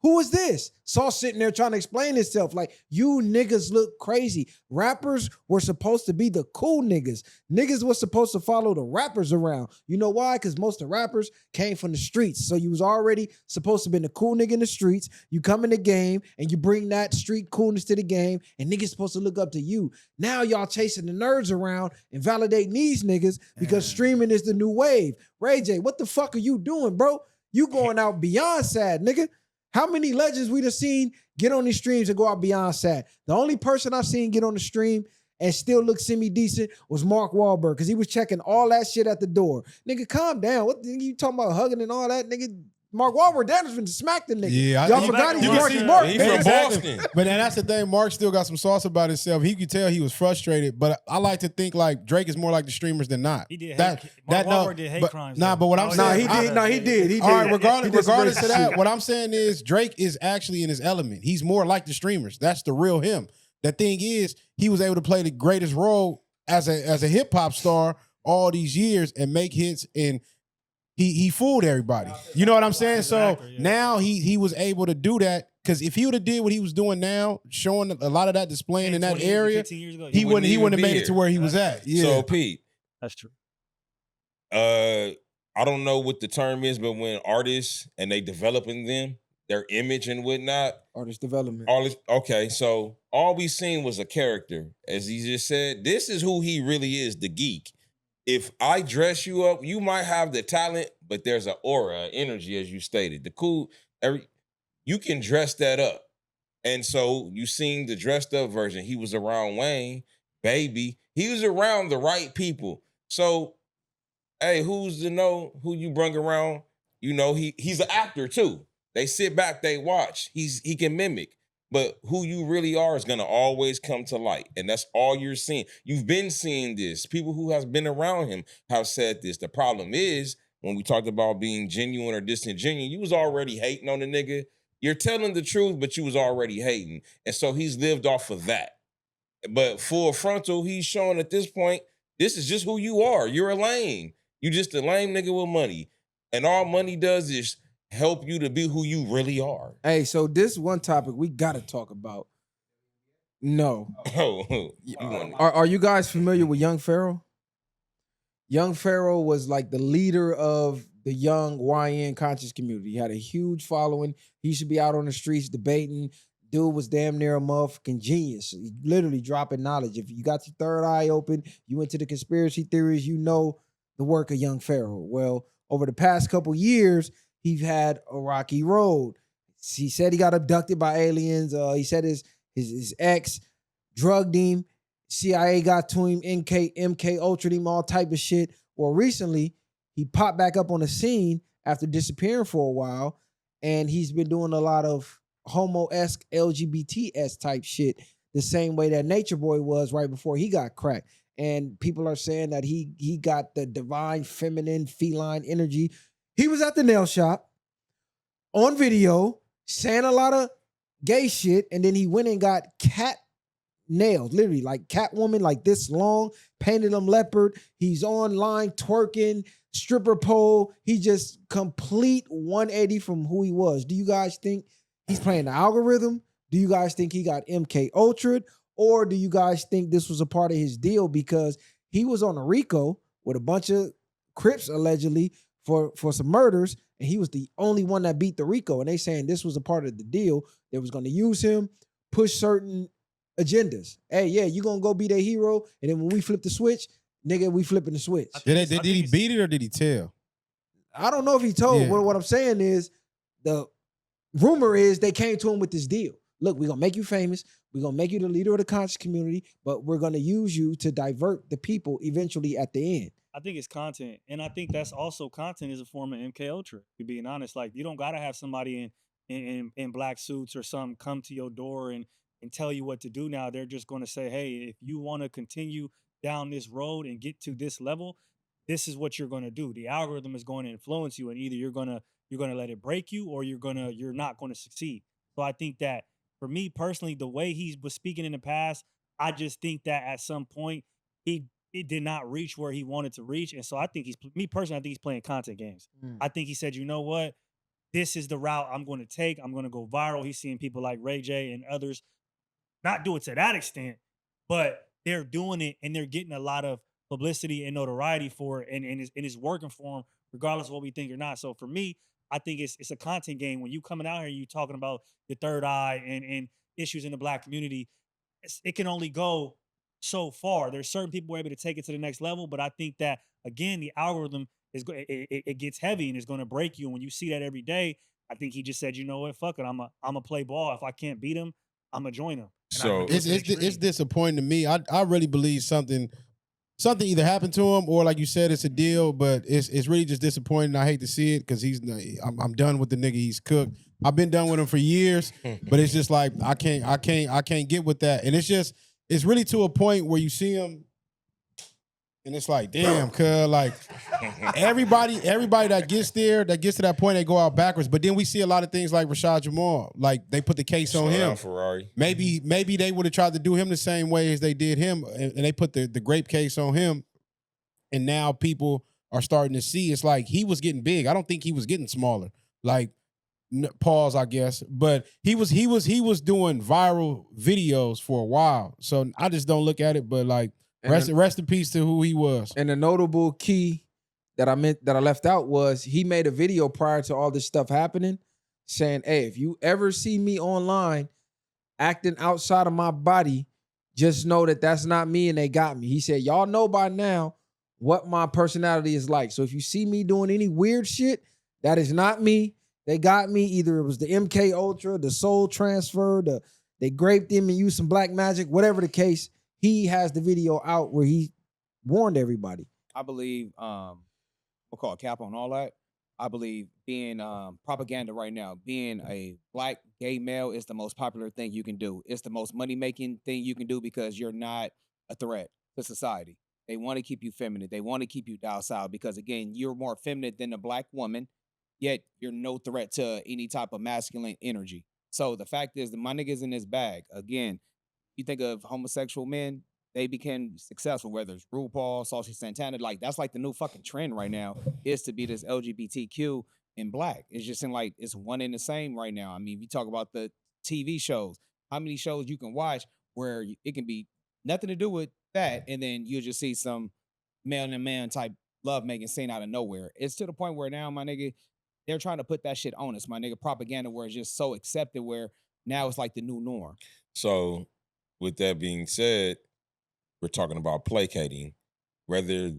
S2: who is this? Sauce sitting there trying to explain himself like, you niggas look crazy. Rappers were supposed to be the cool niggas. Niggas was supposed to follow the rappers around. You know why? Because most of the rappers came from the streets. So you was already supposed to be the cool nigga in the streets. You come in the game and you bring that street coolness to the game, and niggas supposed to look up to you. Now y'all chasing the nerds around and validating these niggas because streaming is the new wave. Ray J, what the fuck are you doing, bro? You going out beyond sad, nigga. How many legends we done seen get on these streams and go out beyond sad? The only person I've seen get on the stream and still look semi-decent was Mark Wahlberg, because he was checking all that shit at the door. Nigga, calm down. What you talking about hugging and all that? Nigga, Mark Wahlberg, Dan's been smacked the nigga.
S3: Yeah,
S2: Y'all forgot he's Marky Mark.
S5: He from Boston.
S3: But then that's the thing. Mark still got some sauce about himself. He could tell he was frustrated. But I like to think like Drake is more like the streamers than not.
S6: He did
S3: That-
S6: hate,
S3: that
S6: Mark
S3: no,
S6: Wahlberg did hate
S3: but-
S6: crimes.
S3: nah,
S6: though.
S3: but what I'm saying-
S2: He did.
S3: All right,
S2: He
S3: regardless
S2: did some
S3: of
S2: racist
S3: that,
S2: shit.
S3: what I'm saying is Drake is actually in his element. He's more like the streamers. That's the real him. The thing is, he was able to play the greatest role as a hip hop star all these years and make hits, and he fooled everybody. You know what I'm saying? So
S6: Exactly, yeah.
S3: now he was able to do that, because if he would have did what he was doing now, showing a lot of that displaying in that
S6: 20 years,
S3: area,
S6: 15 years ago,
S3: he wouldn't
S5: even
S3: have
S5: be
S3: made it
S5: here.
S3: to where he was at. Yeah.
S5: So Pete,
S6: That's true.
S5: I don't know what the term is, but when artists and they developing them, their image and whatnot,
S2: Artist development.
S5: all this, okay, so all we seen was a character. As he just said, this is who he really is, the geek. If I dress you up, you might have the talent, but there's an aura, an energy, as you stated. The cool, you can dress that up. And so you seen the dressed up version. He was around Wayne, Baby. He was around the right people. So, hey, who's to know who you brung around? You know, he's an actor too. They sit back, they watch. He can mimic. But who you really are is gonna always come to light. And that's all you're seeing. You've been seeing this. People who has been around him have said this. The problem is, when we talked about being genuine or disingenuous, you was already hating on the nigga. You're telling the truth, but you was already hating. And so he's lived off of that. But full frontal, he's showing at this point, this is just who you are. You're a lame. You just a lame nigga with money. And all money does is help you to be who you really are.
S2: Hey, so this one topic we gotta talk about. No.
S5: Oh, you want
S2: Are you guys familiar with Young Pharaoh? Young Pharaoh was like the leader of the young YN conscious community. He had a huge following. He should be out on the streets debating. Dude was damn near a motherfucking genius. He literally dropping knowledge. If you got your third eye open, you into the conspiracy theories, you know the work of Young Pharaoh. Well, over the past couple years, he's had a rocky road. He said he got abducted by aliens. He said his ex drugged him. CIA got to him, MK ultra'd him, all type of shit. Well, recently, he popped back up on the scene after disappearing for a while, and he's been doing a lot of homo-esque, LGBT-esque type shit, the same way that Nature Boy was right before he got cracked. And people are saying that he got the divine, feminine, feline energy. He was at the nail shop on video saying a lot of gay shit, and then he went and got cat nails, literally like Catwoman, like this long, painted them leopard. He's online twerking, stripper pole. He just complete 180 from who he was. Do you guys think he's playing the algorithm? Do you guys think he got MK ultra'd? Or do you guys think this was a part of his deal because he was on a RICO with a bunch of Crips allegedly for some murders, and he was the only one that beat the RICO, and they saying this was a part of the deal. They was going to use him, push certain agendas. Hey, yeah, you gonna go be their hero, and then when we flip the switch, nigga, we flipping the switch.
S3: Did he beat it or did he tell?
S2: I don't know if he told.
S3: Yeah.
S2: What I'm saying is, the rumor is they came to him with this deal. Look, we're gonna make you famous. We're gonna make you the leader of the conscious community, but we're gonna use you to divert the people eventually at the end.
S6: I think it's content, and I think that's also content is a form of MK Ultra. To being honest, like you don't gotta have somebody in black suits or something come to your door and tell you what to do. Now they're just going to say, hey, if you want to continue down this road and get to this level, this is what you're going to do. The algorithm is going to influence you, and either you're going to let it break you, or you're not going to succeed. So I think that for me personally, the way he was speaking in the past, I just think that at some point it did not reach where he wanted to reach. And so I think me personally, I think he's playing content games. I think he said, you know what? This is the route I'm going to take. I'm going to go viral. He's seeing people like Ray J and others not do it to that extent, but they're doing it and they're getting a lot of publicity and notoriety for it, and it's working for them, regardless of what we think or not. So for me, I think it's a content game. When you coming out here, you talking about your third eye and issues in the black community, it can only go so far. There's certain people who are able to take it to the next level, but I think that again, the algorithm it gets heavy and it's going to break you. And when you see that every day, I think he just said, you know what, fuck it, I'm a play ball. If I can't beat him, I'm gonna join him. And I
S5: So
S6: think
S3: It's
S6: an
S3: it's
S6: extreme.
S3: disappointing to me. I really believe something either happened to him or like you said, it's a deal. But it's really just disappointing. I hate to see it because I'm done with the nigga. He's cooked. I've been done with him for years, but it's just like I can't get with that. And it's really to a point where you see him. And it's like, damn, cuz like everybody that gets to that point, they go out backwards. But then we see a lot of things like Rashad Jamal, like they put the case on
S5: slow
S3: him.
S5: down, Ferrari.
S3: Maybe they would have tried to do him the same way as they did him, and they put the grape case on him. And now people are starting to see it's like he was getting big. I don't think he was getting smaller. Like pause, I guess, but he was doing viral videos for a while. So I just don't look at it, but like. Rest in peace to who he was.
S2: And the notable key that I left out was he made a video prior to all this stuff happening saying, hey, if you ever see me online acting outside of my body, just know that that's not me and they got me. He said, y'all know by now what my personality is like. So if you see me doing any weird shit, that is not me. They got me. Either it was the MK Ultra, the soul transfer, they graped him and used some black magic, whatever the case. He has the video out where he warned everybody.
S4: I believe we'll call it cap on all that. I believe being propaganda right now, being a black gay male is the most popular thing you can do. It's the most money-making thing you can do because you're not a threat to society. They want to keep you feminine. They want to keep you docile because, again, you're more feminine than a black woman, yet you're no threat to any type of masculine energy. So the fact is that my nigga's in his bag. Again, you think of homosexual men, they became successful, whether it's RuPaul, Saucy Santana, like that's like the new fucking trend right now is to be this LGBTQ in black. It's just in like, it's one and the same right now. I mean, if you talk about the TV shows, how many shows you can watch where it can be nothing to do with that, and then you'll just see some man and man type love-making scene out of nowhere. It's to the point where now, my nigga, they're trying to put that shit on us, my nigga, propaganda where it's just so accepted where now it's like the new norm.
S5: So, with that being said, we're talking about placating. Whether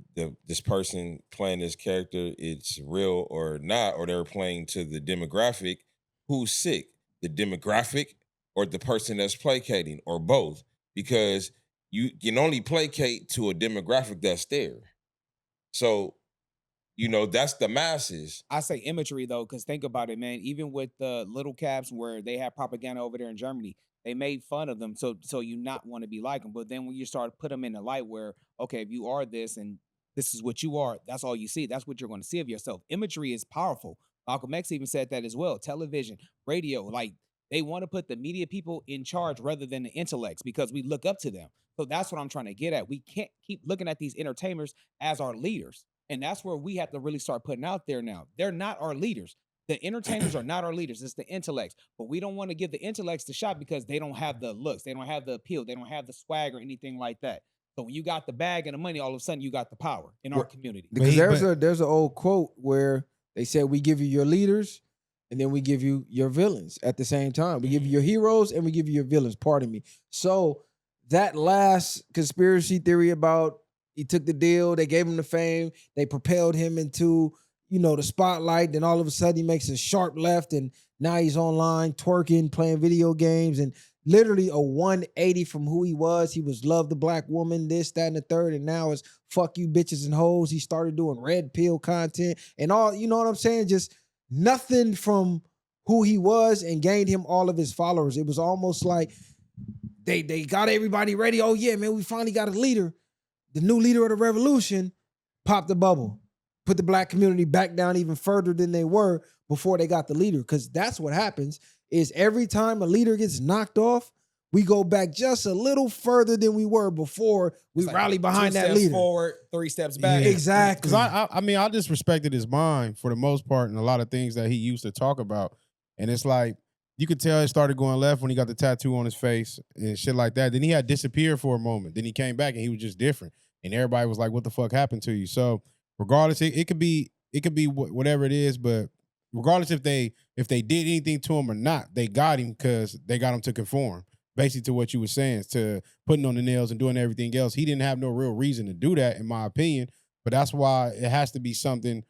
S5: this person playing this character, it's real or not, or they're playing to the demographic, who's sick? The demographic or the person that's placating, or both? Because you can only placate to a demographic that's there. So, that's the masses.
S4: I say imagery though, because think about it, man. Even with the little caps where they have propaganda over there in Germany, they made fun of them, so you not want to be like them. But then when you start to put them in the light where, okay, if you are this and this is what you are, that's all you see. That's what you're going to see of yourself. Imagery is powerful. Malcolm X even said that as well. Television, radio, like they want to put the media people in charge rather than the intellects because we look up to them. So that's what I'm trying to get at. We can't keep looking at these entertainers as our leaders. And that's where we have to really start putting out there now. They're not our leaders. The entertainers are not our leaders. It's the intellects. But we don't want to give the intellects the shot because they don't have the looks. They don't have the appeal. They don't have the swag or anything like that. So when you got the bag and the money, all of a sudden you got the power in our community.
S2: Because there's an old quote where they said we give you your leaders and then we give you your villains at the same time. We give you your heroes and we give you your villains, pardon me. So that last conspiracy theory about he took the deal, they gave him the fame, they propelled him into, the spotlight, then all of a sudden he makes a sharp left and now he's online twerking, playing video games, and literally a 180 from who he was. He was love the black woman, this, that, and the third, and now it's fuck you bitches and hoes. He started doing red pill content and all, you know what I'm saying? Just nothing from who he was and gained him all of his followers. It was almost like they got everybody ready. Oh yeah, man, we finally got a leader. The new leader of the revolution, popped the bubble. Put the black community back down even further than they were before they got the leader. Because that's what happens is every time a leader gets knocked off, we go back just a little further than we were before we rally behind that leader.
S4: 2 steps forward, 3 steps back.
S2: Yeah. Exactly.
S3: Because I mean, I just respected his mind for the most part and a lot of things that he used to talk about. And it's like, you could tell it started going left when he got the tattoo on his face and shit like that. Then he had disappeared for a moment. Then he came back and he was just different. And everybody was like, what the fuck happened to you? So regardless, it could be whatever it is, but regardless if they did anything to him or not, they got him because they got him to conform. Basically to what you were saying, to putting on the nails and doing everything else. He didn't have no real reason to do that, in my opinion. But that's why it has to be something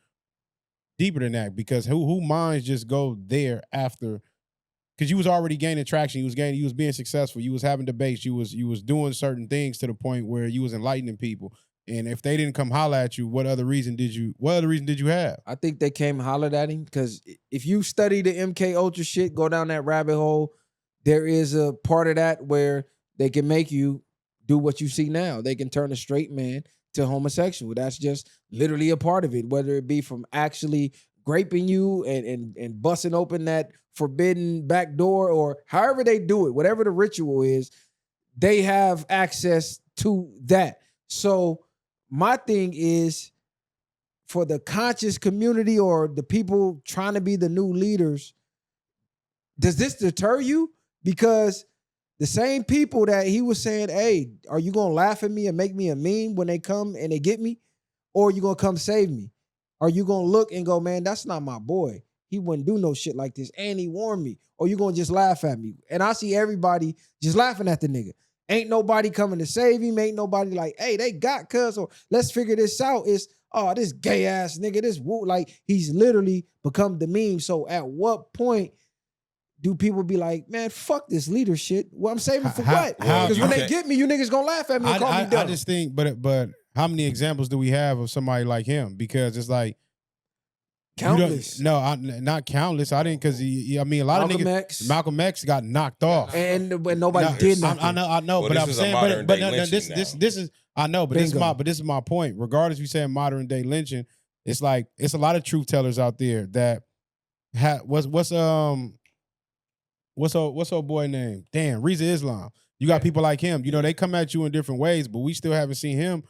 S3: deeper than that because who minds just go there after because you was already gaining traction, you was being successful, you was having debates, you was doing certain things to the point where you was enlightening people. And if they didn't come holler at you, what other reason did you have?
S2: I think they came and hollered at him because if you study the MK Ultra shit, go down that rabbit hole, there is a part of that where they can make you do what you see now. They can turn a straight man to homosexual. That's just literally a part of it, whether it be from actually graping you and busting open that forbidden back door or however they do it, whatever the ritual is, they have access to that. So my thing is for the conscious community or the people trying to be the new leaders, does this deter you? Because the same people that he was saying, hey, are you going to laugh at me and make me a meme when they come and they get me? Or are you going to come save me? Are you going to look and go, man, that's not my boy. He wouldn't do no shit like this. And he warned me. Or you going to just laugh at me? And I see everybody just laughing at the nigga. Ain't nobody coming to save him. Ain't nobody like, hey, they got cuz or let's figure this out. It's, oh, this gay ass nigga, this woo. Like he's literally become the meme. So at what point do people be like, man, fuck this leader shit? Well, I'm saving for what? Because when they get me, you niggas gonna laugh at me and call me dumb.
S3: I just think, but how many examples do we have of somebody like him? Because it's like
S2: countless.
S3: No, not countless. I didn't because I mean a lot
S2: Malcolm
S3: of niggas.
S2: X.
S3: Malcolm X got knocked off,
S2: and when nobody did nothing.
S3: I know,
S5: Well,
S3: but
S5: this
S3: I'm
S5: is a
S3: saying,
S5: modern
S3: but
S5: day
S3: no,
S5: lynching
S3: this is I know, but
S2: Bingo.
S3: this is my point. Regardless, if you saying modern day lynching, it's like it's a lot of truth tellers out there that what's old boy name? Damn, Reza Islam. You got people like him. You know, they come at you in different ways, but we still haven't seen him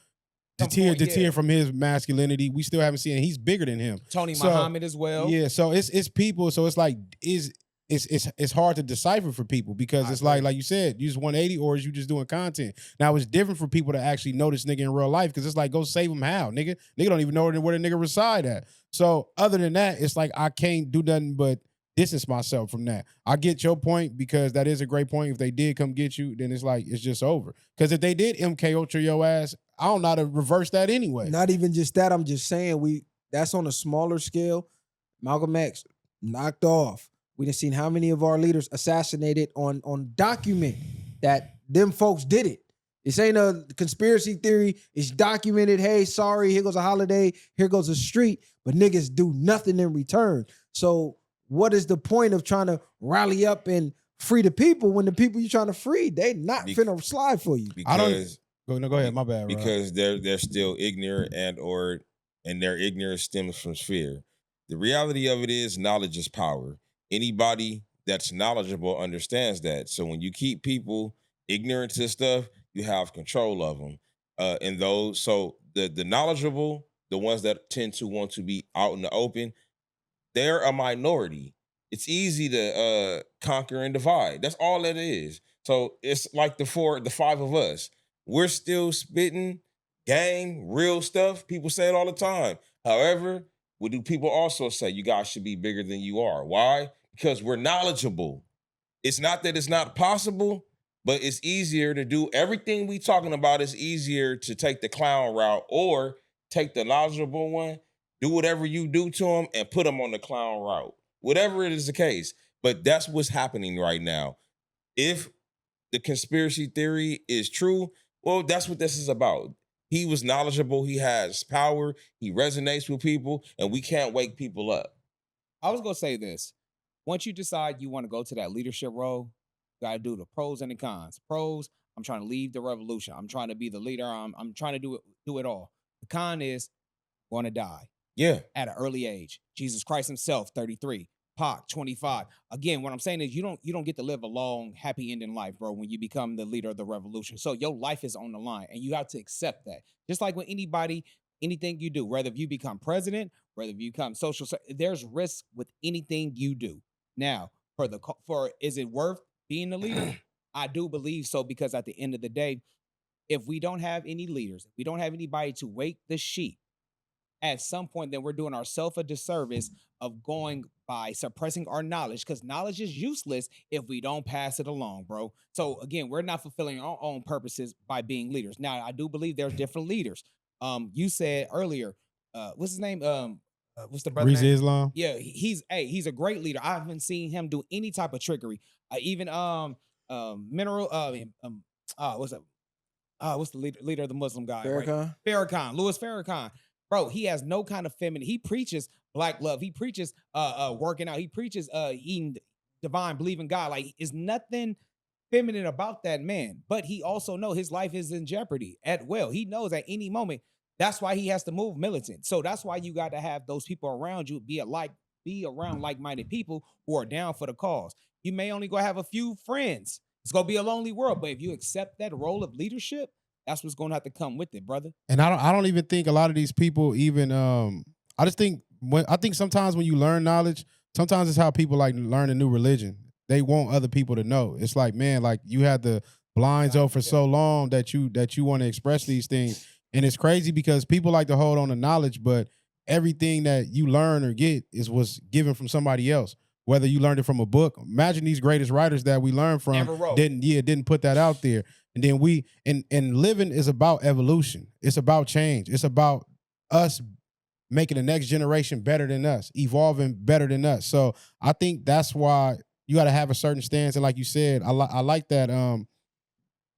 S3: deter from his masculinity. We still haven't seen it. He's bigger than him.
S4: Tony Muhammad as well.
S3: Yeah, so it's people. So it's like it's hard to decipher for people because it's like you said, you just 180 or is you just doing content. Now it's different for people to actually know this nigga in real life because it's like go save him how, nigga. Nigga don't even know where the nigga reside at. So other than that, it's like I can't do nothing but distance myself from that. I get your point because that is a great point. If they did come get you, then it's like it's just over. Because if they did MK Ultra your ass, I don't know how to reverse that anyway.
S2: Not even just that. I'm just saying that's on a smaller scale. Malcolm X knocked off. We done seen how many of our leaders assassinated on document that them folks did it. This ain't a conspiracy theory. It's documented. Hey, sorry, here goes a holiday. Here goes a street. But niggas do nothing in return. So what is the point of trying to rally up and free the people when the people you're trying to free, they not finna slide for you?
S5: Because
S3: Go ahead, my bad.
S5: Because they're still ignorant and their ignorance stems from fear. The reality of it is knowledge is power. Anybody that's knowledgeable understands that. So when you keep people ignorant to stuff, you have control of them. And those, so the knowledgeable, the ones that tend to want to be out in the open, they're a minority. It's easy to conquer and divide. That's all it is. So it's like the five of us. We're still spitting gang, real stuff. People say it all the time. However, what do people also say? You guys should be bigger than you are. Why? Because we're knowledgeable. It's not that it's not possible, but it's easier to do everything we talking about. Is easier to take the clown route or take the knowledgeable one, do whatever you do to them and put them on the clown route. Whatever it is the case. But that's what's happening right now. If the conspiracy theory is true, well, that's what this is about. He was knowledgeable. He has power. He resonates with people, and we can't wake people up.
S4: I was gonna say this. Once you decide you want to go to that leadership role, you gotta do the pros and the cons. Pros, I'm trying to lead the revolution. I'm trying to be the leader. I'm trying to do it all. The con is going to die.
S5: Yeah.
S4: At an early age. Jesus Christ himself, 33. Pac, 25. Again, what I'm saying is you don't get to live a long, happy ending life, bro, when you become the leader of the revolution. So your life is on the line, and you have to accept that. Just like when anything you do, whether you become president, whether you become there's risk with anything you do. Now, for is it worth being the leader? I do believe so, because at the end of the day, if we don't have any leaders, if we don't have anybody to wake the sheep, at some point, then we're doing ourselves a disservice of going by suppressing our knowledge, because knowledge is useless if we don't pass it along, bro. So again, we're not fulfilling our own purposes by being leaders. Now, I do believe there's different leaders. You said earlier, what's his name? what's the brother
S3: Reza
S4: name?
S3: Islam.
S4: Yeah, he's a great leader. I haven't seen him do any type of trickery. Even Mineral what's that? What's the leader of the Muslim guy?
S2: Farrakhan?
S4: Right? Farrakhan, Louis Farrakhan. Bro, he has no kind of feminine. He preaches black love. He preaches working out. He preaches eating divine, believing God. Like, it's nothing feminine about that man. But he also knows his life is in jeopardy at will. He knows at any moment. That's why he has to move militant. So that's why you got to have those people around you, be around like-minded people who are down for the cause. You may only go have a few friends. It's gonna be a lonely world. But if you accept that role of leadership, that's what's gonna have to come with it, brother.
S3: And I don't even think a lot of these people even I just think sometimes when you learn knowledge, sometimes it's how people like learn a new religion. They want other people to know. It's like, man, like you had the blinds open for so long that you want to express these things. And it's crazy because people like to hold on to knowledge, but everything that you learn or get was given from somebody else. Whether you learned it from a book. Imagine these greatest writers that we learned from didn't put that out there. And then and living is about evolution. It's about change. It's about us making the next generation better than us, evolving better than us. So I think that's why you got to have a certain stance. And like you said, I like that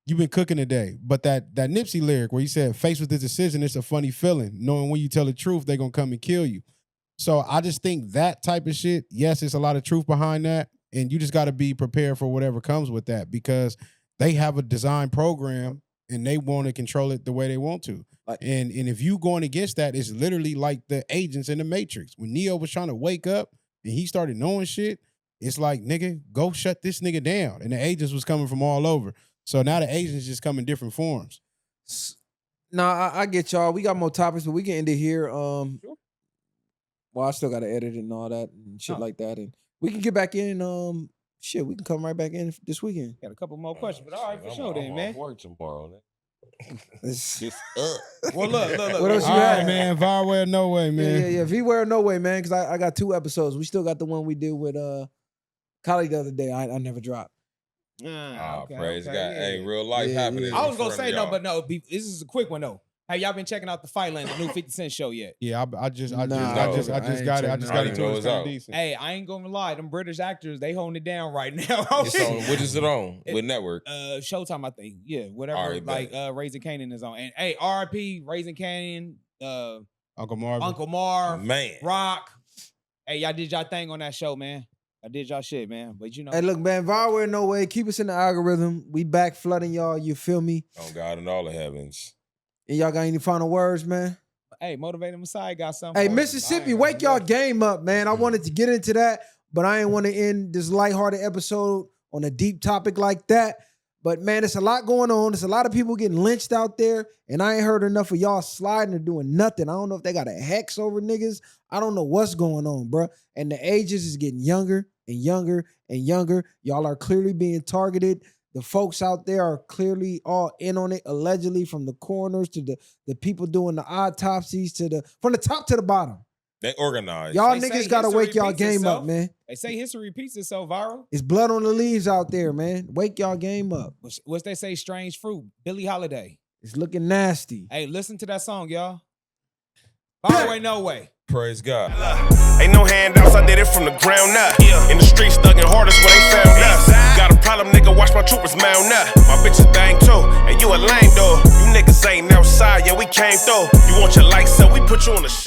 S3: you've been cooking today. But that Nipsey lyric where he said, faced with this decision, it's a funny feeling. Knowing when you tell the truth, they're going to come and kill you. So I just think that type of shit, yes, it's a lot of truth behind that. And you just got to be prepared for whatever comes with that because they have a design program and they want to control it the way they want to. And if you going against that, it's literally like the agents in the Matrix. When Neo was trying to wake up and he started knowing shit, it's like, nigga, go shut this nigga down. And the agents was coming from all over. So now the agents just come in different forms.
S2: Nah, I get y'all. We got more topics, but we can end it here. Sure. Well, I still got to edit it and all that and shit like that. And we can get back in. We can come right back in this weekend.
S4: Got a couple more questions, but all right, for sure then, man.
S5: I'm work tomorrow, man.
S2: It's
S5: up.
S4: Well, look.
S2: What else you
S3: All
S2: got,
S3: right, man. Varware, no way, man.
S2: Yeah. V-Ware, no way, man. Because I got 2 episodes. We still got the one we did with Kali the other day. I never dropped.
S5: Praise God. Yeah. Hey, real life happening.
S4: I was gonna say no, but no. This is a quick one though. Have y'all been checking out the Fight Land, the new 50 Cent show yet?
S3: Yeah, I just got it. I just got it too. It's kind of decent.
S4: Hey, I ain't gonna lie. Them British actors, they holding it down right now.
S5: It's on, what is it on? With network?
S4: Showtime, I think. Yeah, whatever.
S5: Right,
S4: like Raising Kanan is on. And hey, R.I.P. Raising Kanan,
S3: Uncle Marv,
S5: man,
S4: Rock. Hey, y'all did y'all thing on that show, man. I did y'all shit, man. But you know.
S2: Hey, look, man, Varware, no way. Keep us in the algorithm. We back flooding y'all. You feel me?
S5: On God and all the heavens.
S2: And y'all got any final words, man?
S4: Hey, Motivated Messiah got something.
S2: Hey, Mississippi, wake y'all game up, man. I wanted to get into that, but I ain't want to end this lighthearted episode on a deep topic like that. But, man, there's a lot going on. There's a lot of people getting lynched out there, and I ain't heard enough of y'all sliding or doing nothing. I don't know if they got a hex over niggas. I don't know what's going on, bro. And the ages is getting younger and younger and younger. Y'all are clearly being targeted. The folks out there are clearly all in on it, allegedly, from the coroners to the people doing the autopsies from the top to the bottom.
S5: They organized.
S2: Y'all niggas gotta wake y'all game up, man.
S4: They say history repeats itself, viral.
S2: It's blood on the leaves out there, man. Wake y'all game up.
S4: What's they say? Strange fruit. Billie Holiday.
S2: It's looking nasty.
S4: Hey, listen to that song, y'all. By the way, no way.
S5: Praise God.
S1: Ain't no handouts, I did it from the ground up. In the streets, thugging hardest where they found us. Got a problem, nigga, watch my troopers mount up. My bitches bang too, and you a lame though. You niggas ain't outside, yeah, we came through. You want your lights up, we put you on the shade.